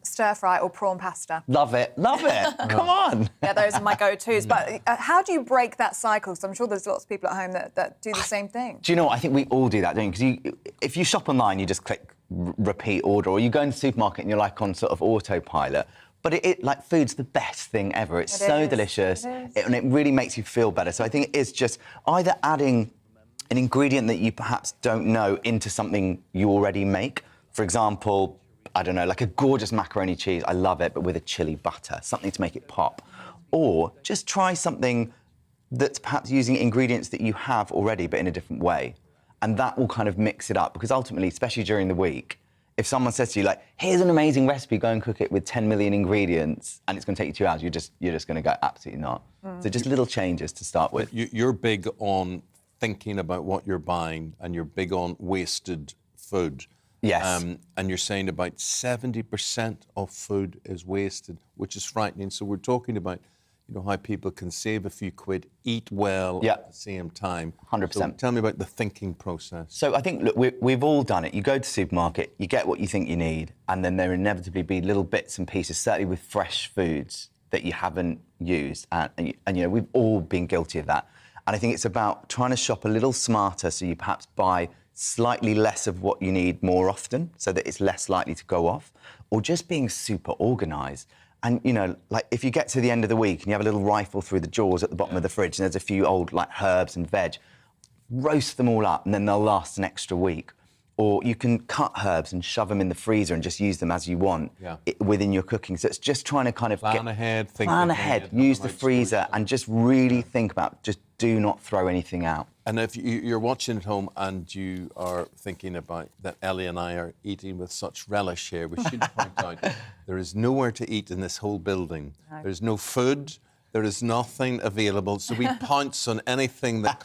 Stir-fry or prawn pasta. Love it. Come on. Yeah, those are my go-tos. But how do you break that cycle? Because I'm sure there's lots of people at home that do the same thing. Do you know what? I think we all do that, don't you? Because if you shop online, you just click repeat order, or you go in the supermarket and you're like on sort of autopilot. But like food's the best thing ever. It's so delicious, and it really makes you feel better. So I think it is just either adding an ingredient that you perhaps don't know into something you already make. For example, I don't know, like a gorgeous macaroni cheese. I love it, but with a chili butter, something to make it pop. or just try something that's perhaps using ingredients that you have already, but in a different way. And that will kind of mix it up, because ultimately, especially during the week, if someone says to you, like, here's an amazing recipe, go and cook it with 10 million ingredients, and it's going to take you 2 hours, you're just going to go, absolutely not. So just little changes to start with. You're big on thinking about what you're buying, and you're big on wasted food. Yes. And you're saying about 70% of food is wasted, which is frightening. So we're talking about, how people can save a few quid, eat well at the same time. 100%. So tell me about the thinking process. So I think, look, we've all done it. You go to the supermarket, you get what you think you need, and then there inevitably be little bits and pieces, certainly with fresh foods, that you haven't used. And we've all been guilty of that. And I think it's about trying to shop a little smarter, so you perhaps buy slightly less of what you need more often, so that it's less likely to go off, or just being super organised. And, like, if you get to the end of the week and you have a little rifle through the drawers at the bottom of the fridge and there's a few old, like, herbs and veg, roast them all up and then they'll last an extra week. Or you can cut herbs and shove them in the freezer and just use them as you want within your cooking. So it's just trying to kind of plan ahead, plan ahead, use the freezer, and just really think about, just do not throw anything out. And if you're watching at home and you are thinking about that Ellie and I are eating with such relish here, we should point out there is nowhere to eat in this whole building. No. There's no food. There is nothing available, so we pounce on anything that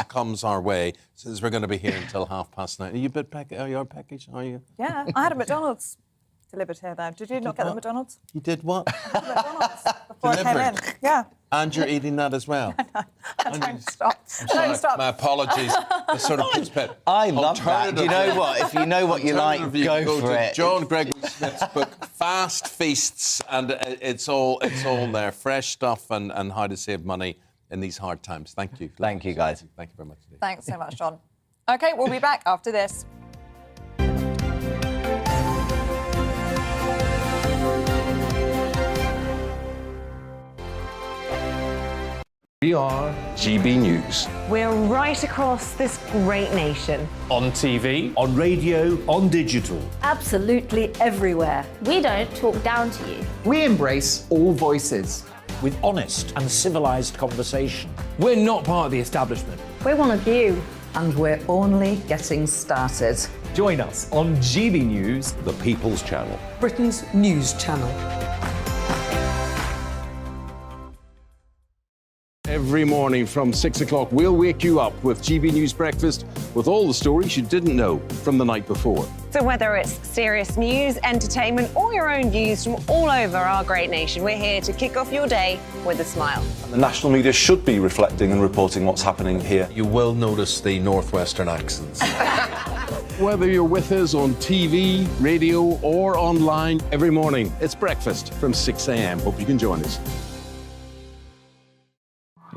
comes our way, since we're going to be here until 9:30. Are you a bit package? Are you? Yeah, I had a McDonald's delivered here, though. Did you not get the McDonald's? You did what? McDonald's before I came in. Yeah. And you're eating that as well? Don't stop. Don't stop. My apologies. It's sort of pitch. I love that. Do you know what? If you know what you like, go for it. John Gregory Smith's book, Fast Feasts, and it's all there. Fresh stuff and how to save money in these hard times. Thank you. Thank you, guys. Thank you very much. Thanks so much, John. OK, we'll be back after this. We are GB News. We're right across this great nation. On TV, on radio, on digital. Absolutely everywhere. We don't talk down to you. We embrace all voices. With honest and civilised conversation. We're not part of the establishment. We're one of you. And we're only getting started. Join us on GB News, The People's Channel. Britain's news channel. Every morning from 6 o'clock, we'll wake you up with GB News Breakfast with all the stories you didn't know from the night before. So whether it's serious news, entertainment, or your own views from all over our great nation, we're here to kick off your day with a smile. The national media should be reflecting and reporting what's happening here. You will notice the northwestern accents. Whether you're with us on TV, radio, or online, every morning, it's breakfast from 6 a.m. Hope you can join us.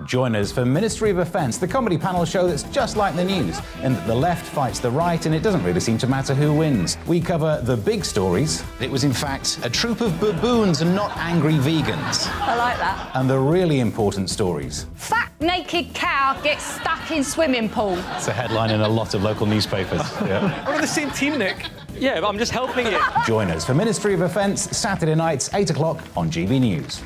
Join us for Ministry of Offence, the comedy panel show that's just like the news, in that the left fights the right and it doesn't really seem to matter who wins. We cover the big stories. It was, in fact, a troop of baboons and not angry vegans. I like that. And the really important stories. Fat naked cow gets stuck in swimming pool. It's a headline in a lot of local newspapers. Yeah. We're on the same team, Nick. Yeah, but I'm just helping you. Join us for Ministry of Offence, Saturday nights, 8 o'clock on GB News.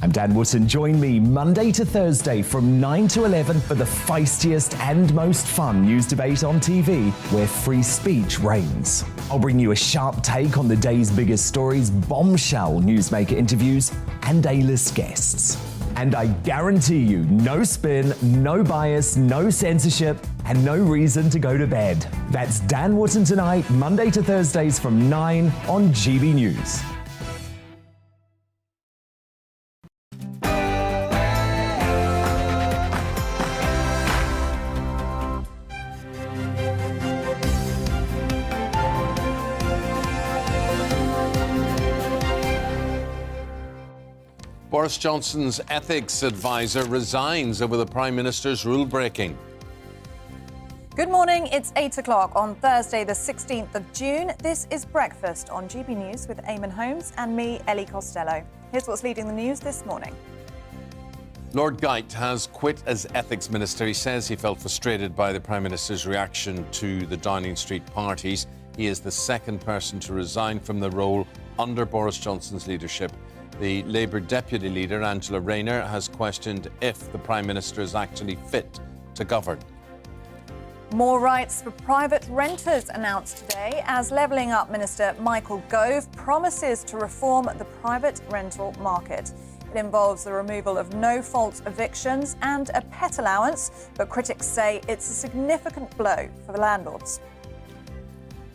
I'm Dan Wootton. Join me Monday to Thursday from 9 to 11 for the feistiest and most fun news debate on TV, where free speech reigns. I'll bring you a sharp take on the day's biggest stories, bombshell newsmaker interviews, and A-list guests. And I guarantee you, no spin, no bias, no censorship, and no reason to go to bed. That's Dan Wootton Tonight, Monday to Thursdays from 9 on GB News. Boris Johnson's ethics advisor resigns over the Prime Minister's rule-breaking. Good morning, it's 8 o'clock on Thursday the 16th of June. This is Breakfast on GB News with Eamonn Holmes and me, Ellie Costello. Here's what's leading the news this morning. Lord Geidt has quit as Ethics Minister. He says he felt frustrated by the Prime Minister's reaction to the Downing Street parties. He is the second person to resign from the role under Boris Johnson's leadership. The Labour Deputy Leader, Angela Rayner, has questioned if the Prime Minister is actually fit to govern. More rights for private renters announced today as Levelling Up Minister Michael Gove promises to reform the private rental market. It involves the removal of no-fault evictions and a pet allowance, but critics say it's a significant blow for the landlords.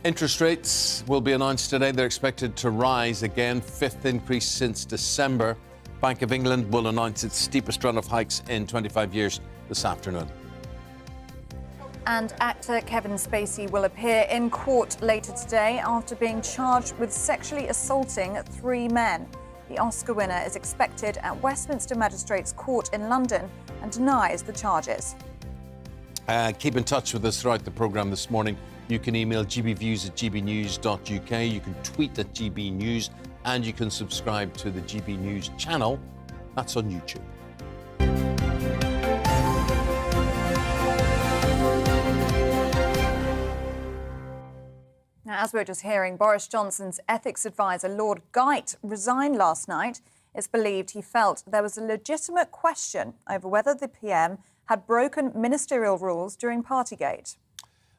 Interest rates will be announced today. They're expected to rise again, fifth increase since December. Bank of England will announce its steepest run of hikes in 25 years this afternoon. And actor Kevin Spacey will appear in court later today after being charged with sexually assaulting 3 men. The Oscar winner is expected at Westminster Magistrates Court in London and denies the charges. Keep in touch with us throughout the programme this morning. You can email gbviews@gbnews.uk, you can tweet at gbnews, and you can subscribe to the GB News channel. That's on YouTube. Now, as we were just hearing, Boris Johnson's ethics advisor, Lord Geidt, resigned last night. It's believed he felt there was a legitimate question over whether the PM had broken ministerial rules during Partygate.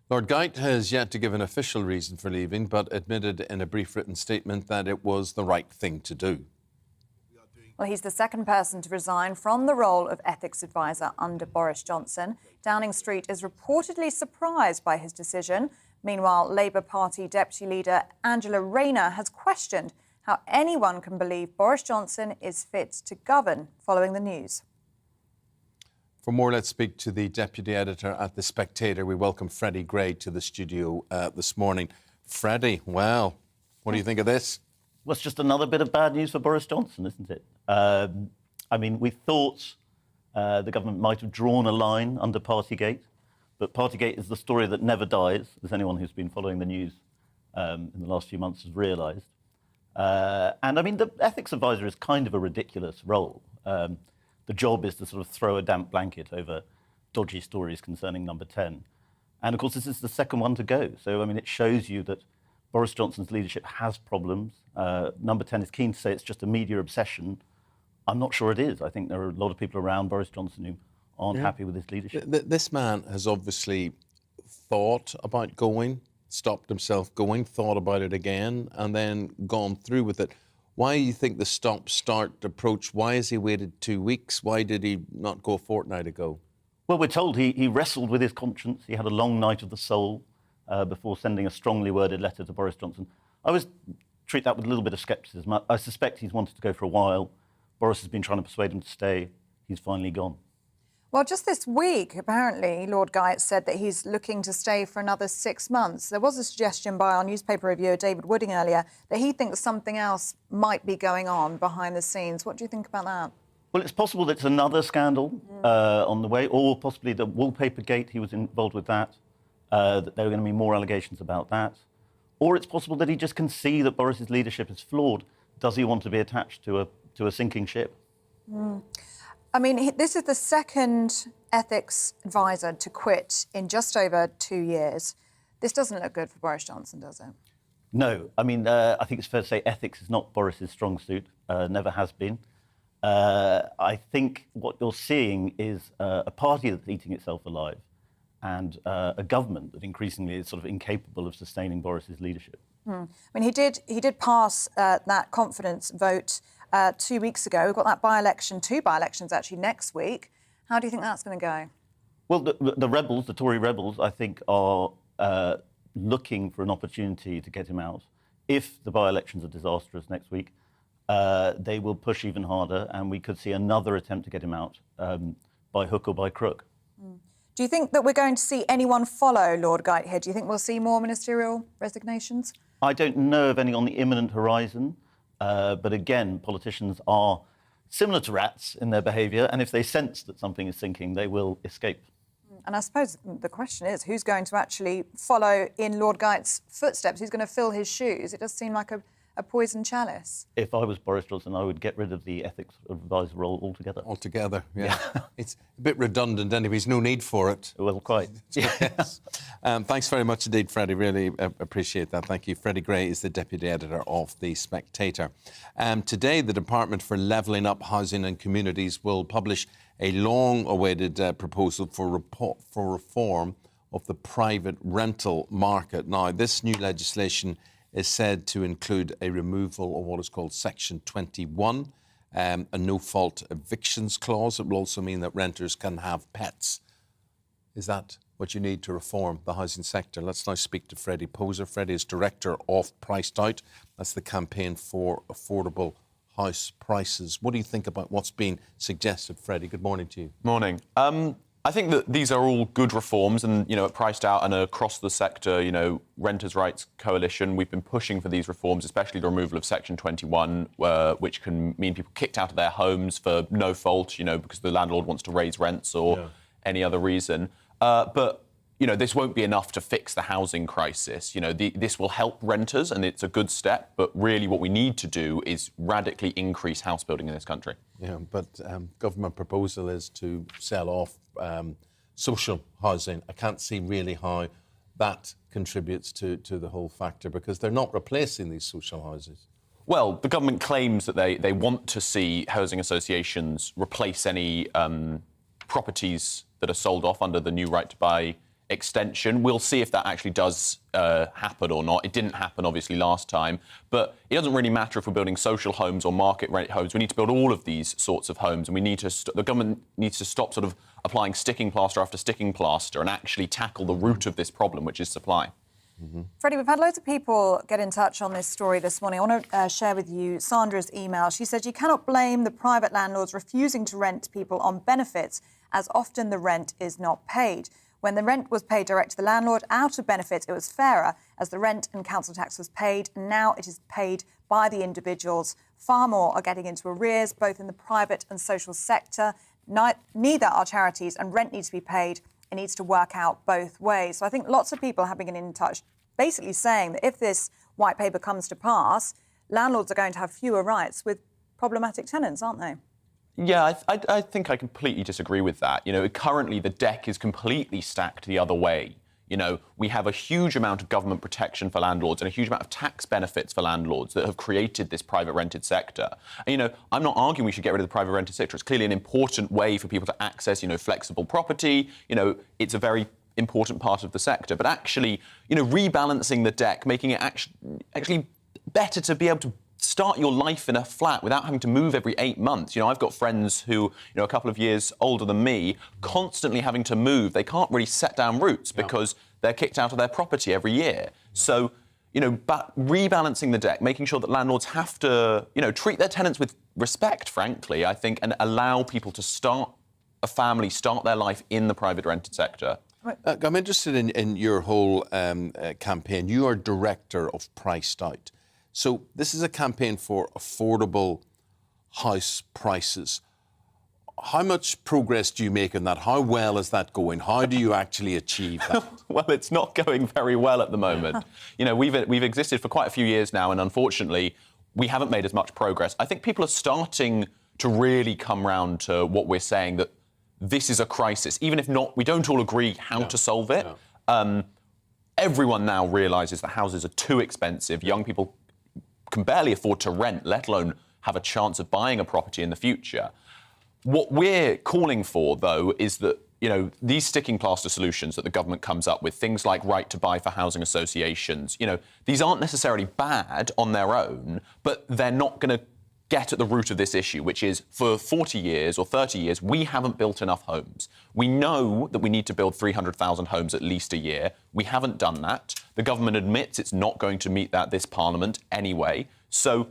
Lord Geidt has yet to give an official reason for leaving, but admitted in a brief written statement that it was the right thing to do. Well, he's the second person to resign from the role of ethics advisor under Boris Johnson. Downing Street is reportedly surprised by his decision. Meanwhile, Labour Party Deputy Leader Angela Rayner has questioned how anyone can believe Boris Johnson is fit to govern following the news. For more, let's speak to the Deputy Editor at The Spectator. We welcome Freddie Gray to the studio this morning. Freddie, well, what do you think of this? Well, it's just another bit of bad news for Boris Johnson, isn't it? I mean, we thought the government might have drawn a line under Partygate, but Partygate is the story that never dies, as anyone who's been following the news in the last few months has realised. And I mean, the ethics advisor is kind of a ridiculous role. The job is to sort of throw a damp blanket over dodgy stories concerning Number 10. And of course, this is the second one to go. So, I mean, it shows you that Boris Johnson's leadership has problems. Number 10 is keen to say it's just a media obsession. I'm not sure it is. I think there are a lot of people around Boris Johnson who aren't happy with his leadership. This man has obviously thought about going, stopped himself going, thought about it again, and then gone through with it. Why do you think the stop-start approach, why has he waited 2 weeks? Why did he not go a fortnight ago? Well, we're told he wrestled with his conscience. He had a long night of the soul before sending a strongly worded letter to Boris Johnson. I always treat that with a little bit of scepticism. I suspect he's wanted to go for a while. Boris has been trying to persuade him to stay. He's finally gone. Well, just this week, apparently, Lord Geidt said that he's looking to stay for another 6 months. There was a suggestion by our newspaper reviewer, David Wooding, earlier, that he thinks something else might be going on behind the scenes. What do you think about that? Well, it's possible that it's another scandal on the way, or possibly the wallpaper gate, he was involved with that, that there are going to be more allegations about that. Or it's possible that he just can see that Boris's leadership is flawed. Does he want to be attached to a sinking ship? I mean, this is the second ethics advisor to quit in just over 2 years. This doesn't look good for Boris Johnson, does it? No. I mean, I think it's fair to say ethics is not Boris's strong suit, never has been. I think what you're seeing is a party that's eating itself alive and a government that increasingly is sort of incapable of sustaining Boris's leadership. I mean, he did pass that confidence vote 2 weeks ago. We've got that by-election, 2 by-elections actually next week. How do you think that's going to go? Well, the rebels, the Tory rebels, I think are looking for an opportunity to get him out. If the by-elections are disastrous next week, they will push even harder and we could see another attempt to get him out by hook or by crook. Do you think that we're going to see anyone follow Lord Geidt here? Do you think we'll see more ministerial resignations? I don't know of any on the imminent horizon. But again, politicians are similar to rats in their behaviour, and if they sense that something is sinking, they will escape. And I suppose the question is, who's going to actually follow in Lord Geidt's footsteps? Who's going to fill his shoes? It does seem like a a poisoned chalice? If I was Boris Johnson, I would get rid of the ethics advisor role altogether. Altogether, yeah. It's a bit redundant anyway. There's no need for it. Well, quite. Yes. Thanks very much indeed, Freddie. Really appreciate that. Thank you. Freddie Gray is the deputy editor of The Spectator. Today, the Department for Levelling Up Housing and Communities will publish a long-awaited proposal for reform of the private rental market. Now, this new legislation is said to include a removal of what is called Section 21, a no-fault evictions clause. It will also mean that renters can have pets. Is that what you need to reform the housing sector? Let's now speak to Freddie Poser. Freddie is director of Priced Out. That's the campaign for affordable house prices. What do you think about what's being suggested, Freddie? Good morning to you. Morning. I think that these are all good reforms, and at Priced Out and across the sector, Renters' Rights Coalition, we've been pushing for these reforms, especially the removal of Section 21, which can mean people kicked out of their homes for no fault, because the landlord wants to raise rents or any other reason. But this won't be enough to fix the housing crisis. This will help renters, and it's a good step. But really, what we need to do is radically increase house building in this country. Yeah, but government proposal is to sell off social housing. I can't see really how that contributes to the whole factor, because they're not replacing these social houses. Well, the government claims that they want to see housing associations replace any properties that are sold off under the new right to buy extension. We'll see if that actually does happen or not. It didn't happen, obviously, last time. But it doesn't really matter if we're building social homes or market rate homes. We need to build all of these sorts of homes, and we need to the government needs to stop sort of applying sticking plaster after sticking plaster and actually tackle the root of this problem, which is supply. Freddie, we've had loads of people get in touch on this story this morning. I want to share with you Sandra's email. She said, you cannot blame the private landlords refusing to rent people on benefits, as often the rent is not paid. When the rent was paid direct to the landlord out of benefit, it was fairer, as the rent and council tax was paid. And now it is paid by the individuals. Far more are getting into arrears, both in the private and social sector. Neither are charities, and rent needs to be paid. It needs to work out both ways. So I think lots of people have been in touch basically saying that if this white paper comes to pass, landlords are going to have fewer rights with problematic tenants, aren't they? Yeah, I think I completely disagree with that. Currently the deck is completely stacked the other way. We have a huge amount of government protection for landlords and a huge amount of tax benefits for landlords that have created this private rented sector. And, I'm not arguing we should get rid of the private rented sector. It's clearly an important way for people to access, flexible property. It's a very important part of the sector. But actually, rebalancing the deck, making it actually better to be able to start your life in a flat without having to move every 8 months. I've got friends who, a couple of years older than me, constantly having to move. They can't really set down roots because they're kicked out of their property every year. So, but rebalancing the deck, making sure that landlords have to, treat their tenants with respect, frankly, I think, and allow people to start a family, start their life in the private rented sector. I'm interested in your whole campaign. You are director of Priced Out. So this is a campaign for affordable house prices. How much progress do you make in that? How well is that going? How do you actually achieve that? Well, it's not going very well at the moment. We've existed for quite a few years now, and unfortunately, we haven't made as much progress. I think people are starting to really come round to what we're saying, that this is a crisis. Even if we don't all agree how to solve it. Everyone now realises that houses are too expensive. Young people can barely afford to rent, let alone have a chance of buying a property in the future. What we're calling for, though, is that, these sticking plaster solutions that the government comes up with, things like right to buy for housing associations, these aren't necessarily bad on their own, but they're not going to get at the root of this issue, which is for 40 years or 30 years, we haven't built enough homes. We know that we need to build 300,000 homes at least a year. We haven't done that. The government admits it's not going to meet that this Parliament anyway. So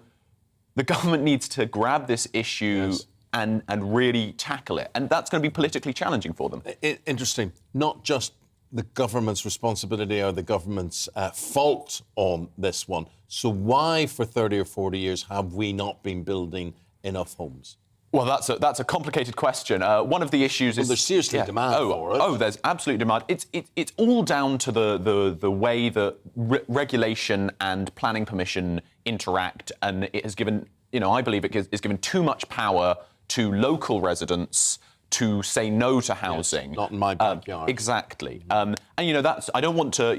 the government needs to grab this issue and really tackle it. And that's going to be politically challenging for them. Interesting. Not just the government's responsibility or the government's fault on this one. So why, for 30 or 40 years, have we not been building enough homes? Well, that's a complicated question. One of the issues is there's seriously demand for it. Oh, there's absolute demand. It's all down to the way that regulation and planning permission interact, and it has given, I believe it is given too much power to local residents to say no to housing. Yes, not in my backyard. Exactly. And, that's, I don't want to,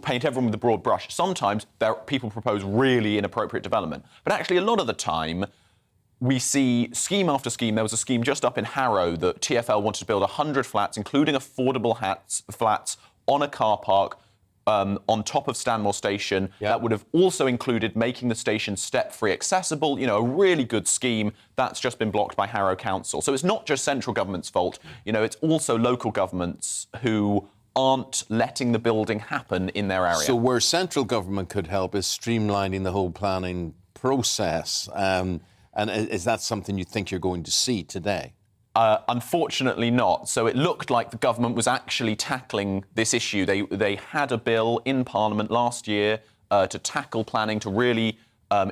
paint everyone with a broad brush. Sometimes people propose really inappropriate development. But actually, a lot of the time, we see scheme after scheme. There was a scheme just up in Harrow that TfL wanted to build 100 flats, including affordable flats, on a car park on top of Stanmore Station. Yep. That would have also included making the station step-free accessible, a really good scheme. That's just been blocked by Harrow Council. So it's not just central government's fault. It's also local governments who aren't letting the building happen in their area. So where central government could help is streamlining the whole planning process. And is that something you think you're going to see today? Unfortunately not. So it looked like the government was actually tackling this issue. They had a bill in Parliament last year to tackle planning, to really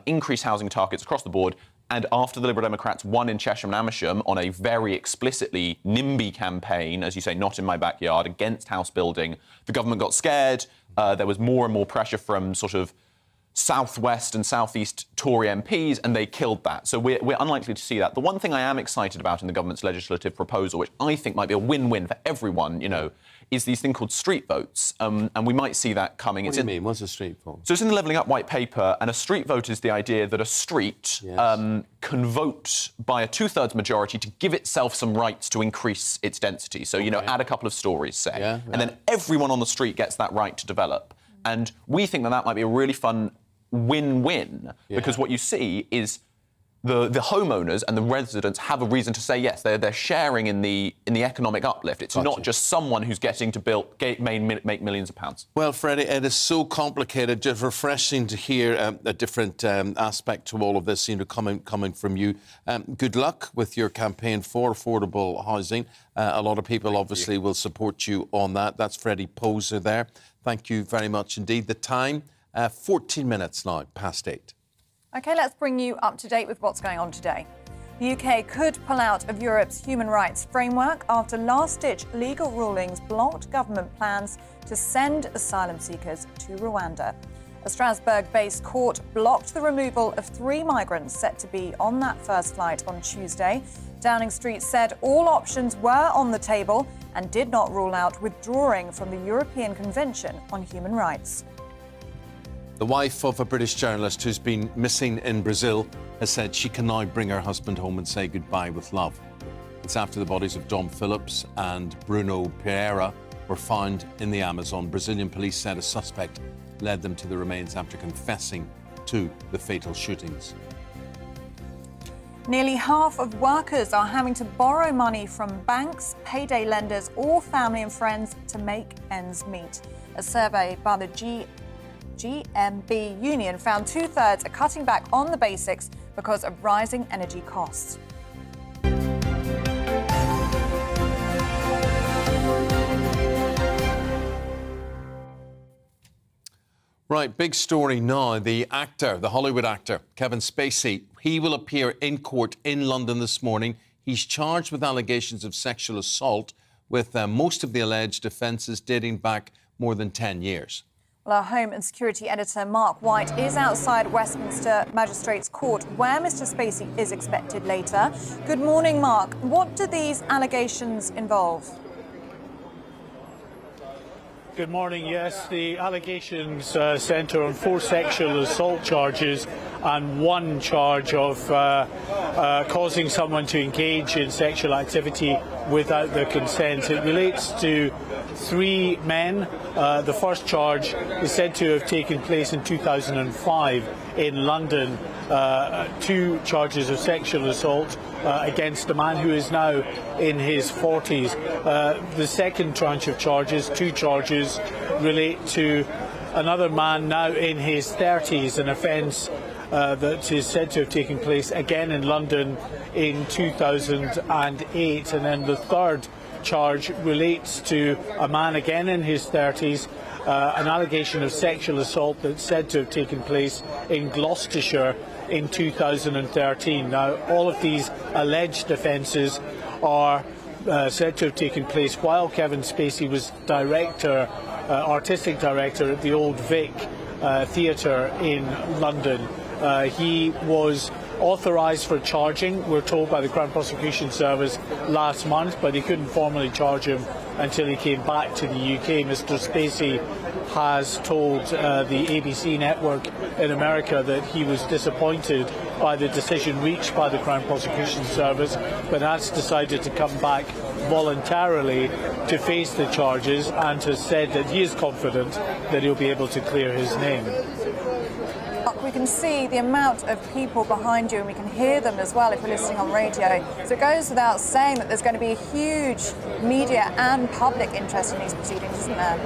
increase housing targets across the board. And after the Liberal Democrats won in Cheshire and Amersham on a very explicitly NIMBY campaign, as you say, not in my backyard, against house building, the government got scared. There was more and more pressure from sort of southwest and southeast Tory MPs, and they killed that. So we're unlikely to see that. The one thing I am excited about in the government's legislative proposal, which I think might be a win-win for everyone, is these thing called street votes. And we might see that coming. What do you mean? What's a street vote? So it's in the Levelling Up white paper, and a street vote is the idea that a street can vote by a two-thirds majority to give itself some rights to increase its density. So, add a couple of stories, say. Yeah, and then everyone on the street gets that right to develop. And we think that might be a really fun win-win, because what you see is the homeowners and the residents have a reason to say yes. They're sharing in the economic uplift. It's not just someone who's getting to make millions of pounds. Well, Freddie, it is so complicated. Just refreshing to hear a different aspect to all of this, coming from you. Good luck with your campaign for affordable housing. A lot of people obviously will support you on that. That's Freddie Poser there. Thank you very much indeed. The time. 14 minutes now, past 8. OK, let's bring you up to date with what's going on today. The UK could pull out of Europe's human rights framework after last-ditch legal rulings blocked government plans to send asylum seekers to Rwanda. A Strasbourg-based court blocked the removal of 3 migrants set to be on that first flight on Tuesday. Downing Street said all options were on the table and did not rule out withdrawing from the European Convention on Human Rights. The wife of a British journalist who's been missing in Brazil has said she can now bring her husband home and say goodbye with love. It's after the bodies of Dom Phillips and Bruno Pereira were found in the Amazon. Brazilian police said a suspect led them to the remains after confessing to the fatal shootings. Nearly half of workers are having to borrow money from banks, payday lenders or family and friends to make ends meet. A survey by the GMB union found 2/3 are cutting back on the basics because of rising energy costs. Right, big story now. The Hollywood actor, Kevin Spacey, he will appear in court in London this morning. He's charged with allegations of sexual assault, with most of the alleged offences dating back more than 10 years. Well, our Home and Security editor Mark White is outside Westminster Magistrates Court, where Mr Spacey is expected later. Good morning, Mark. What do these allegations involve? Good morning. Yes, the allegations centre on 4 sexual assault charges and 1 charge of causing someone to engage in sexual activity without their consent. It relates to 3 men. The first charge is said to have taken place in 2005 in London. 2 charges of sexual assault against a man who is now in his 40s. The second tranche of charges, 2 charges, relate to another man now in his 30s, an offence that is said to have taken place again in London in 2008. And then the third charge relates to a man again in his 30s, an allegation of sexual assault that's said to have taken place in Gloucestershire in 2013. Now, all of these alleged offences are said to have taken place while Kevin Spacey was artistic director at the Old Vic theatre in London. He was authorised for charging, we're told by the Crown Prosecution Service last month, but they couldn't formally charge him until he came back to the UK. Mr Spacey has told the ABC network in America that he was disappointed by the decision reached by the Crown Prosecution Service, but has decided to come back voluntarily to face the charges and has said that he is confident that he'll be able to clear his name. We can see the amount of people behind you, and we can hear them as well if we're listening on radio. So it goes without saying that there's going to be a huge media and public interest in these proceedings, isn't there?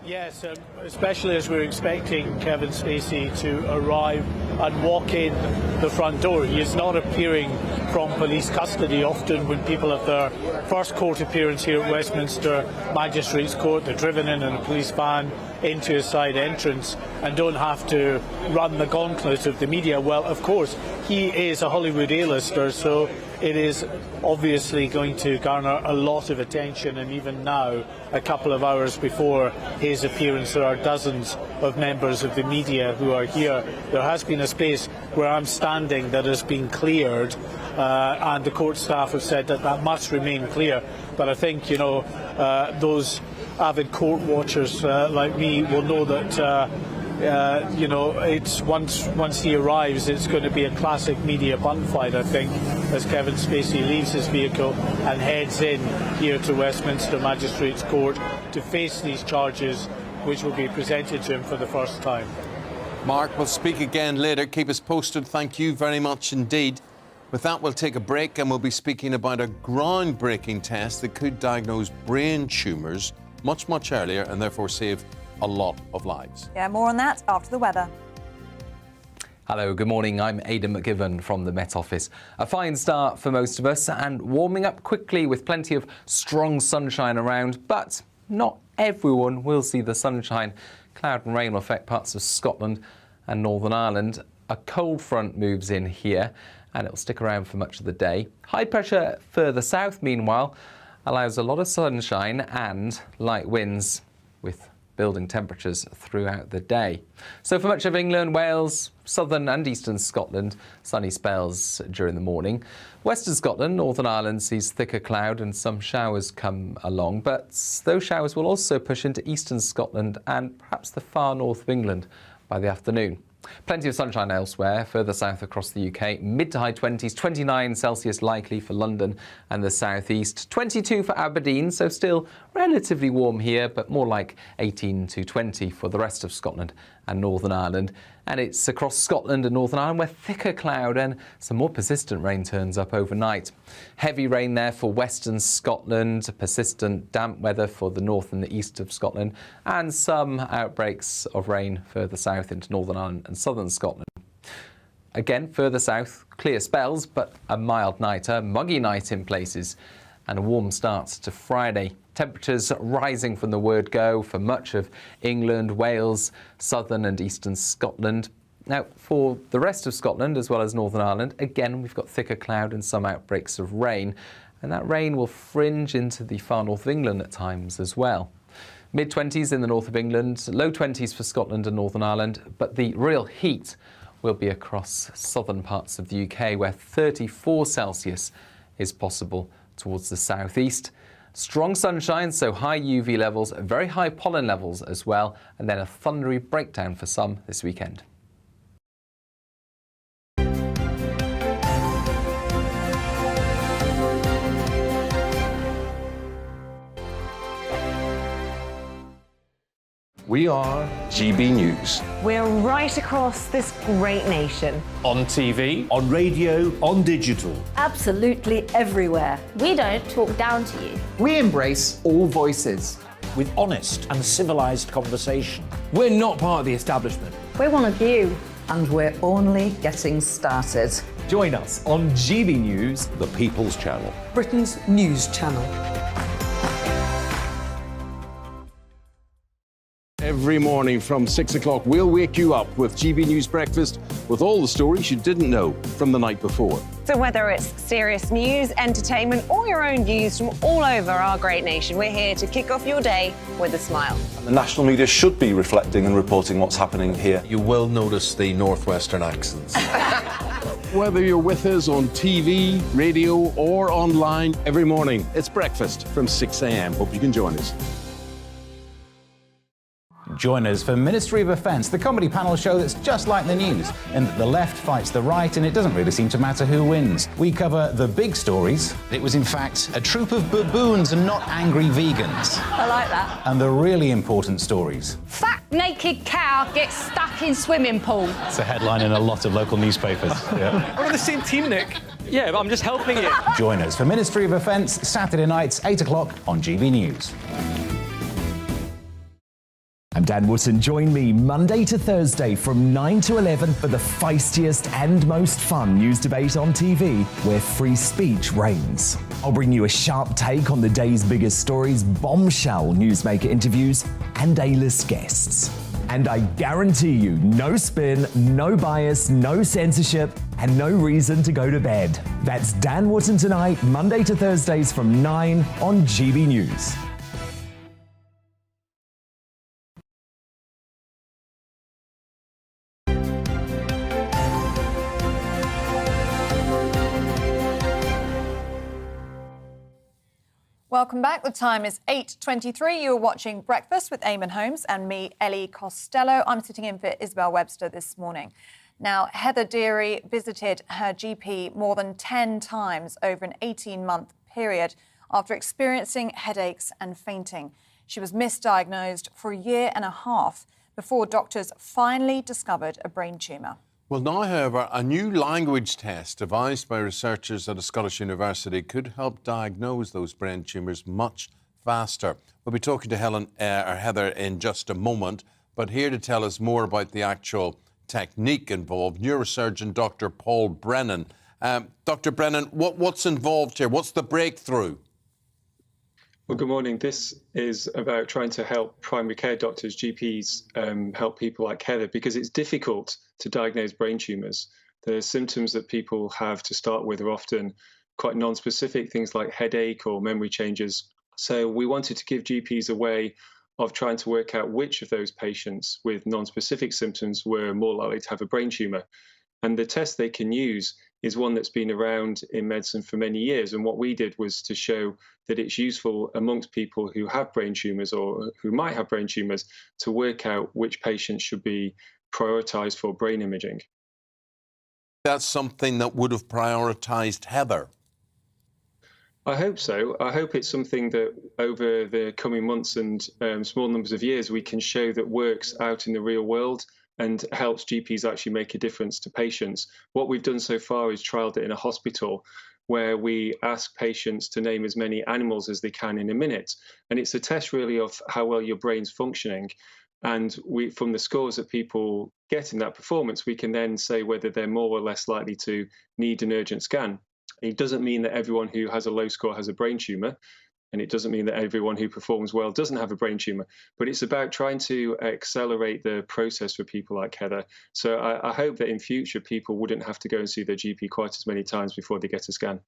Yes, especially as we're expecting Kevin Spacey to arrive and walk in the front door. He is not appearing from police custody. Often when people have their first court appearance here at Westminster Magistrates Court, they're driven in a police van into a side entrance and don't have to run the gauntlet of the media. Well, of course, he is a Hollywood A-lister, so it is obviously going to garner a lot of attention, and even now, a couple of hours before his appearance, there are dozens of members of the media who are here. There has been a space where I'm standing that has been cleared, and the court staff have said that that must remain clear. But I think, you know, those avid court watchers like me will know that you know, it's once he arrives, it's going to be a classic media bun fight, I think, as Kevin Spacey leaves his vehicle and heads in here to Westminster Magistrates Court to face these charges, which will be presented to him for the first time. Mark, we'll speak again later. Keep us posted. Thank you very much indeed. With that, we'll take a break and we'll be speaking about a groundbreaking test that could diagnose brain tumours much, much earlier and therefore save a lot of lives. Yeah, more on that after the weather. Hello, good morning. I'm Aidan McGivern from the Met Office. A fine start for most of us and warming up quickly with plenty of strong sunshine around, but not everyone will see the sunshine. Cloud and rain will affect parts of Scotland and Northern Ireland. A cold front moves in here and it'll stick around for much of the day. High pressure further south, meanwhile, allows a lot of sunshine and light winds with building temperatures throughout the day. So for much of England, Wales, southern and eastern Scotland, sunny spells during the morning. Western Scotland, Northern Ireland sees thicker cloud and some showers come along, but those showers will also push into eastern Scotland and perhaps the far north of England by the afternoon. Plenty of sunshine elsewhere, further south across the UK. Mid to high 20s, 29 Celsius likely for London and the southeast. 22 for Aberdeen, so still relatively warm here, but more like 18 to 20 for the rest of Scotland and Northern Ireland. And it's across Scotland and Northern Ireland where thicker cloud and some more persistent rain turns up overnight. Heavy rain there for western Scotland, persistent damp weather for the north and the east of Scotland, and some outbreaks of rain further south into Northern Ireland and southern Scotland. Again, further south, clear spells, but a mild night, a muggy night in places, and a warm start to Friday. Temperatures rising from the word go for much of England, Wales, southern and eastern Scotland. Now, for the rest of Scotland, as well as Northern Ireland, again, we've got thicker cloud and some outbreaks of rain, and that rain will fringe into the far north of England at times as well. Mid-20s in the north of England, low 20s for Scotland and Northern Ireland, but the real heat will be across southern parts of the UK, where 34 Celsius is possible towards the southeast. Strong sunshine, so high UV levels, very high pollen levels as well, and then a thundery breakdown for some this weekend. We are GB News. We're right across this great nation. On TV, on radio, on digital. Absolutely everywhere. We don't talk down to you. we embrace all voices. With honest and civilised conversation. We're not part of the establishment. We're one of you. And we're only getting started. Join us on GB News, The People's Channel. Britain's news channel. Every morning from 6 o'clock, we'll wake you up with GB News Breakfast with all the stories you didn't know from the night before. So whether it's serious news, entertainment, or your own views from all over our great nation, we're here to kick off your day with a smile. The national media should be reflecting and reporting what's happening here. You will notice the northwestern accents. Whether you're with us on TV, radio, or online, every morning, it's breakfast from 6 a.m. Hope you can join us. Join us for Ministry of Offence, the comedy panel show that's just like the news, in that the left fights the right and it doesn't really seem to matter who wins. We cover the big stories. It was in fact a troop of baboons and not angry vegans. I like that. And the really important stories. Fat naked cow gets stuck in swimming pool. It's a headline in a lot of local newspapers. Yeah. We're on the same team, Nick. Yeah, but I'm just helping you. Join us for Ministry of Offence, Saturday nights, 8 o'clock on GB News. I'm Dan Wootton. Join me Monday to Thursday from 9 to 11 for the feistiest and most fun news debate on TV, where free speech reigns. I'll bring you a sharp take on the day's biggest stories, bombshell newsmaker interviews, and A-list guests. And I guarantee you, no spin, no bias, no censorship, and no reason to go to bed. That's Dan Wootton tonight, Monday to Thursdays from 9 on GB News. Welcome back. The time is 8:23. You're watching Breakfast with Eamonn Holmes and me, Ellie Costello. I'm sitting in for Isabel Webster this morning. Now, Heather Deary visited her GP more than 10 times over an 18-month period after experiencing headaches and fainting. She was misdiagnosed for a year and a half before doctors finally discovered a brain tumour. Well, now, however, a new language test devised by researchers at a Scottish university could help diagnose those brain tumours much faster. We'll be talking to Heather in just a moment, but here to tell us more about the actual technique involved, neurosurgeon Dr. Paul Brennan. Dr. Brennan, what's involved here? What's the breakthrough? Well, good morning. This is about trying to help primary care doctors, GPs, help people like Heather, because it's difficult to diagnose brain tumours. The symptoms that people have to start with are often quite non-specific, things like headache or memory changes. So we wanted to give GPs a way of trying to work out which of those patients with non-specific symptoms were more likely to have a brain tumour. And the test they can use is one that's been around in medicine for many years. And what we did was to show that it's useful amongst people who have brain tumours or who might have brain tumours to work out which patients should be prioritised for brain imaging. That's something that would have prioritised Heather. I hope so. I hope it's something that over the coming months and small numbers of years, we can show that works out in the real world and helps GPs actually make a difference to patients. What we've done so far is trialled it in a hospital where we ask patients to name as many animals as they can in a minute. And it's a test really of how well your brain's functioning. And from the scores that people get in that performance, we can then say whether they're more or less likely to need an urgent scan. It doesn't mean that everyone who has a low score has a brain tumour, and it doesn't mean that everyone who performs well doesn't have a brain tumour, but it's about trying to accelerate the process for people like Heather. So I hope that in future people wouldn't have to go and see their GP quite as many times before they get a scan.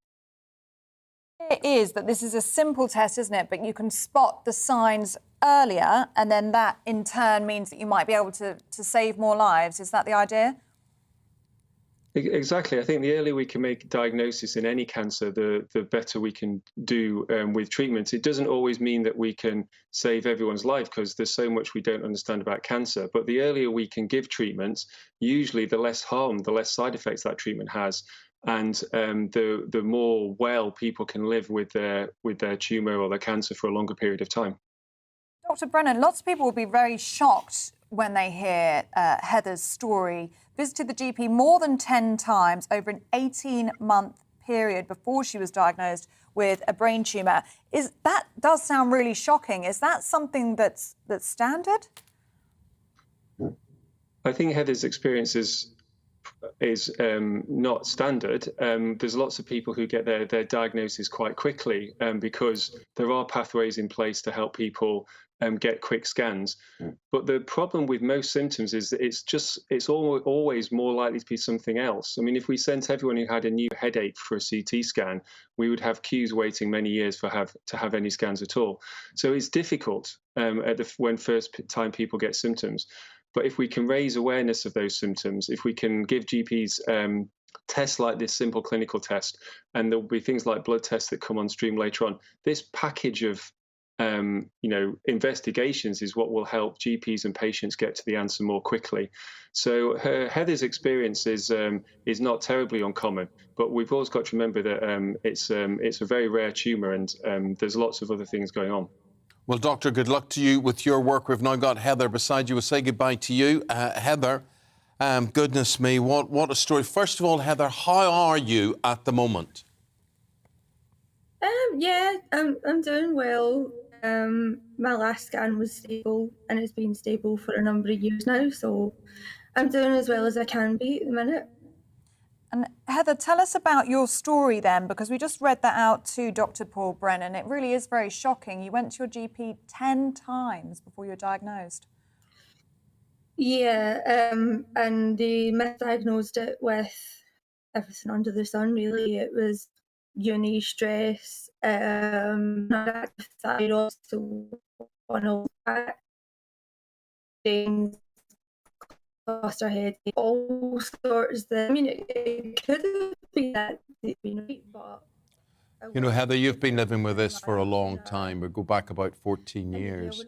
It is that this is a simple test, isn't it? But you can spot the signs earlier, and then that in turn means that you might be able to save more lives. Is that the idea? Exactly. I think the earlier we can make a diagnosis in any cancer, the better we can do with treatment. It doesn't always mean that we can save everyone's life because there's so much we don't understand about cancer. But the earlier we can give treatment, usually the less harm, the less side effects that treatment has. And the more well people can live with their tumour or their cancer for a longer period of time. Dr. Brennan, lots of people will be very shocked when they hear Heather's story. Visited the GP more than 10 times over an 18-month period before she was diagnosed with a brain tumour. That does sound really shocking. Is that something that's standard? I think Heather's experience is not standard. There's lots of people who get their diagnosis quite quickly because there are pathways in place to help people get quick scans. But the problem with most symptoms is that it's always more likely to be something else. I mean, if we sent everyone who had a new headache for a CT scan, we would have queues waiting many years to have any scans at all. So it's difficult when first time people get symptoms. But if we can raise awareness of those symptoms, if we can give GPs tests like this simple clinical test, and there'll be things like blood tests that come on stream later on, this package of investigations is what will help GPs and patients get to the answer more quickly. So Heather's experience is not terribly uncommon, but we've always got to remember that it's a very rare tumour, and there's lots of other things going on. Well, Doctor, good luck to you with your work. We've now got Heather beside you. We'll say goodbye to you. Heather, goodness me, what a story. First of all, Heather, how are you at the moment? Yeah, I'm doing well. My last scan was stable, and it's been stable for a number of years now, so I'm doing as well as I can be at the minute. And Heather, tell us about your story then, because we just read that out to Dr. Paul Brennan. It really is very shocking. You went to your GP 10 times before you were diagnosed. Yeah, and they misdiagnosed it with everything under the sun, really. It was uni stress, thyroid, so on all that, things, cluster head, all sorts. I mean, it could have been that they'd been right, but... You know, Heather, you've been living with this for a long time. We go back about 14 years.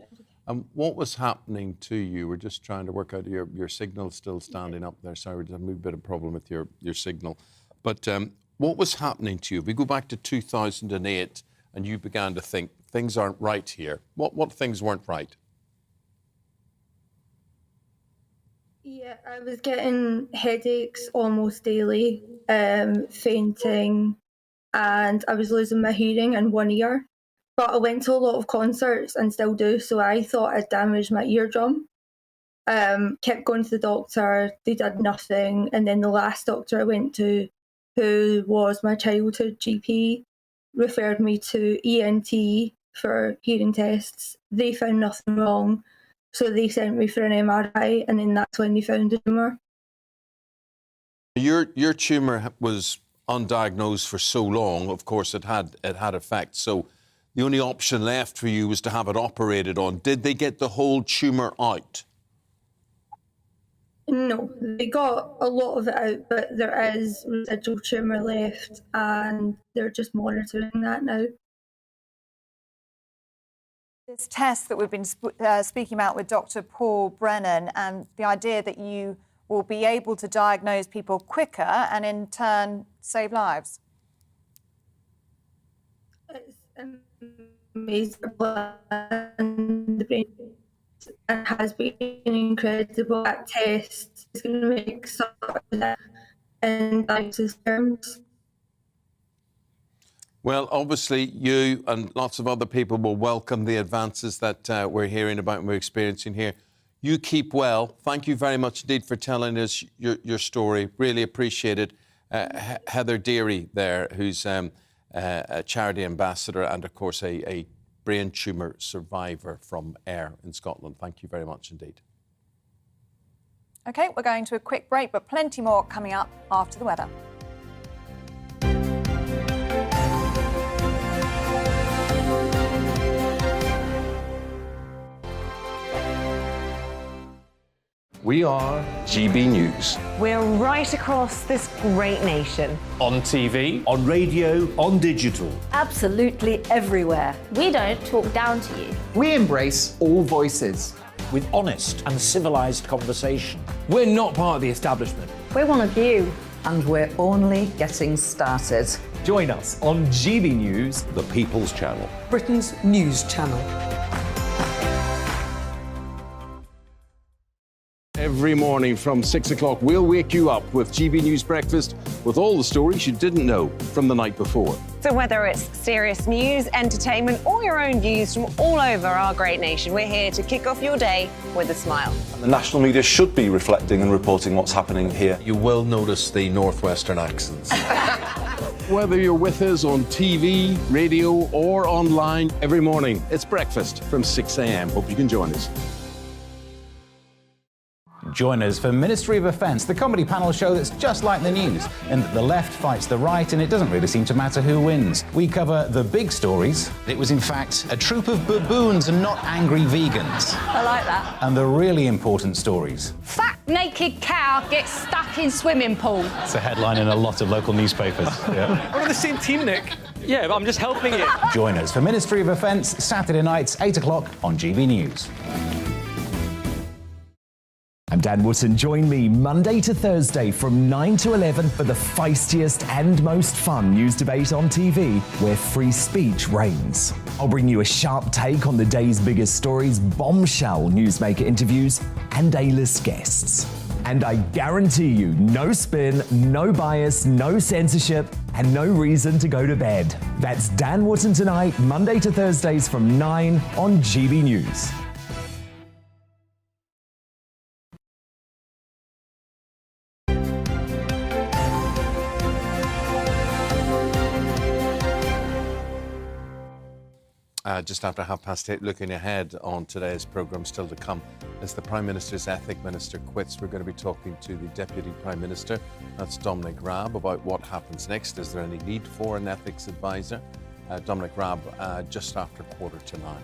What was happening to you? We're just trying to work out your signal still standing up there. Sorry, there's a wee bit of problem with your signal. But what was happening to you? If we go back to 2008 and you began to think things aren't right here, what things weren't right? Yeah, I was getting headaches almost daily, fainting, and I was losing my hearing in one ear. But I went to a lot of concerts and still do, so I thought I'd damaged my eardrum. Kept going to the doctor, they did nothing, and then the last doctor I went to, who was my childhood GP, referred me to ENT for hearing tests. They found nothing wrong, so they sent me for an MRI, and then that's when they found the tumour. Your tumour was undiagnosed for so long. Of course, it had effect. So the only option left for you was to have it operated on. Did they get the whole tumour out? No, they got a lot of it out, but there is residual tumour left, and they're just monitoring that now. This test that we've been speaking about with Dr. Paul Brennan, and the idea that you will be able to diagnose people quicker and in turn save lives. It's amazing, and the brain has been incredible. That test is going to make such that in diagnosis terms. Well, obviously, you and lots of other people will welcome the advances that we're hearing about and we're experiencing here. You keep well. Thank you very much indeed for telling us your story. Really appreciate it. Heather Deary there, who's a charity ambassador and, of course, a brain tumour survivor from Ayr in Scotland. Thank you very much indeed. OK, we're going to a quick break, but plenty more coming up after the weather. We are GB News. We're right across this great nation. On TV, on radio, on digital. Absolutely everywhere. We don't talk down to you. We embrace all voices. With honest and civilised conversation. We're not part of the establishment. We're one of you. And we're only getting started. Join us on GB News, The People's Channel. Britain's news channel. Every morning from 6 o'clock, we'll wake you up with GB News Breakfast with all the stories you didn't know from the night before. So whether it's serious news, entertainment, or your own views from all over our great nation, we're here to kick off your day with a smile. And the national media should be reflecting and reporting what's happening here. You will notice the northwestern accents. Whether you're with us on TV, radio, or online every morning, it's breakfast from 6 a.m. Hope you can join us. Join us for Ministry of Offence, the comedy panel show that's just like the news, in that the left fights the right and it doesn't really seem to matter who wins. We cover the big stories. It was in fact a troop of baboons and not angry vegans. I like that. And the really important stories. Fat naked cow gets stuck in swimming pool. It's a headline in a lot of local newspapers. Yeah. We're on the same team, Nick. Yeah, but I'm just helping you. Join us for Ministry of Offence, Saturday nights, 8 o'clock on GB News. I'm Dan Wootton. Join me Monday to Thursday from 9 to 11 for the feistiest and most fun news debate on TV, where free speech reigns. I'll bring you a sharp take on the day's biggest stories, bombshell newsmaker interviews, and A-list guests. And I guarantee you, no spin, no bias, no censorship, and no reason to go to bed. That's Dan Wootton tonight, Monday to Thursdays from 9 on GB News. Just after 8:30, looking ahead on today's programme, still to come, as the Prime Minister's Ethic Minister quits, we're going to be talking to the Deputy Prime Minister, that's Dominic Raab, about what happens next. Is there any need for an ethics advisor? Dominic Raab, just after 8:45.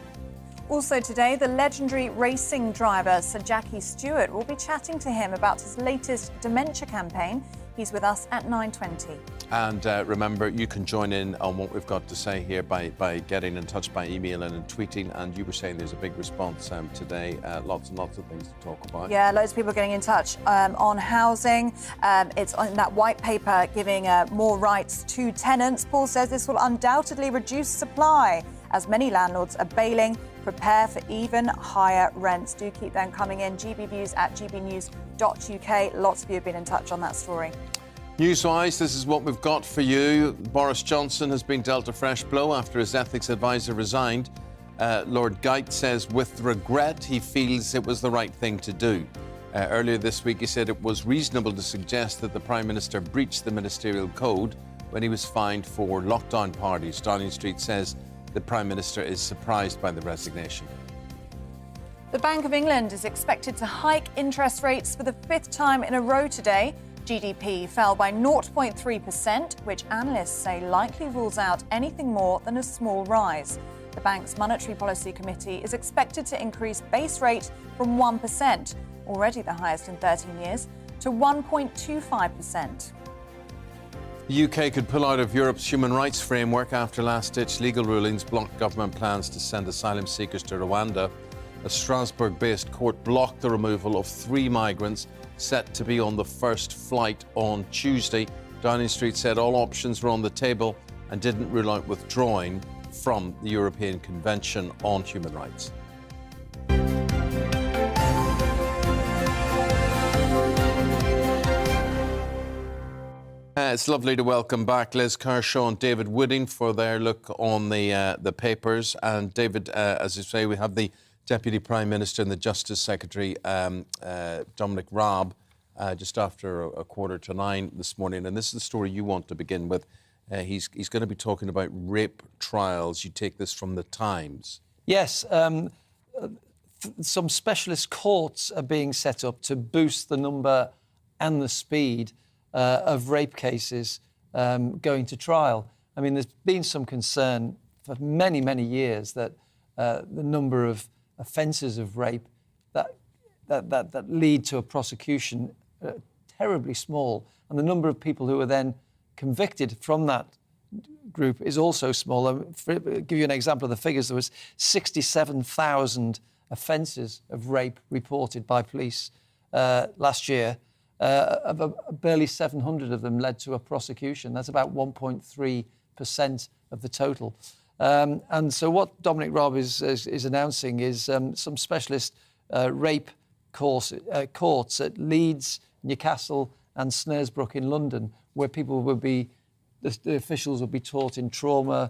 Also today, the legendary racing driver Sir Jackie Stewart will be chatting to him about his latest Dementia campaign. He's with us at 9:20. And remember, you can join in on what we've got to say here by getting in touch by emailing and tweeting. And you were saying there's a big response today. Lots and lots of things to talk about. Yeah, loads of people getting in touch on housing. It's on that white paper giving more rights to tenants. Paul says this will undoubtedly reduce supply as many landlords are bailing. Prepare for even higher rents. Do keep them coming in. gbviews@gbnews.uk. Lots of you have been in touch on that story. News-wise, this is what we've got for you. Boris Johnson has been dealt a fresh blow after his ethics advisor resigned. Lord Geit says with regret he feels it was the right thing to do. Earlier this week he said it was reasonable to suggest that the Prime Minister breached the ministerial code when he was fined for lockdown parties. Downing Street says the Prime Minister is surprised by the resignation. The Bank of England is expected to hike interest rates for the 5th time in a row today. GDP fell by 0.3%, which analysts say likely rules out anything more than a small rise. The bank's Monetary Policy Committee is expected to increase base rate from 1%, already the highest in 13 years, to 1.25%. The UK could pull out of Europe's human rights framework after last-ditch legal rulings blocked government plans to send asylum seekers to Rwanda. A Strasbourg-based court blocked the removal of 3 migrants set to be on the first flight on Tuesday. Downing Street said all options were on the table and didn't rule out withdrawing from the European Convention on Human Rights. It's lovely to welcome back Liz Kershaw and David Wooding for their look on the papers. And David, as you say, we have the Deputy Prime Minister and the Justice Secretary, Dominic Raab, just after 8:45 this morning. And this is the story you want to begin with. He's going to be talking about rape trials. You take this from the Times. Yes. Some specialist courts are being set up to boost the number and the speed of rape cases going to trial. I mean, there's been some concern for many, many years that the number of offences of rape that lead to a prosecution terribly small, and the number of people who are then convicted from that group is also small. I'll give you an example of the figures. There was 67,000 offences of rape reported by police last year. Barely 700 of them led to a prosecution. That's about 1.3% of the total. And so what Dominic Raab is announcing is some specialist rape courts at Leeds, Newcastle and Snaresbrook in London, where people will be, the officials will be taught in trauma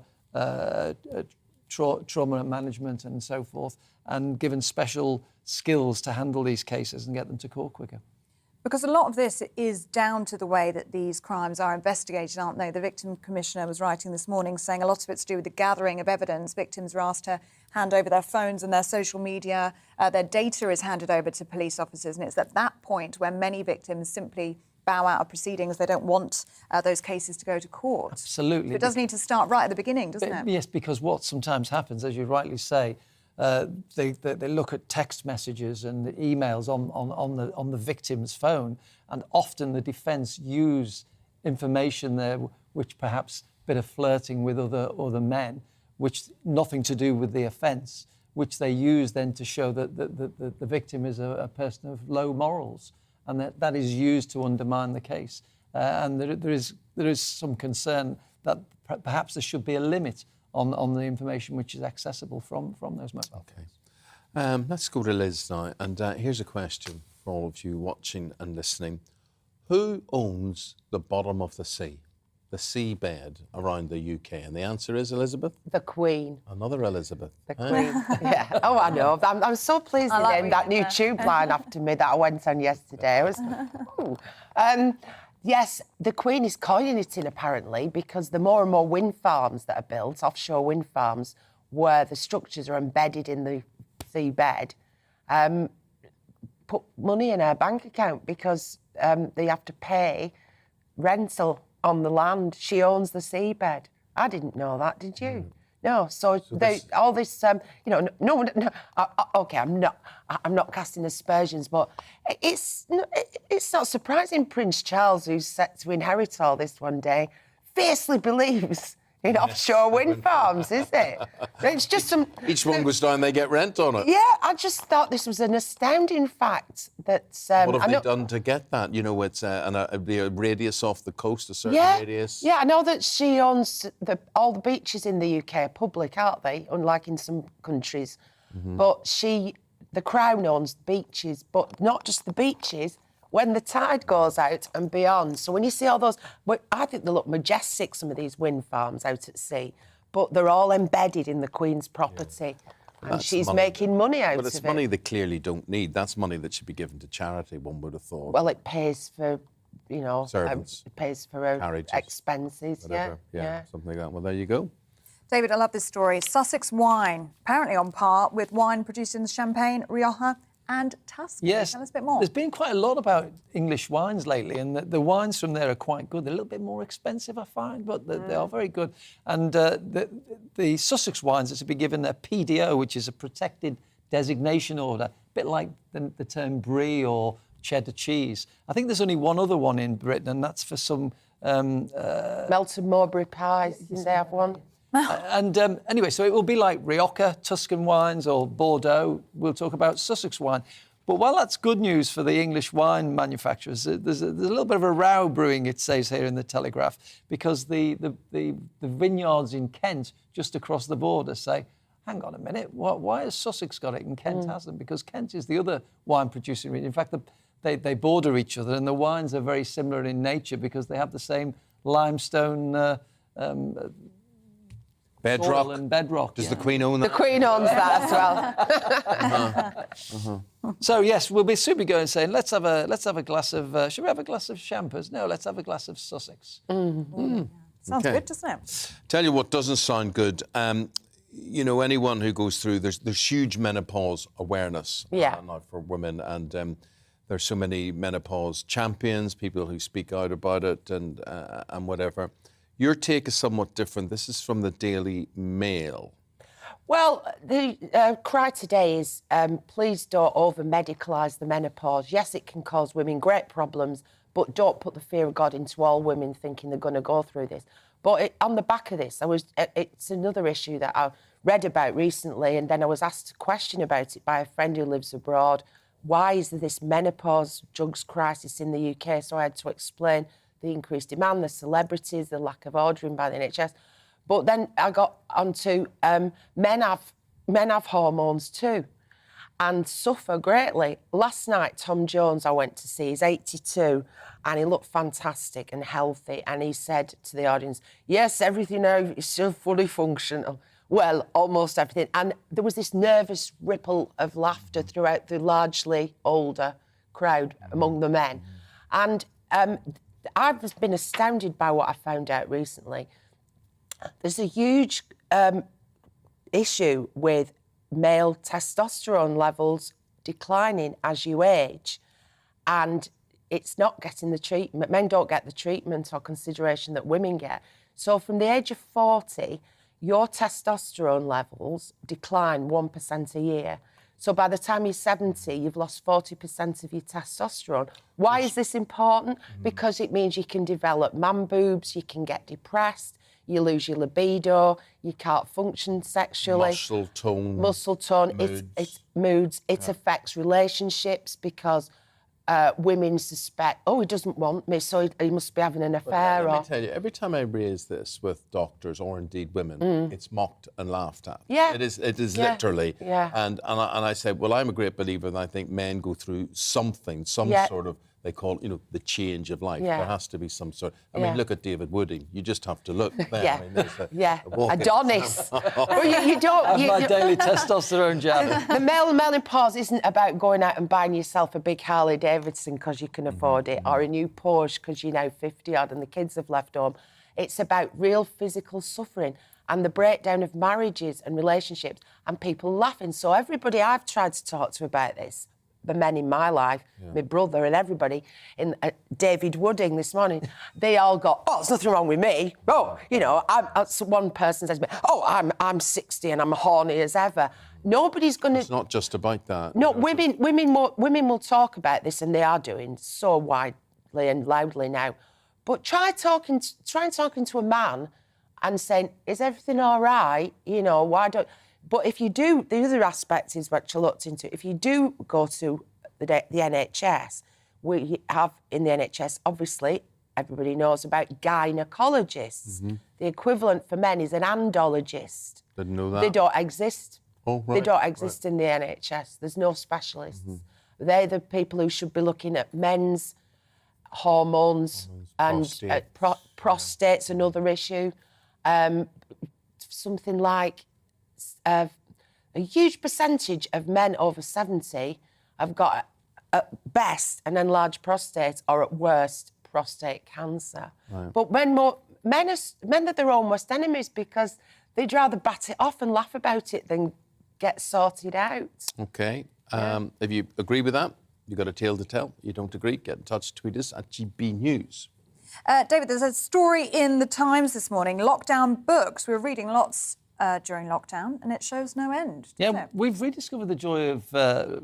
management and so forth, and given special skills to handle these cases and get them to court quicker. Because a lot of this is down to the way that these crimes are investigated, aren't they? The Victim Commissioner was writing this morning saying a lot of it's to do with the gathering of evidence. Victims are asked to hand over their phones and their social media. Their data is handed over to police officers. And it's at that point where many victims simply bow out of proceedings. They don't want those cases to go to court. Absolutely. So it does need to start right at the beginning, doesn't it? Yes, because what sometimes happens, as you rightly say, they look at text messages and the emails on the victim's phone, and often the defence use information there which perhaps a bit of flirting with other men, which nothing to do with the offence, which they use then to show that the victim is a person of low morals, and that is used to undermine the case. And there is some concern that perhaps there should be a limit on the information which is accessible from those mobiles. Okay. Let's go to Liz now. And here's a question for all of you watching and listening. Who owns the bottom of the sea, the seabed around the UK? And the answer is, Elizabeth? The Queen. Another Elizabeth. The Queen, yeah. Oh, I know. I'm so pleased they named that new tube line after me that I went on yesterday. I was, ooh. Yes, the Queen is coining it in, apparently, because the more and more wind farms that are built, offshore wind farms, where the structures are embedded in the seabed, put money in her bank account because they have to pay rental on the land. She owns the seabed. I didn't know that, did you? No, so all this, no. Okay, I'm not casting aspersions, but it's not surprising Prince Charles, who's set to inherit all this one day, fiercely believes in offshore wind farms, is it? It's just some... Each one goes down, they get rent on it. Yeah, I just thought this was an astounding fact that... what have they done to get that? You know, it's a radius off the coast, a certain radius. Yeah, I know that she owns all the beaches in the UK are public, aren't they? Unlike in some countries. Mm-hmm. But the Crown owns beaches, but not just the beaches, when the tide goes out and beyond. So when you see all those... I think they look majestic, some of these wind farms out at sea, but they're all embedded in the Queen's property. Yeah. And she's making money out of it. But it's money they clearly don't need. That's money that should be given to charity, one would have thought. Well, it pays for, servants, it pays for her carriages, expenses. Whatever. Yeah, something like that. Well, there you go. David, I love this story. Sussex wine, apparently on par with wine produced in Champagne, Rioja and Tuscany. Yes. Tell us a bit more. There's been quite a lot about English wines lately, and the wines from there are quite good. They're a little bit more expensive, I find, but they are very good. And the Sussex wines are to be given a PDO, which is a protected designation order, a bit like the term brie or cheddar cheese. I think there's only one other one in Britain, and that's for some... Melton Mowbray pies, didn't they have one? Anyway, so it will be like Rioja, Tuscan wines, or Bordeaux. We'll talk about Sussex wine. But while that's good news for the English wine manufacturers, there's a little bit of a row brewing, it says here in the Telegraph, because the vineyards in Kent, just across the border, say, hang on a minute, why has Sussex got it and Kent hasn't? Because Kent is the other wine producing region. In fact, they border each other, and the wines are very similar in nature because they have the same limestone bedrock. And bedrock. Does the Queen own that? The Queen owns that as well. So yes, we'll be super going saying let's have a glass of. Should we have a glass of Champers? No, let's have a glass of Sussex. Sounds good, doesn't it? Tell you what doesn't sound good. Anyone who goes through, there's huge menopause awareness now for women, and there's so many menopause champions, people who speak out about it, and whatever. Your take is somewhat different. This is from the Daily Mail. Well, the cry today is, please don't over-medicalise the menopause. Yes, it can cause women great problems, but don't put the fear of God into all women thinking they're going to go through this. But on the back of this, it's another issue that I read about recently, and then I was asked a question about it by a friend who lives abroad. Why is there this menopause drugs crisis in the UK? So I had to explain the increased demand, the celebrities, the lack of ordering by the NHS. But then I got onto men have hormones too and suffer greatly. Last night, Tom Jones, I went to see, he's 82, and he looked fantastic and healthy. And he said to the audience, yes, everything now is still fully functional. Well, almost everything. And there was this nervous ripple of laughter throughout the largely older crowd among the men. And I've been astounded by what I found out recently. There's a huge issue with male testosterone levels declining as you age, and it's not getting the treatment. Men don't get the treatment or consideration that women get. So from the age of 40, your testosterone levels decline 1% a year. So by the time you're 70, you've lost 40% of your testosterone. Why is this important? Because it means you can develop man boobs, you can get depressed, you lose your libido, you can't function sexually. Muscle tone. Moods. It's moods. It affects relationships because women suspect, he doesn't want me, so he must be having an affair. Let me tell you, every time I raise this with doctors or indeed women, it's mocked and laughed at. Yeah. It is literally. Yeah. And I say, well, I'm a great believer, and I think men go through something, some sort of, they call it, the change of life. Yeah. There has to be some sort. I mean, look at David Wooding. You just have to look there. Yeah. I mean, Adonis. Well, you don't. Have my daily testosterone jab. The male menopause isn't about going out and buying yourself a big Harley Davidson because you can afford it, or a new Porsche because you're now 50-odd and the kids have left home. It's about real physical suffering and the breakdown of marriages and relationships and people laughing. So everybody I've tried to talk to about this, the men in my life, my brother and everybody, in David Wooding this morning, they all got, there's nothing wrong with me. One person says to me, I'm 60 and I'm horny as ever. Nobody's going to... It's not just about that. No, women will talk about this, and they are doing so widely and loudly now. But try talking to a man and saying, is everything all right? Why don't... But if you do, the other aspect is which I looked into. If you do go to the NHS, we have in the NHS, obviously, everybody knows about gynecologists. The equivalent for men is an andrologist. Didn't know that. They don't exist. Oh, right. They don't exist in the NHS. There's no specialists. They're the people who should be looking at men's hormones and prostate's another issue. Something like... a huge percentage of men over 70 have got, at best, an enlarged prostate or, at worst, prostate cancer. Right. But men are their own worst enemies because they'd rather bat it off and laugh about it than get sorted out. OK. If you agree with that, you've got a tale to tell. You don't agree, get in touch, tweet us at GB News. David, there's a story in The Times this morning, lockdown books. We were reading lots during lockdown, and it shows no end. We've rediscovered the joy of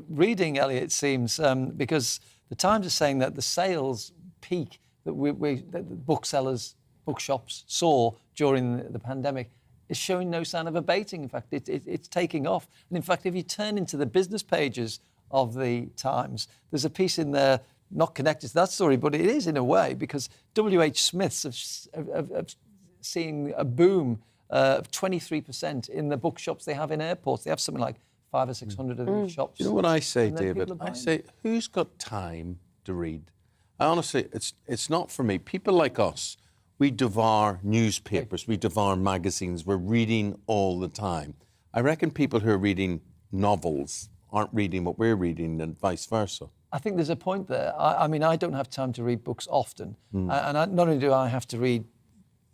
reading, Ellie, it seems, because the Times is saying that the sales peak that the booksellers, bookshops saw during the pandemic is showing no sign of abating. In fact, it's taking off. And in fact, if you turn into the business pages of the Times, there's a piece in there not connected to that story, but it is in a way, because W.H. Smiths have seen a boom of 23% in the bookshops they have in airports. They have something like 500 or 600 of these shops. You know what I say, David? I say, who's got time to read? Honestly, it's not for me. People like us, we devour newspapers, we devour magazines, we're reading all the time. I reckon people who are reading novels aren't reading what we're reading and vice versa. I think there's a point there. I mean, I don't have time to read books often. Not only do I have to read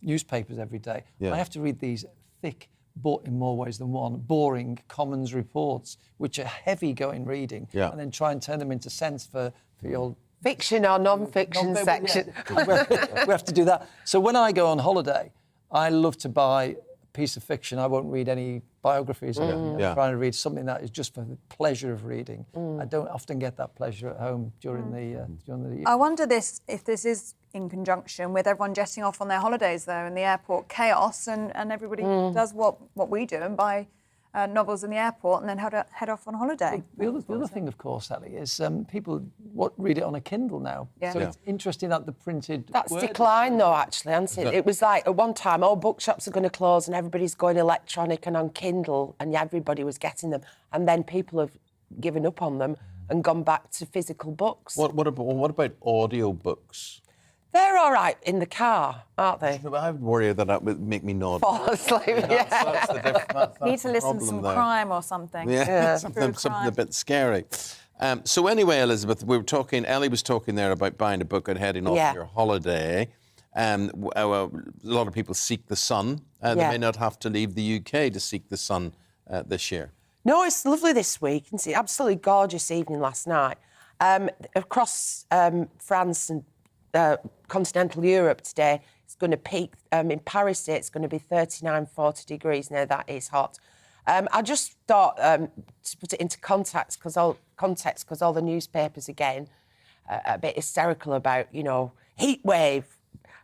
newspapers every day, I have to read these thick, but in more ways than one, boring Commons reports, which are heavy-going reading, and then try and turn them into sense for your... Fiction or non-fiction section. We have to do that. So when I go on holiday, I love to buy a piece of fiction. I won't read any biographies. I'm trying to read something that is just for the pleasure of reading. I don't often get that pleasure at home during the... I wonder if this is in conjunction with everyone jetting off on their holidays, though, in the airport chaos, and everybody does what we do and buy novels in the airport and then head off on holiday. The other thing, of course, Ellie, is people read it on a Kindle now. So it's interesting that the printed... That's declined, though, actually, hasn't it? It was like, at one time, all bookshops are going to close and everybody's going electronic and on Kindle, and everybody was getting them. And then people have given up on them and gone back to physical books. What about audio books? They're all right in the car, aren't they? I would worry that would make me nod. Fall asleep, Need to listen to some crime or something. Something a bit scary. So anyway, Elizabeth, Ellie was talking there about buying a book and heading off on your holiday. A lot of people seek the sun. They may not have to leave the UK to seek the sun this year. No, it's lovely this week. It's an absolutely gorgeous evening last night. Across France and continental Europe today, it's going to peak. In Paris today, it's going to be 39, 40 degrees. Now, that is hot. I just thought to put it into context, because all the newspapers are getting a bit hysterical about, heat wave.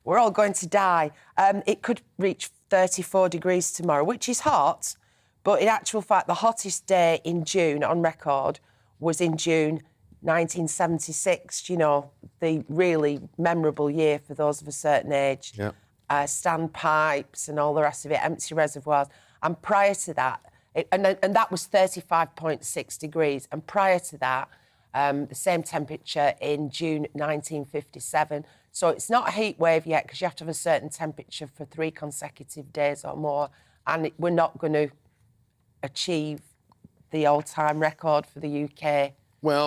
We're all going to die. It could reach 34 degrees tomorrow, which is hot. But in actual fact, the hottest day in June on record was in June 1976, the really memorable year for those of a certain age. Yeah. Standpipes and all the rest of it, empty reservoirs. And prior to that, and that was 35.6 degrees. And prior to that, the same temperature in June 1957. So it's not a heat wave yet, because you have to have a certain temperature for 3 consecutive days or more. And we're not going to achieve the all-time record for the UK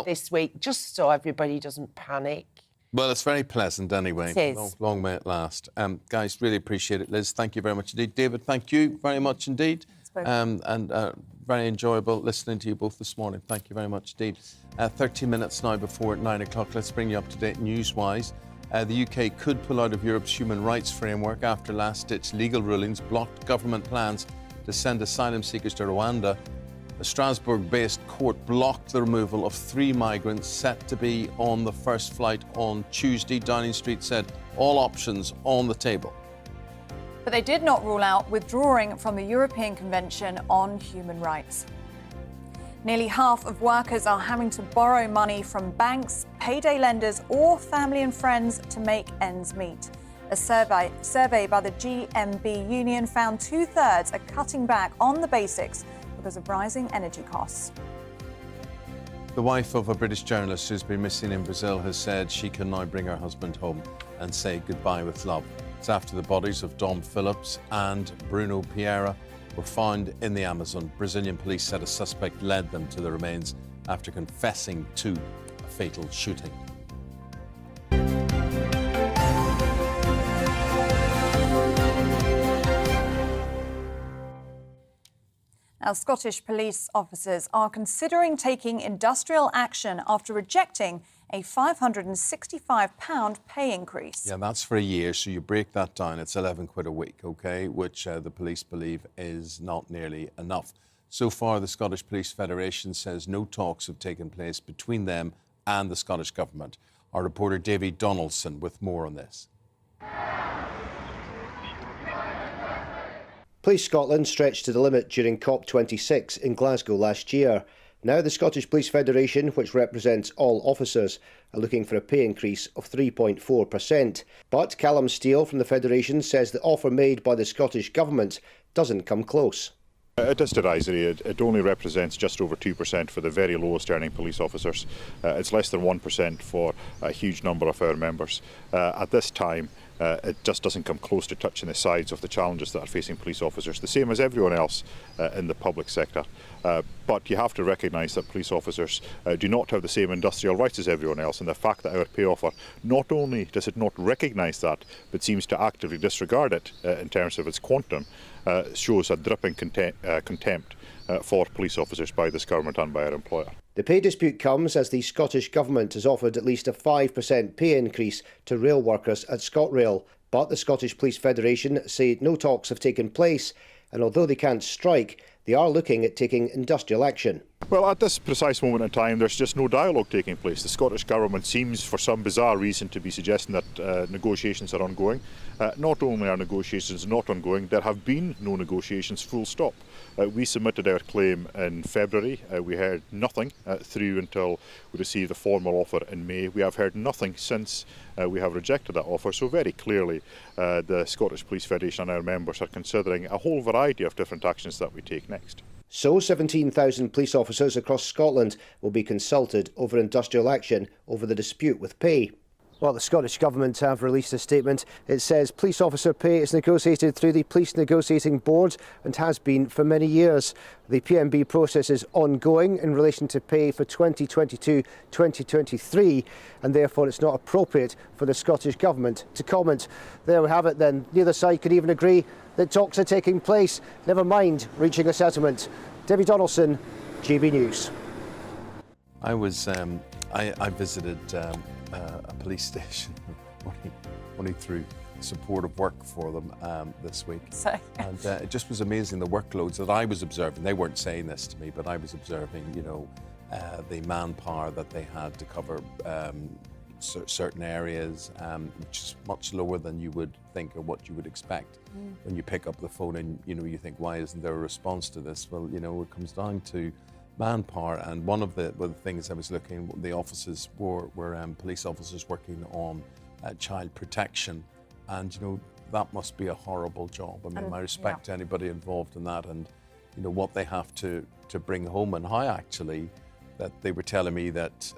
this week, just so everybody doesn't panic. Well, it's very pleasant anyway. It is. Long may it last. Guys, really appreciate it. Liz, thank you very much indeed. David, thank you very much indeed. Very enjoyable listening to you both this morning. Thank you very much indeed. 30 minutes now before 9 o'clock. Let's bring you up to date news-wise. The UK could pull out of Europe's human rights framework after last-ditch legal rulings blocked government plans to send asylum seekers to Rwanda. A Strasbourg-based court blocked the removal of 3 migrants set to be on the first flight on Tuesday. Downing Street said all options on the table. But they did not rule out withdrawing from the European Convention on Human Rights. Nearly half of workers are having to borrow money from banks, payday lenders or family and friends to make ends meet. A survey by the GMB Union found 2/3 are cutting back on the basics because of rising energy costs. The wife of a British journalist who's been missing in Brazil has said she can now bring her husband home and say goodbye with love. It's after the bodies of Dom Phillips and Bruno Pereira were found in the Amazon. Brazilian police said a suspect led them to the remains after confessing to a fatal shooting. Now, Scottish police officers are considering taking industrial action after rejecting a £565 pay increase. Yeah, that's for a year, so you break that down, it's 11 quid a week, OK, which the police believe is not nearly enough. So far, the Scottish Police Federation says no talks have taken place between them and the Scottish Government. Our reporter Davy Donaldson with more on this. Police Scotland stretched to the limit during COP26 in Glasgow last year. Now the Scottish Police Federation, which represents all officers, are looking for a pay increase of 3.4%. But Callum Steele from the Federation says the offer made by the Scottish Government doesn't come close. It is derisory. It only represents just over 2% for the very lowest earning police officers. It's less than 1% for a huge number of our members. At this time, it just doesn't come close to touching the sides of the challenges that are facing police officers, the same as everyone else in the public sector. But you have to recognise that police officers do not have the same industrial rights as everyone else, and the fact that our pay offer not only does it not recognise that, but seems to actively disregard it in terms of its quantum, shows a dripping contempt for police officers by this government and by our employer. The pay dispute comes as the Scottish Government has offered at least a 5% pay increase to rail workers at ScotRail. But the Scottish Police Federation say no talks have taken place, and although they can't strike, they are looking at taking industrial action. Well, at this precise moment in time, there's just no dialogue taking place. The Scottish Government seems, for some bizarre reason, to be suggesting that negotiations are ongoing. Not only are negotiations not ongoing, there have been no negotiations, full stop. We submitted our claim in February. We heard nothing through until we received a formal offer in May. We have heard nothing since we have rejected that offer. So very clearly, the Scottish Police Federation and our members are considering a whole variety of different actions that we take next. So 17,000 police officers across Scotland will be consulted over industrial action over the dispute with pay. Well, the Scottish Government have released a statement. It says police officer pay is negotiated through the Police Negotiating Board and has been for many years. The PNB process is ongoing in relation to pay for 2022-2023, and therefore it's not appropriate for the Scottish Government to comment. There we have it then. Neither side could even agree that talks are taking place, never mind reaching a settlement. Debbie Donaldson, GB News. I visited a police station only through supportive work for them this week. And it just was amazing, the workloads that I was observing. They weren't saying this to me, but I was observing, the manpower that they had to cover certain areas, which is much lower than you would think or what you would expect. When you pick up the phone and, you think, why isn't there a response to this? Well, it comes down to manpower, and one of the things I was looking, the officers were police officers working on child protection, and that must be a horrible job. I mean, my respect to anybody involved in that, and what they have to bring home, and how actually that they were telling me that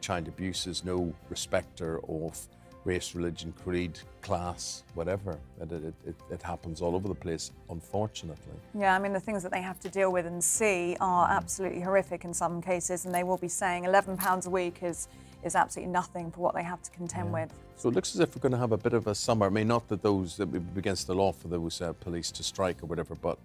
child abuse is no respecter of race, religion, creed, class, whatever. That it happens all over the place, unfortunately. Yeah, I mean, the things that they have to deal with and see are absolutely horrific in some cases, and they will be saying £11 a week is absolutely nothing for what they have to contend with. So it looks as if we're going to have a bit of a summer. I mean, not that those that would be against the law for those police to strike or whatever, but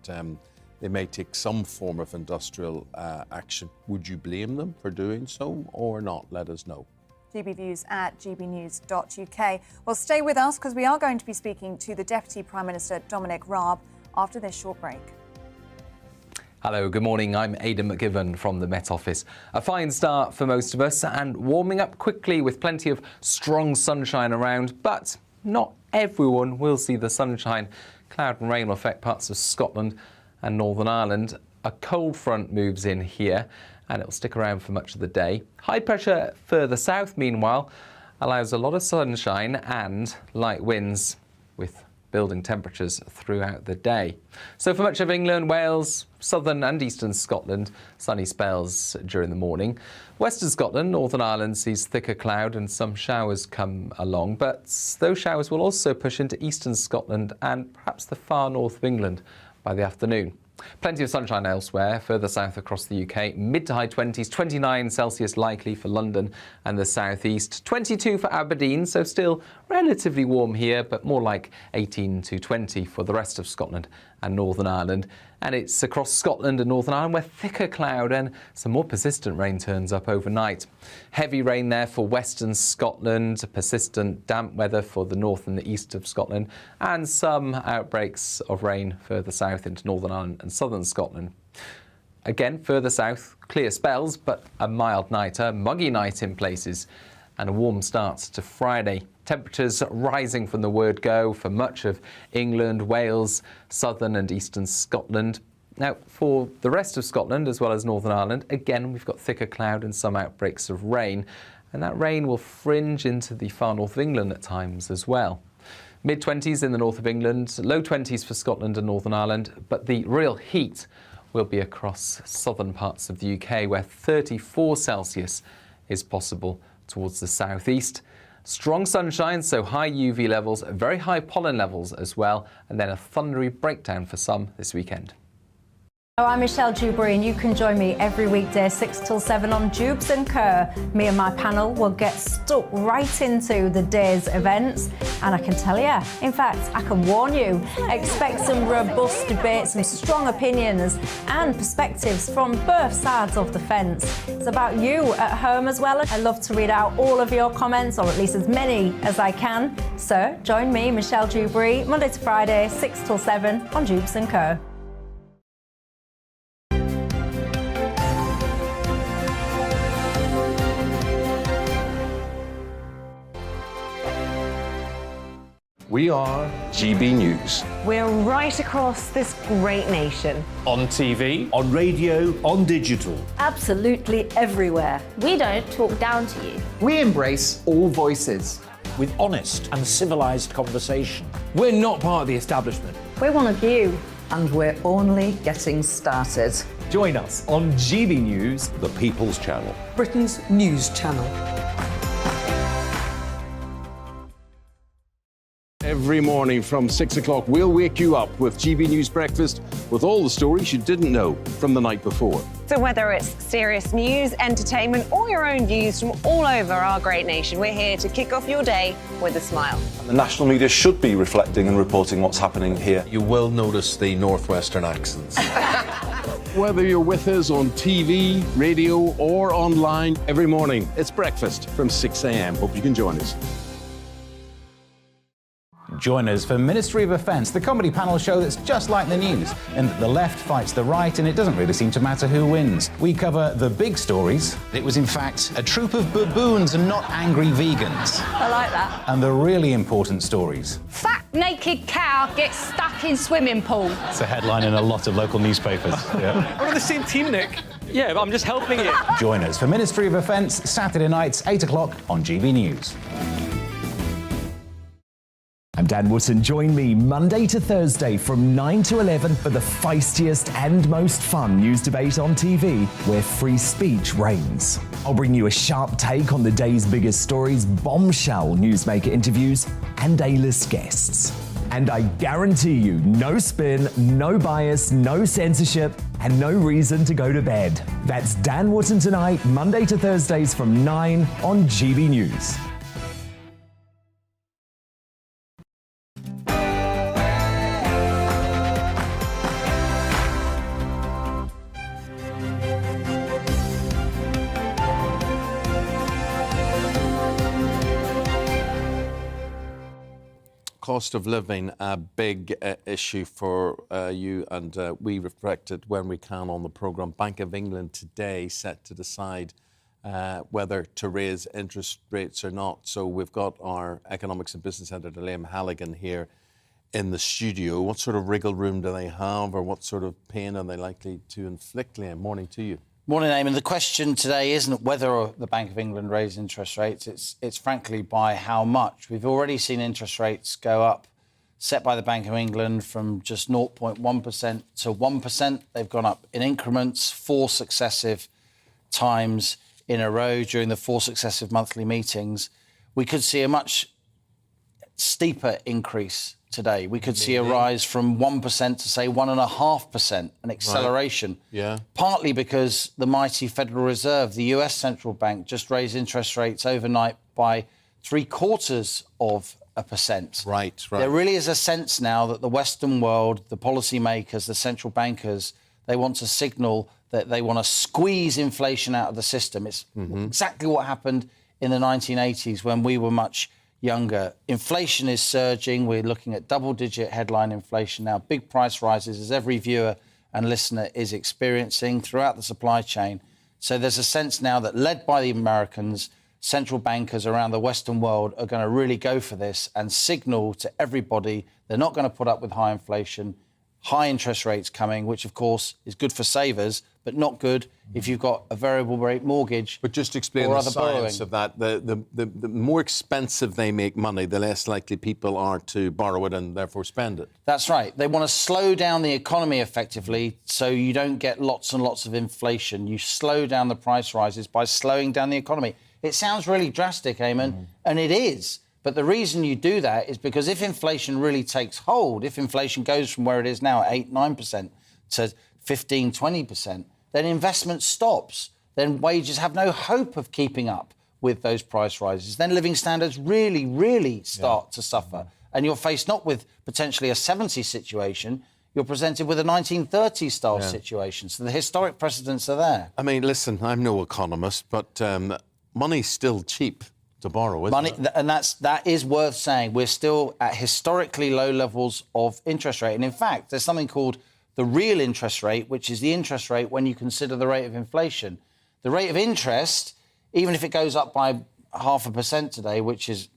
they may take some form of industrial action. Would you blame them for doing so or not? Let us know. gbviews@gbnews.uk. Well, stay with us because we are going to be speaking to the Deputy Prime Minister, Dominic Raab, after this short break. Hello, good morning. I'm Aidan McGivern from the Met Office. A fine start for most of us and warming up quickly with plenty of strong sunshine around, but not everyone will see the sunshine. Cloud and rain will affect parts of Scotland and Northern Ireland. A cold front moves in here and it will stick around for much of the day. High pressure further south, meanwhile, allows a lot of sunshine and light winds with building temperatures throughout the day. So for much of England, Wales, southern and eastern Scotland, sunny spells during the morning. Western Scotland, Northern Ireland sees thicker cloud and some showers come along, but those showers will also push into eastern Scotland and perhaps the far north of England by the afternoon. Plenty of sunshine elsewhere, further south across the UK, mid to high 20s, 29 Celsius likely for London and the southeast, 22 for Aberdeen, so still relatively warm here, but more like 18 to 20 for the rest of Scotland and Northern Ireland. And it's across Scotland and Northern Ireland where thicker cloud and some more persistent rain turns up overnight. Heavy rain there for western Scotland, persistent damp weather for the north and the east of Scotland, and some outbreaks of rain further south into Northern Ireland and southern Scotland. Again, further south, clear spells, but a mild night, a muggy night in places, and a warm start to Friday. Temperatures rising from the word go for much of England, Wales, southern and eastern Scotland. Now, for the rest of Scotland, as well as Northern Ireland, again, we've got thicker cloud and some outbreaks of rain, and that rain will fringe into the far north of England at times as well. Mid-20s in the north of England, low 20s for Scotland and Northern Ireland, but the real heat will be across southern parts of the UK, where 34 Celsius is possible towards the southeast. Strong sunshine, so high UV levels, very high pollen levels as well, and then a thundery breakdown for some this weekend. I'm Michelle Dewberry and you can join me every weekday 6 till 7 on Jubes and Kerr. Me and my panel will get stuck right into the day's events, and I can tell you, in fact, I can warn you, expect some robust debates, some strong opinions and perspectives from both sides of the fence. It's about you at home as well. I love to read out all of your comments, or at least as many as I can. So join me, Michelle Dewberry, Monday to Friday 6 till 7 on Jubes and Kerr. We are GB News. We're right across this great nation. On TV, on radio, on digital. Absolutely everywhere. We don't talk down to you. We embrace all voices. With honest and civilised conversation. We're not part of the establishment. We're one of you. And we're only getting started. Join us on GB News, The People's Channel. Britain's news channel. Every morning from 6 o'clock, we'll wake you up with GB News Breakfast with all the stories you didn't know from the night before. So whether it's serious news, entertainment, or your own views from all over our great nation, we're here to kick off your day with a smile. The national media should be reflecting and reporting what's happening here. You will notice the northwestern accents. Whether you're with us on TV, radio, or online, every morning, it's breakfast from 6 a.m. Hope you can join us. Join us for Ministry of Offence, the comedy panel show that's just like the news, in that the left fights the right and it doesn't really seem to matter who wins. We cover the big stories. It was in fact a troop of baboons and not angry vegans. I like that. And the really important stories. Fat naked cow gets stuck in swimming pool. It's a headline in a lot of local newspapers. Yeah. We're on the same team, Nick. Yeah, but I'm just helping you. Join us for Ministry of Offence, Saturday nights, 8 o'clock on GB News. I'm Dan Wootton. Join me Monday to Thursday from 9 to 11 for the feistiest and most fun news debate on TV, where free speech reigns. I'll bring you a sharp take on the day's biggest stories, bombshell newsmaker interviews, and A-list guests. And I guarantee you, no spin, no bias, no censorship, and no reason to go to bed. That's Dan Wootton tonight, Monday to Thursdays from 9 on GB News. Cost of living, a big issue for you, and we reflect it when we can on the programme. Bank of England today set to decide whether to raise interest rates or not. So we've got our economics and business editor, Liam Halligan, here in the studio. What sort of wriggle room do they have, or what sort of pain are they likely to inflict, Liam? Morning to you. Morning, Eamonn. The question today isn't whether the Bank of England raise interest rates, it's frankly by how much. We've already seen interest rates go up, set by the Bank of England, from just 0.1% to 1%. They've gone up in increments 4 successive times in a row during the 4 successive monthly meetings. We could see a much steeper increase today. We could see a rise from 1% to, say, 1.5%, an acceleration. Right. Yeah. Partly because the mighty Federal Reserve, the US central bank, just raised interest rates overnight by 0.75%. Right. There really is a sense now that the Western world, the policymakers, the central bankers, they want to signal that they want to squeeze inflation out of the system. It's exactly what happened in the 1980s when we were much younger. Inflation is surging. We're looking at double-digit headline inflation now, big price rises, as every viewer and listener is experiencing throughout the supply chain. So there's a sense now that, led by the Americans, central bankers around the Western world are going to really go for this and signal to everybody they're not going to put up with high inflation, high interest rates coming, which, of course, is good for savers, but not good if you've got a variable rate mortgage. But just explain or the other science borrowing. of that. The more expensive they make money, the less likely people are to borrow it and therefore spend it. That's right. They want to slow down the economy effectively so you don't get lots and lots of inflation. You slow down the price rises by slowing down the economy. It sounds really drastic, Eamonn, and it is. But the reason you do that is because if inflation really takes hold, if inflation goes from where it is now at 8-9% to 15-20%, then investment stops. Then wages have no hope of keeping up with those price rises. Then living standards really, really start to suffer. And you're faced not with potentially a 70s situation, you're presented with a 1930s style situation. So the historic precedents are there. I mean, listen, I'm no economist, but money's still cheap to borrow, isn't it? And that is worth saying. We're still at historically low levels of interest rate. And in fact, there's something called the real interest rate, which is the interest rate when you consider the rate of inflation. The rate of interest, even if it goes up by 0.5% today, which is,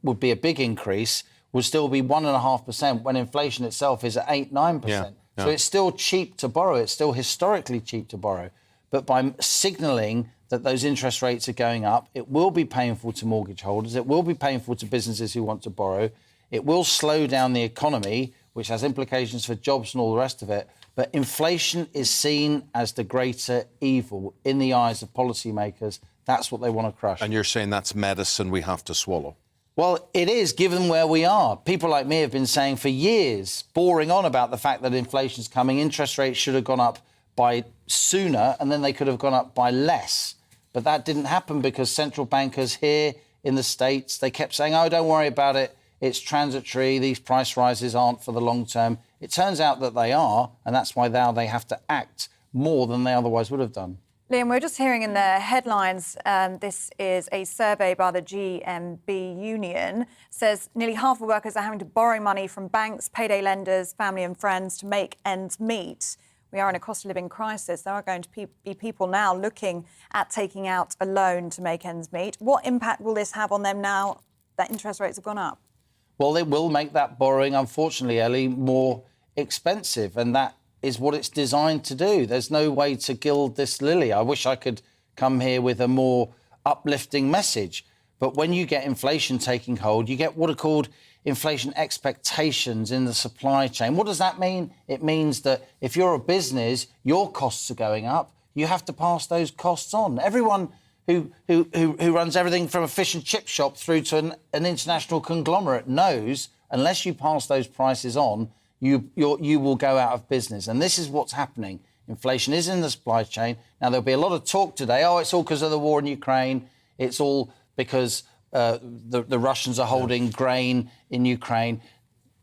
would be a big increase, would still be 1.5% when inflation itself is at 8-9%. Yeah. So it's still cheap to borrow. It's still historically cheap to borrow. But by signalling that those interest rates are going up, it will be painful to mortgage holders. It will be painful to businesses who want to borrow. It will slow down the economy, which has implications for jobs and all the rest of it. But inflation is seen as the greater evil in the eyes of policymakers. That's what they want to crush. And you're saying that's medicine we have to swallow? Well, it is, given where we are. People like me have been saying for years, boring on about the fact that inflation's coming, interest rates should have gone up by sooner, and then they could have gone up by less. But that didn't happen because central bankers here in the States, they kept saying, oh, don't worry about it, it's transitory, these price rises aren't for the long term. It turns out that they are, and that's why now they have to act more than they otherwise would have done. Liam, we're just hearing in the headlines, this is a survey by the GMB Union, says nearly half of workers are having to borrow money from banks, payday lenders, family and friends to make ends meet. We are in a cost of living crisis. There are going to be people now looking at taking out a loan to make ends meet. What impact will this have on them now that interest rates have gone up? Well, they will make that borrowing, unfortunately, Ellie, more expensive, and that is what it's designed to do. There's no way to gild this lily. I wish I could come here with a more uplifting message. But when you get inflation taking hold, you get what are called inflation expectations in the supply chain. What does that mean? It means that if you're a business, your costs are going up, you have to pass those costs on. Everyone who runs everything from a fish and chip shop through to an international conglomerate knows unless you pass those prices on, you will go out of business. And this is what's happening. Inflation is in the supply chain. Now, there'll be a lot of talk today. Oh, it's all because of the war in Ukraine. It's all because the Russians are holding grain in Ukraine.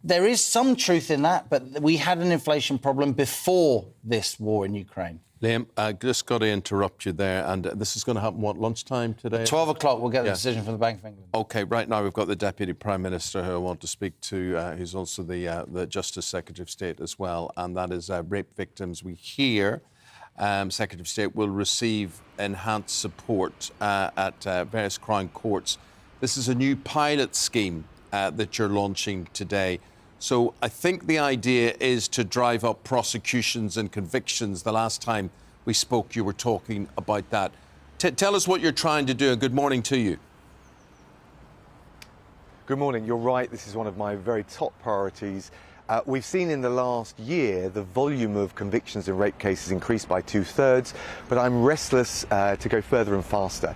There is some truth in that, but we had an inflation problem before this war in Ukraine. Liam, I just got to interrupt you there, and this is going to happen, what, lunchtime today? 12 o'clock, we'll get the decision from the Bank of England. OK, right now we've got the Deputy Prime Minister who I want to speak to, who's also the Justice Secretary of State as well, and that is rape victims. We hear Secretary of State will receive enhanced support at various Crown courts. This is a new pilot scheme that you're launching today. So I think the idea is to drive up prosecutions and convictions. The last time we spoke, you were talking about that. Tell us what you're trying to do, and good morning to you. Good morning. You're right. This is one of my very top priorities. We've seen in the last year the volume of convictions in rape cases increased by 2/3, but I'm restless to go further and faster.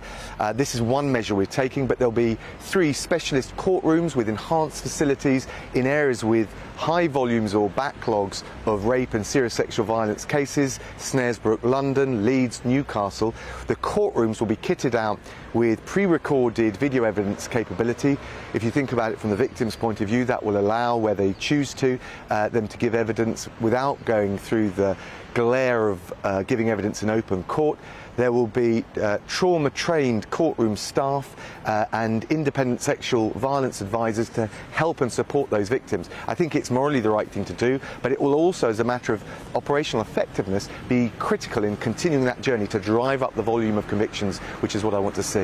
This is one measure we're taking, but there'll be 3 specialist courtrooms with enhanced facilities in areas with high volumes or backlogs of rape and serious sexual violence cases: Snaresbrook, London, Leeds, Newcastle. The courtrooms will be kitted out with pre-recorded video evidence capability. If you think about it from the victim's point of view, that will allow, where they choose to, them to give evidence without going through the glare of giving evidence in open court. There will be trauma-trained courtroom staff and independent sexual violence advisors to help and support those victims. I think it's morally the right thing to do, but it will also, as a matter of operational effectiveness, be critical in continuing that journey to drive up the volume of convictions, which is what I want to see.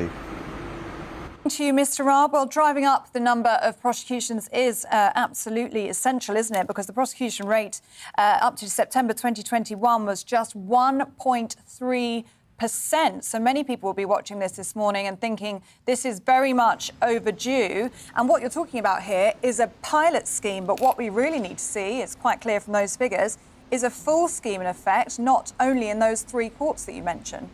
To you, Mr. Raab. Well, driving up the number of prosecutions is absolutely essential, isn't it? Because the prosecution rate up to September 2021 was just 1.3%. So many people will be watching this morning and thinking this is very much overdue. And what you're talking about here is a pilot scheme. But what we really need to see, it's quite clear from those figures, is a full scheme in effect, not only in those 3 courts that you mentioned.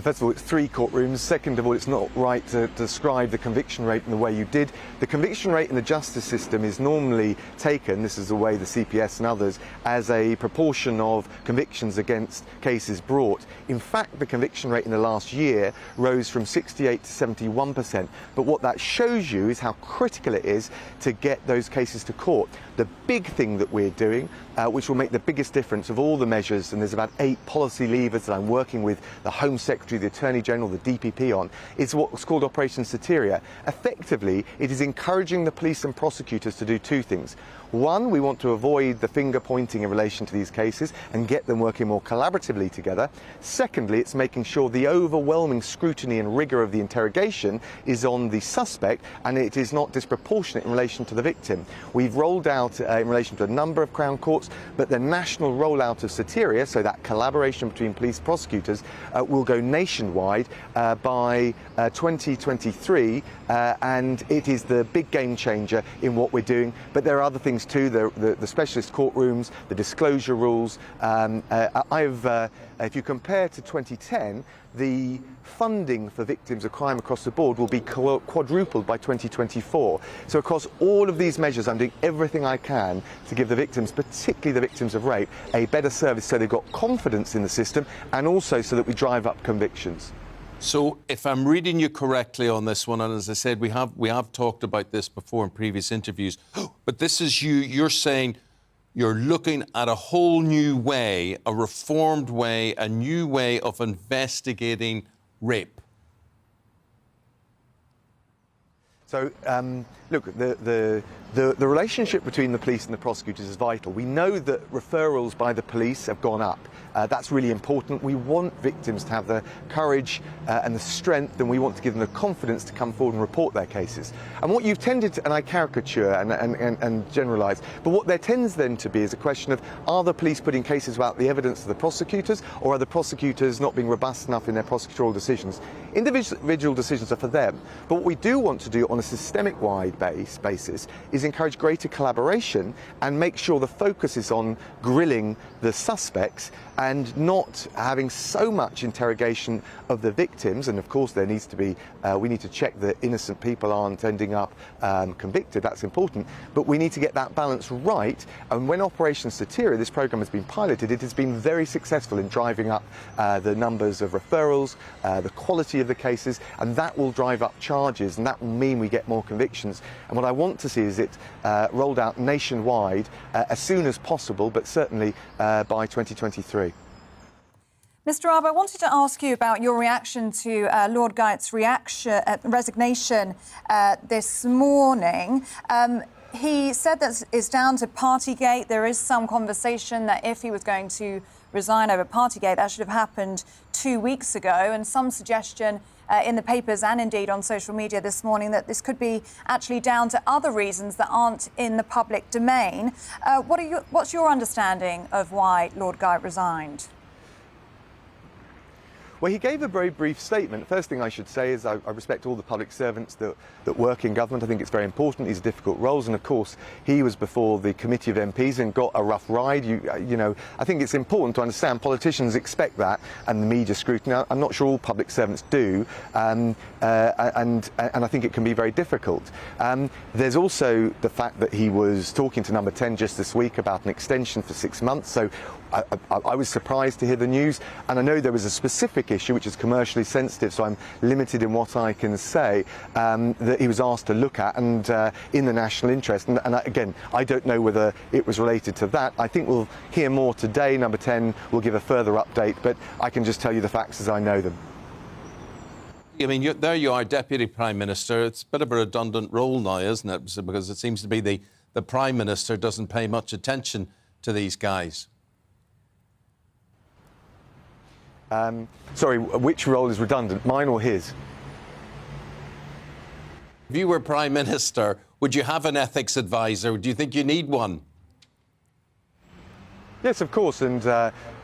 First of all, it's 3 courtrooms. Second of all, it's not right to describe the conviction rate in the way you did. The conviction rate in the justice system is normally taken, this is the way the CPS and others, as a proportion of convictions against cases brought. In fact, the conviction rate in the last year rose from 68 to 71%. But what that shows you is how critical it is to get those cases to court. The big thing that we're doing, which will make the biggest difference of all the measures, and there's about 8 policy levers that I'm working with the Home Secretary, the Attorney General, the DPP on, is what's called Operation Satyria. Effectively, it is encouraging the police and prosecutors to do 2 things. One, we want to avoid the finger pointing in relation to these cases and get them working more collaboratively together. Secondly, it's making sure the overwhelming scrutiny and rigour of the interrogation is on the suspect and it is not disproportionate in relation to the victim. We've rolled out in relation to a number of Crown courts, but the national rollout of Satyria, so that collaboration between police prosecutors, will go nationwide by 2023, and it is the big game changer in what we're doing. But there are other things things too, the specialist courtrooms, the disclosure rules. If you compare to 2010, the funding for victims of crime across the board will be quadrupled by 2024. So across all of these measures, I'm doing everything I can to give the victims, particularly the victims of rape, a better service so they've got confidence in the system, and also so that we drive up convictions. So, if I'm reading you correctly on this one, and as I said, we have talked about this before in previous interviews, but this is you're saying you're looking at a whole new way, a reformed way, a new way of investigating rape. So, look, the relationship between the police and the prosecutors is vital. We know that referrals by the police have gone up. That's really important. We want victims to have the courage and the strength, and we want to give them the confidence to come forward and report their cases. And what you've tended to, and I caricature and generalise, but what there tends then to be is a question of, are the police putting cases without the evidence of the prosecutors, or are the prosecutors not being robust enough in their prosecutorial decisions? Individual decisions are for them, but what we do want to do on a systemic-wide basis is encourage greater collaboration and make sure the focus is on grilling the suspects and not having so much interrogation of the victims. And of course there needs to be, we need to check that innocent people aren't ending up convicted, that's important, but we need to get that balance right. And when Operation Satira, this programme has been piloted, it has been very successful in driving up the numbers of referrals, the quality of the cases, and that will drive up charges, and that will mean we get more convictions. And what I want to see is it rolled out nationwide as soon as possible, but certainly by 2023. Mr. Raab, I wanted to ask you about your reaction to Lord Guy's resignation this morning. He said that it's down to Partygate. There is some conversation that if he was going to resign over Partygate, that should have happened 2 weeks ago, and some suggestion in the papers and indeed on social media this morning that this could be actually down to other reasons that aren't in the public domain. What's your understanding of why Lord Guy resigned? Well, he gave a very brief statement. First thing I should say is I respect all the public servants that work in government. I think it's very important. These are difficult roles. And of course, he was before the committee of MPs and got a rough ride. You know, I think it's important to understand politicians expect that, and the media scrutiny. I'm not sure all public servants do. And I think it can be very difficult. There's also the fact that he was talking to Number 10 just this week about an extension for 6 months. So I was surprised to hear the news, and I know there was a specific issue which is commercially sensitive, so I'm limited in what I can say, that he was asked to look at, and in the national interest. And again, I don't know whether it was related to that. I think we'll hear more today. Number 10 will give a further update, but I can just tell you the facts as I know them. I mean, there you are, Deputy Prime Minister. It's a bit of a redundant role now, isn't it? Because it seems to be the Prime Minister doesn't pay much attention to these guys. Sorry, which role is redundant, mine or his? If you were Prime Minister, would you have an ethics advisor? Do you think you need one? Yes, of course, and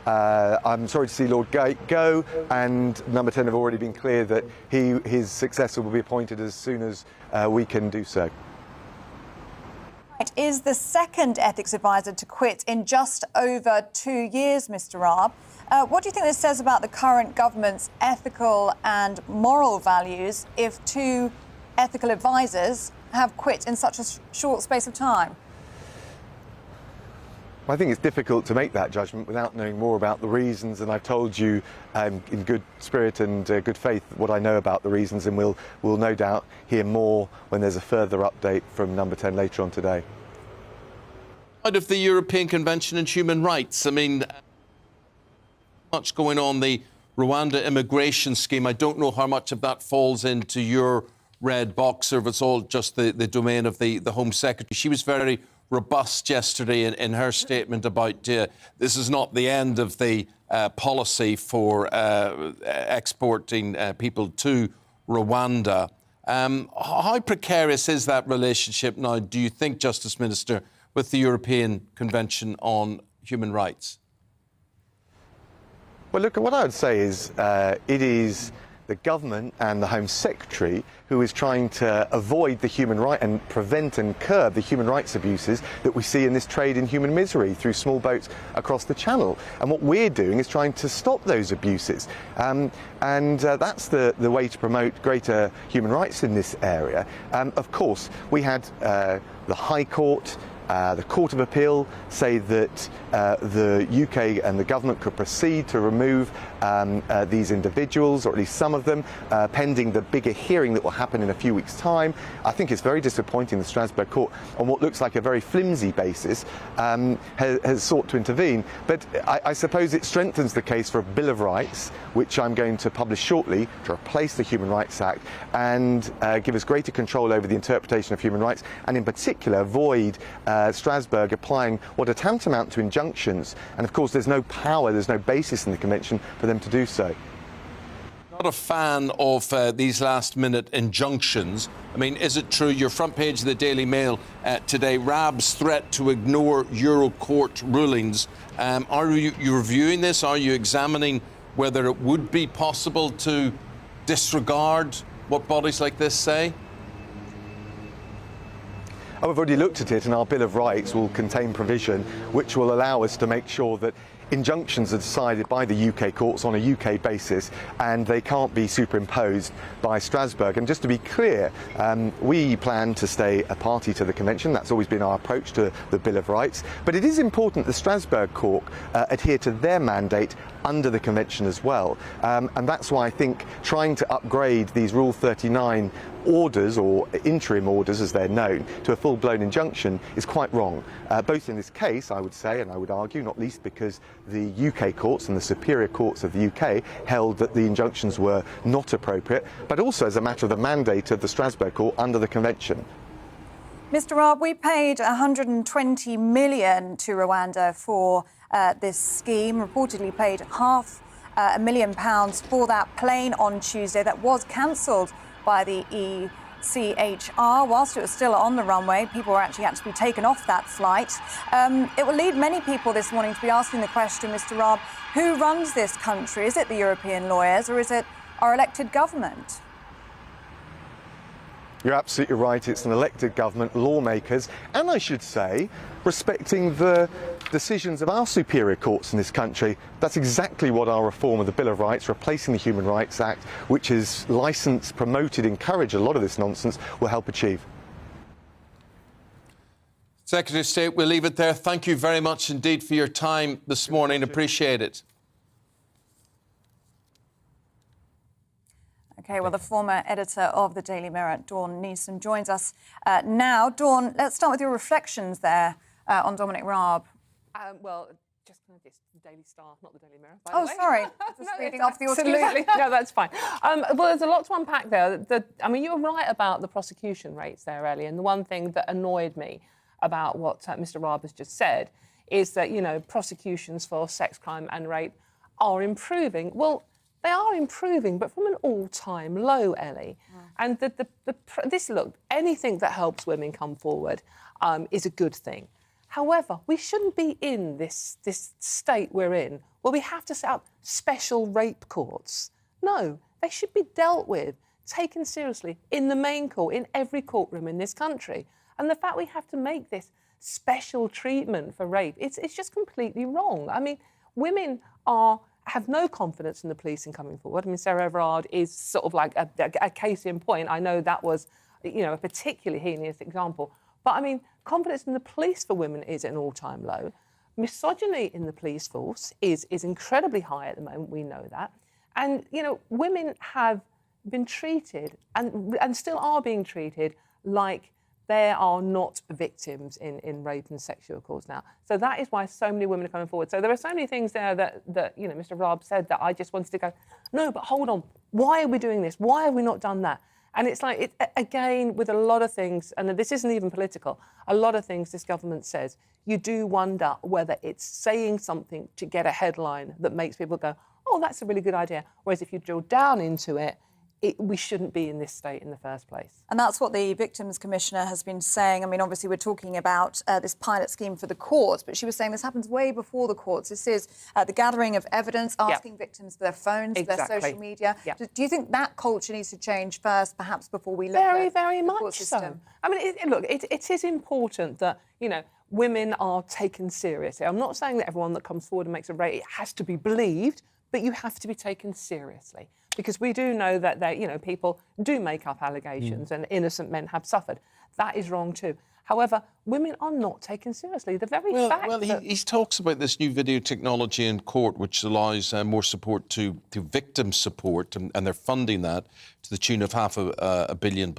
I'm sorry to see Lord Guy go, and Number 10 have already been clear that his successor will be appointed as soon as we can do so. Is the second ethics advisor to quit in just over 2 years, Mr. Raab. What do you think this says about the current government's ethical and moral values if 2 ethical advisors have quit in such a short space of time? I think it's difficult to make that judgment without knowing more about the reasons, and I've told you in good spirit and good faith what I know about the reasons, and we'll no doubt hear more when there's a further update from Number 10 later on today. Out of the European Convention on Human Rights, I mean, much going on the Rwanda immigration scheme. I don't know how much of that falls into your red box, or if it's all just the domain of the Home Secretary. She was very robust yesterday in her statement about this is not the end of the policy for exporting people to Rwanda. How precarious is that relationship now, do you think, Justice Minister, with the European Convention on Human Rights? Well, look, what I would say is there's the government and the Home Secretary, who is trying to avoid the human right and prevent and curb the human rights abuses that we see in this trade in human misery through small boats across the Channel. And what we're doing is trying to stop those abuses. That's the way to promote greater human rights in this area. Of course, we had the High Court, the Court of Appeal say that the UK and the government could proceed to remove these individuals, or at least some of them, pending the bigger hearing that will happen in a few weeks' time. I think it's very disappointing the Strasbourg Court, on what looks like a very flimsy basis, has sought to intervene. But I suppose it strengthens the case for a Bill of Rights, which I'm going to publish shortly, to replace the Human Rights Act and give us greater control over the interpretation of human rights, and in particular avoid Strasbourg applying what are tantamount to injunctions. And of course there's no power, there's no basis in the Convention for them to do so. Not a fan of these last-minute injunctions. I mean, is it true, your front page of the Daily Mail today, Raab's threat to ignore Euro Court rulings. Are you reviewing this? Are you examining whether it would be possible to disregard what bodies like this say? Oh, we've already looked at it, and our Bill of Rights will contain provision which will allow us to make sure that injunctions are decided by the UK courts on a UK basis, and they can't be superimposed by Strasbourg. And just to be clear, we plan to stay a party to the Convention. That's always been our approach to the Bill of Rights. But it is important the Strasbourg Court adhere to their mandate under the Convention as well. And that's why I think trying to upgrade these Rule 39 orders, or interim orders as they're known, to a full-blown injunction is quite wrong. Both in this case, I would say, and I would argue, not least because the UK courts and the superior courts of the UK held that the injunctions were not appropriate, but also as a matter of the mandate of the Strasbourg Court under the Convention. Mr. Raab, we paid $120 million to Rwanda for this scheme, reportedly paid £500,000 for that plane on Tuesday that was cancelled by the ECHR whilst it was still on the runway. People were actually had to be taken off that flight. It will lead many people this morning to be asking the question, Mr. Raab, who runs this country? Is it the European lawyers, or is it our elected government? You're absolutely right. It's an elected government, lawmakers, and I should say, respecting the decisions of our superior courts in this country. That's exactly what our reform of the Bill of Rights, replacing the Human Rights Act, which is licensed, promoted, encouraged a lot of this nonsense, will help achieve. Secretary of State, we'll leave it there. Thank you very much indeed for your time this morning. Appreciate it. OK, well, the former editor of the Daily Mirror, Dawn Neeson, joins us now. Dawn, let's start with your reflections there on Dominic Raab. Well, just kind of this Daily Star, not the Daily Mirror, by the way. Oh, sorry. Just reading off the Absolutely. No, that's fine. Well, there's a lot to unpack there. I mean, you were right about the prosecution rates there earlier, and the one thing that annoyed me about what Mr. Raab has just said is that, you know, prosecutions for sex crime and rape are improving. Well, they are improving, but from an all-time low, Ellie. And look, anything that helps women come forward is a good thing. However, we shouldn't be in this state we're in where we have to set up special rape courts. No, they should be dealt with, taken seriously in the main court, in every courtroom in this country. And the fact we have to make this special treatment for rape, it's just completely wrong. I mean, women have no confidence in the police in coming forward. I mean, Sarah Everard is sort of like a case in point. I know that was, you know, a particularly heinous example. But, I mean, confidence in the police for women is at an all-time low. Misogyny in the police force is incredibly high at the moment. We know that. And, you know, women have been treated and still are being treated like they are not victims in rape and sexual assault now. So that is why so many women are coming forward. So there are so many things there that you know, Mr. Raab said that I just wanted to go, no, but hold on. Why are we doing this? Why have we not done that? And it's like, again, with a lot of things, and this isn't even political, a lot of things this government says, you do wonder whether it's saying something to get a headline that makes people go, oh, that's a really good idea. Whereas if you drill down into it, we shouldn't be in this state in the first place. And that's what the Victims Commissioner has been saying. I mean, obviously, we're talking about this pilot scheme for the courts, but she was saying this happens way before the courts. This is the gathering of evidence, asking victims for their phones, for their social media. Do you think that culture needs to change first, perhaps, before we look at very the much court system? so. I mean, look, it is important that, you know, women are taken seriously. I'm not saying that everyone that comes forward and makes a rape, it has to be believed, but you have to be taken seriously. Because we do know that you know, people do make up allegations and innocent men have suffered. That is wrong too. However, women are not taken seriously. The very fact that... he talks about this new video technology in court, which allows more support to victim support, and they're funding that to the tune of £500 million.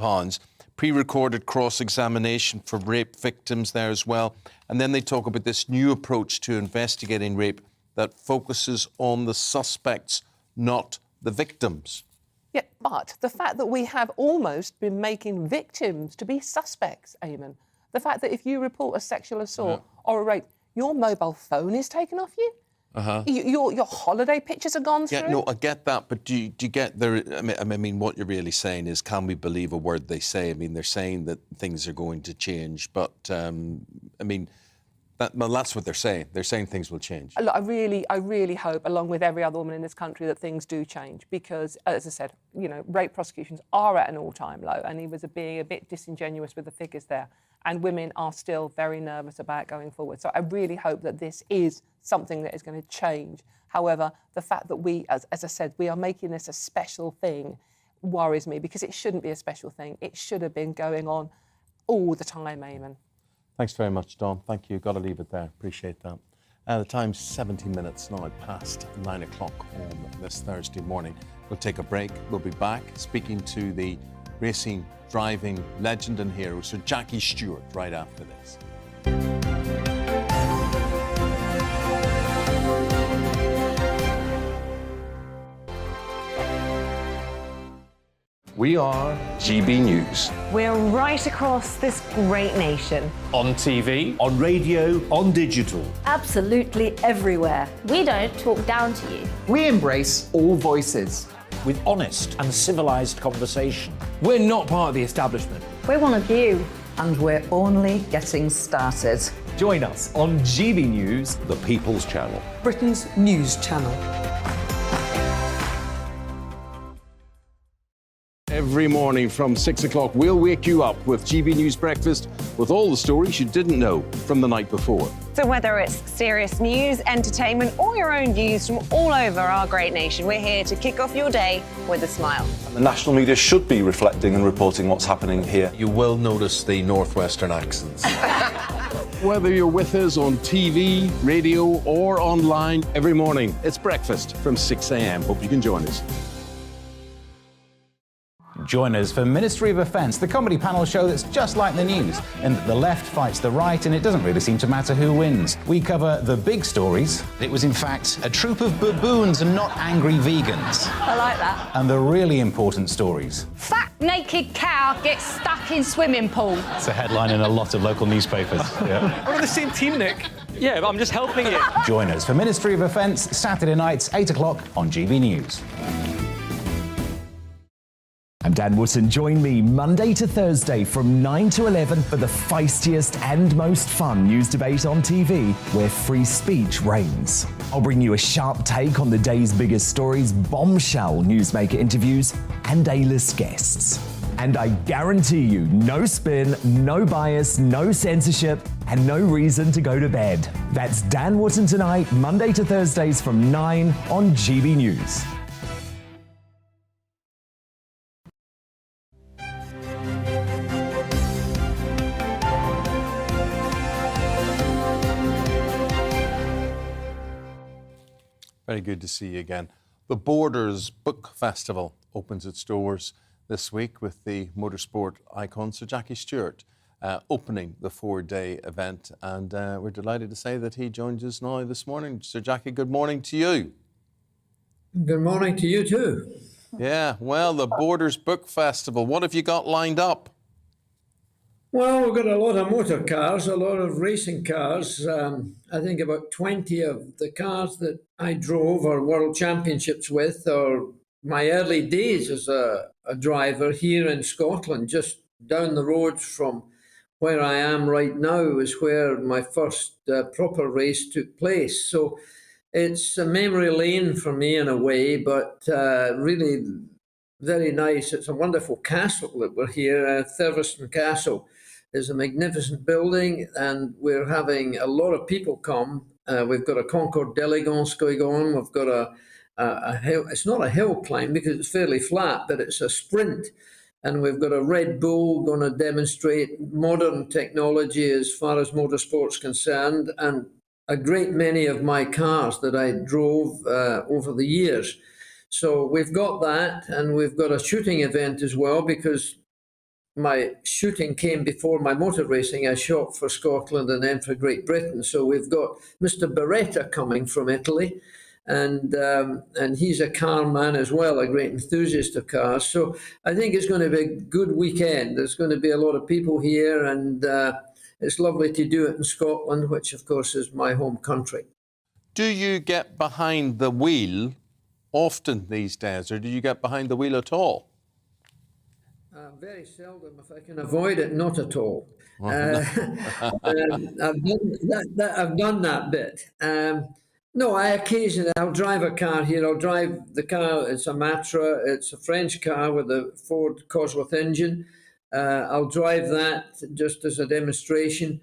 Pre-recorded cross-examination for rape victims there as well. And then they talk about this new approach to investigating rape that focuses on the suspects, not the victims. Yeah, but the fact that we have almost been making victims to be suspects, Eamonn, the fact that if you report a sexual assault or a rape, your mobile phone is taken off you. Your holiday pictures are gone through. Yeah, no, I get that, but do you get there? I mean, what you're really saying is, can we believe a word they say? I mean, they're saying that things are going to change, but I mean, that's what they're saying. They're saying things will change. Look, I really hope, along with every other woman in this country, that things do change because, as I said, you know, rape prosecutions are at an all-time low, and he was being a bit disingenuous with the figures there. And women are still very nervous about going forward. So I really hope that this is something that is going to change. However, the fact that we, as I said, we are making this a special thing worries me because it shouldn't be a special thing. It should have been going on all the time, Eamonn. Thanks very much, Dom. Thank you. Got to leave it there. Appreciate that. The time's 17 minutes now past 9 o'clock on this Thursday morning. We'll take a break. We'll be back speaking to the racing, driving legend and hero, Sir Jackie Stewart, right after this. We are GB News. We're right across this great nation. On TV, on radio, on digital. Absolutely everywhere. We don't talk down to you. We embrace all voices. With honest and civilised conversation. We're not part of the establishment. We're one of you. And we're only getting started. Join us on GB News, The People's Channel. Britain's news channel. Every morning from 6 o'clock, we'll wake you up with GB News Breakfast with all the stories you didn't know from the night before. So whether it's serious news, entertainment, or your own views from all over our great nation, we're here to kick off your day with a smile. The national media should be reflecting and reporting what's happening here. You will notice the northwestern accents. Whether you're with us on TV, radio, or online, every morning, it's breakfast from 6 a.m. Hope you can join us. Join us for Ministry of Offence, the comedy panel show that's just like the news, in that the left fights the right and it doesn't really seem to matter who wins. We cover the big stories. It was in fact a troop of baboons and not angry vegans. I like that. And the really important stories. Fat naked cow gets stuck in swimming pool. It's a headline in a lot of local newspapers. Yeah. We're on the same team, Nick. Yeah, but I'm just helping you. Join us for Ministry of Offence, Saturday nights, 8 o'clock on GB News. I'm Dan Wootton. Join me Monday to Thursday from 9 to 11 for the feistiest and most fun news debate on TV, where free speech reigns. I'll bring you a sharp take on the day's biggest stories, bombshell newsmaker interviews, and A-list guests. And I guarantee you, no spin, no bias, no censorship, and no reason to go to bed. That's Dan Wootton Tonight, Monday to Thursdays from 9 on GB News. Very good to see you again. The Borders Book Festival opens its doors this week with the motorsport icon Sir Jackie Stewart opening the 4-day event, and we're delighted to say that he joins us now this morning. Sir Jackie, good morning to you. Good morning to you too. Yeah, well, the Borders Book Festival, what have you got lined up? Well, we've got a lot of motor cars, a lot of racing cars. I think about 20 of the cars that I drove or world championships with or my early days as a driver here in Scotland, just down the road from where I am right now, is where my first proper race took place. So it's a memory lane for me in a way, but really very nice. It's a wonderful castle that we're here. Thurveston Castle is a magnificent building, and we're having a lot of people come. We've got a Concord d'Elegance going on. We've got a hill. It's not a hill climb because it's fairly flat, but it's a sprint. And we've got a Red Bull going to demonstrate modern technology as far as motorsport's concerned, and a great many of my cars that I drove over the years. So we've got that, and we've got a shooting event as well, because my shooting came before my motor racing. I shot for Scotland and then for Great Britain. So we've got Mr. Beretta coming from Italy, and he's a car man as well, a great enthusiast of cars. So I think it's going to be a good weekend. There's going to be a lot of people here, and it's lovely to do it in Scotland, which of course is my home country. Do you get behind the wheel often these days, or do you get behind the wheel at all? Very seldom, if I can avoid it, not at all. I've done that bit. No, I'll drive a car here. I'll drive the car. It's a Matra. It's a French car with a Ford Cosworth engine. I'll drive that just as a demonstration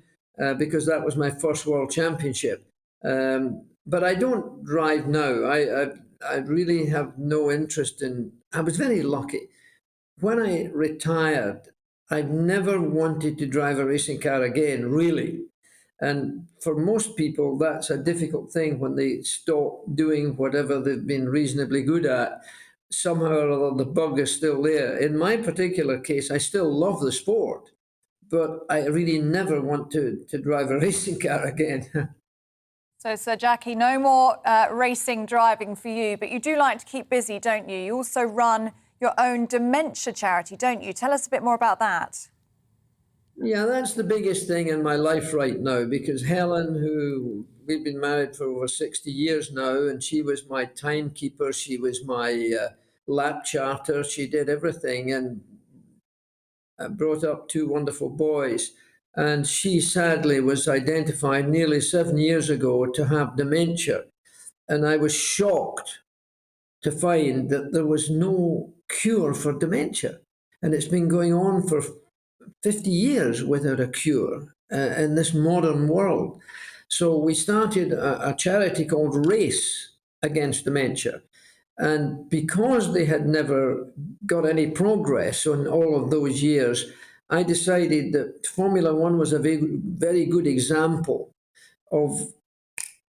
because that was my first World Championship. But I don't drive now. I really have no interest in... I was very lucky. When I retired, I've never wanted to drive a racing car again, really. And for most people, that's a difficult thing when they stop doing whatever they've been reasonably good at. Somehow or other, the bug is still there. In my particular case, I still love the sport, but I really never want to drive a racing car again. So, Sir Jackie, no more racing driving for you, but you do like to keep busy, don't you? You also run your own dementia charity, don't you? Tell us a bit more about that. Yeah, that's the biggest thing in my life right now, because Helen, who we've been married for over 60 years now, and she was my timekeeper, she was my lap charter, she did everything, and brought up two wonderful boys. And she sadly was identified nearly 7 years ago to have dementia. And I was shocked to find that there was no cure for dementia. And it's been going on for 50 years without a cure in this modern world. So we started a charity called Race Against Dementia. And because they had never got any progress in all of those years, I decided that Formula One was a very good example of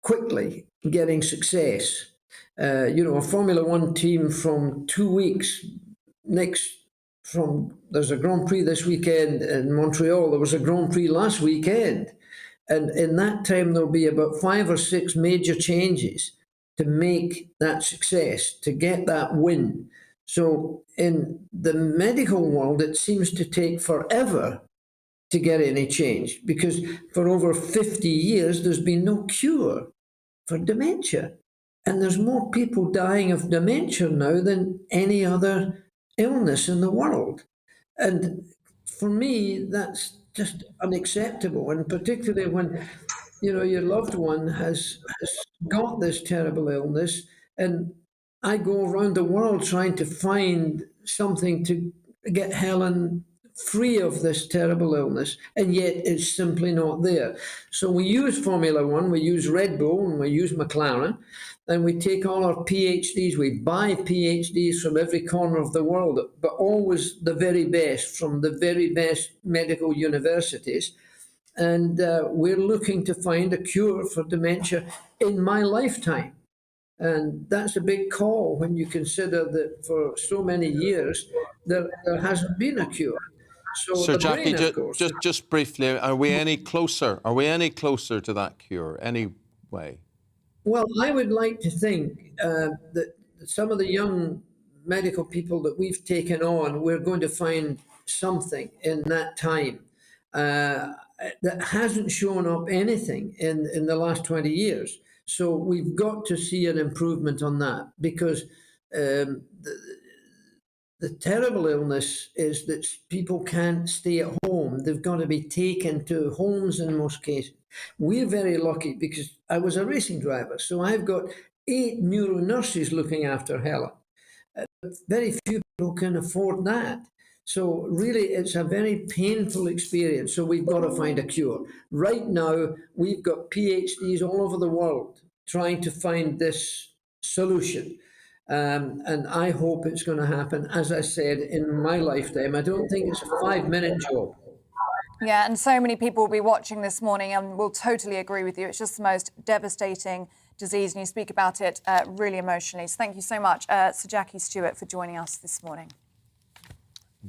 quickly getting success. A Formula One team from 2 weeks there's a Grand Prix this weekend in Montreal. There was a Grand Prix last weekend. And in that time, there'll be about 5 or 6 major changes to make that success, to get that win. So in the medical world, it seems to take forever to get any change, because for over 50 years, there's been no cure for dementia. And there's more people dying of dementia now than any other illness in the world. And for me, that's just unacceptable. And particularly when, your loved one has got this terrible illness, and I go around the world trying to find something to get Helen free of this terrible illness, and yet it's simply not there. So we use Formula One, we use Red Bull, and we use McLaren, and we take all our PhDs, we buy PhDs from every corner of the world, but always the very best from the very best medical universities. And we're looking to find a cure for dementia in my lifetime. And that's a big call when you consider that for so many years, there hasn't been a cure. So Jackie, just briefly, are we any closer? Are we any closer to that cure, any way? Well, I would like to think that some of the young medical people that we've taken on, we're going to find something in that time that hasn't shown up anything in the last 20 years. So we've got to see an improvement on that, because The terrible illness is that people can't stay at home. They've got to be taken to homes in most cases. We're very lucky because I was a racing driver, so I've got 8 neuro nurses looking after Helen. Very few people can afford that. So really, it's a very painful experience. So we've got to find a cure. Right now, we've got PhDs all over the world trying to find this solution. And I hope it's going to happen, as I said, in my lifetime. I don't think it's a 5-minute job. Yeah, and so many people will be watching this morning and will totally agree with you. It's just the most devastating disease, and you speak about it really emotionally. So thank you so much, Sir Jackie Stewart, for joining us this morning.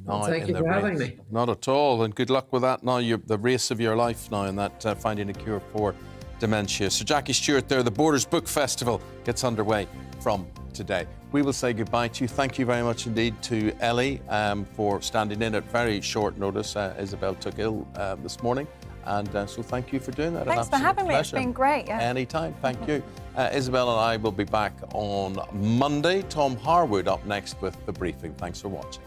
Thank you for having me. Not at all, and good luck with that now, the race of your life now, and that finding a cure for dementia. So Jackie Stewart there, the Borders Book Festival gets underway from today. We will say goodbye to you. Thank you very much indeed to Ellie for standing in at very short notice. Isabel took ill this morning, and so thank you for doing that. Thanks for having me. It's been great. Yeah. Anytime. Thank you. Isabel and I will be back on Monday. Tom Harwood up next with The Briefing. Thanks for watching.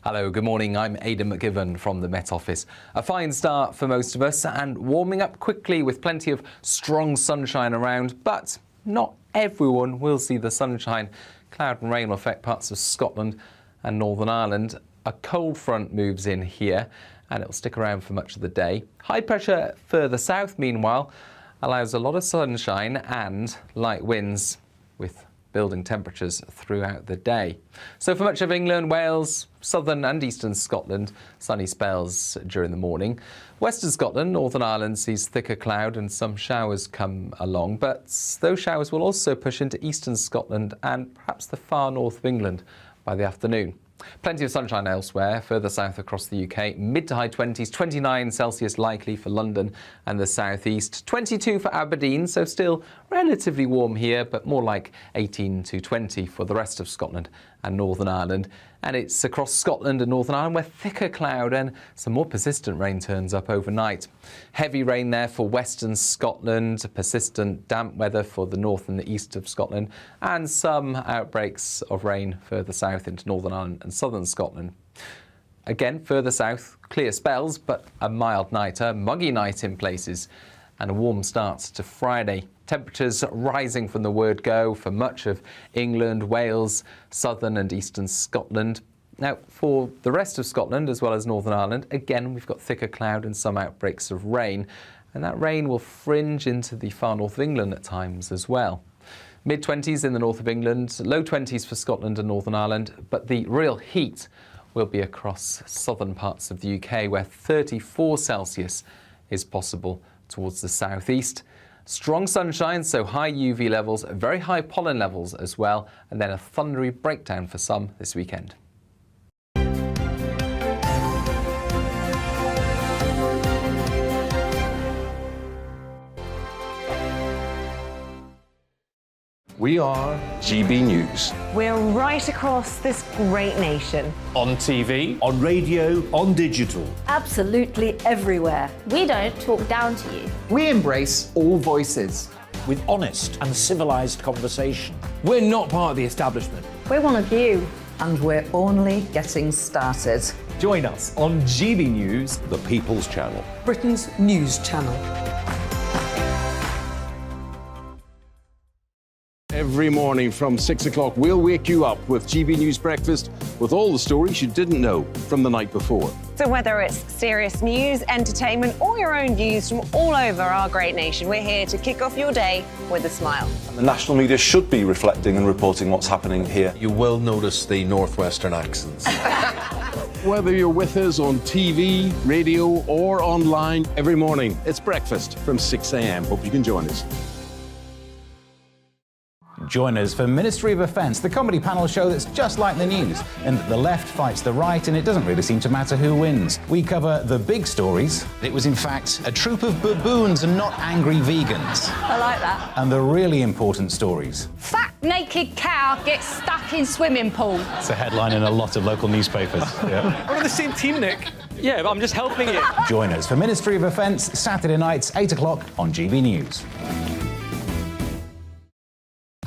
Hello, good morning. I'm Eamonn McGivern from the Met Office. A fine start for most of us and warming up quickly with plenty of strong sunshine around, but not everyone will see the sunshine. Cloud and rain will affect parts of Scotland and Northern Ireland. A cold front moves in here and it'll stick around for much of the day. High pressure further south, meanwhile, allows a lot of sunshine and light winds with building temperatures throughout the day. So for much of England, Wales, southern and eastern Scotland, sunny spells during the morning. Western Scotland, Northern Ireland sees thicker cloud and some showers come along, but those showers will also push into eastern Scotland and perhaps the far north of England by the afternoon. Plenty of sunshine elsewhere, further south across the UK, mid to high 20s, 29 Celsius likely for London and the southeast, 22 for Aberdeen, so still relatively warm here, but more like 18 to 20 for the rest of Scotland and Northern Ireland. And it's across Scotland and Northern Ireland where thicker cloud and some more persistent rain turns up overnight. Heavy rain there for western Scotland, persistent damp weather for the north and the east of Scotland, and some outbreaks of rain further south into Northern Ireland and southern Scotland. Again, further south, clear spells, but a mild night, a muggy night in places, and a warm start to Friday. Temperatures rising from the word go for much of England, Wales, southern and eastern Scotland. Now, for the rest of Scotland, as well as Northern Ireland, again, we've got thicker cloud and some outbreaks of rain, and that rain will fringe into the far north of England at times as well. Mid-20s in the north of England, low 20s for Scotland and Northern Ireland, but the real heat will be across southern parts of the UK, where 34 Celsius is possible towards the southeast. Strong sunshine, so high UV levels, very high pollen levels as well, and then a thundery breakdown for some this weekend. We are GB News. We're right across this great nation. On TV, on radio, on digital. Absolutely everywhere. We don't talk down to you. We embrace all voices. With honest and civilised conversation. We're not part of the establishment. We're one of you. And we're only getting started. Join us on GB News, The People's Channel. Britain's news channel. Every morning from 6 o'clock, we'll wake you up with GB News Breakfast with all the stories you didn't know from the night before. So whether it's serious news, entertainment, or your own views from all over our great nation, we're here to kick off your day with a smile. The national media should be reflecting and reporting what's happening here. You will notice the northwestern accents. Whether you're with us on TV, radio, or online, every morning, it's breakfast from 6 a.m. Hope you can join us. Join us for Ministry of Offence, the comedy panel show that's just like the news, in that the left fights the right and it doesn't really seem to matter who wins. We cover the big stories. It was in fact a troop of baboons and not angry vegans. I like that. And the really important stories. Fat naked cow gets stuck in swimming pool. It's a headline in a lot of local newspapers. Yeah. We're on the same team, Nick. Yeah, but I'm just helping you. Join us for Ministry of Offence, Saturday nights, 8 o'clock on GB News.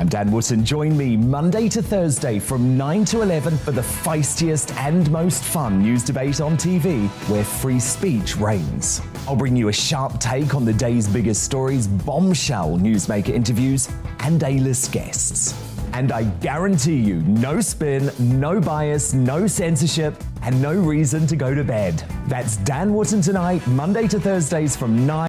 I'm Dan Wootton. Join me Monday to Thursday from 9 to 11 for the feistiest and most fun news debate on TV, where free speech reigns. I'll bring you a sharp take on the day's biggest stories, bombshell newsmaker interviews, and A-list guests. And I guarantee you, no spin, no bias, no censorship, and no reason to go to bed. That's Dan Wootton Tonight, Monday to Thursdays from 9.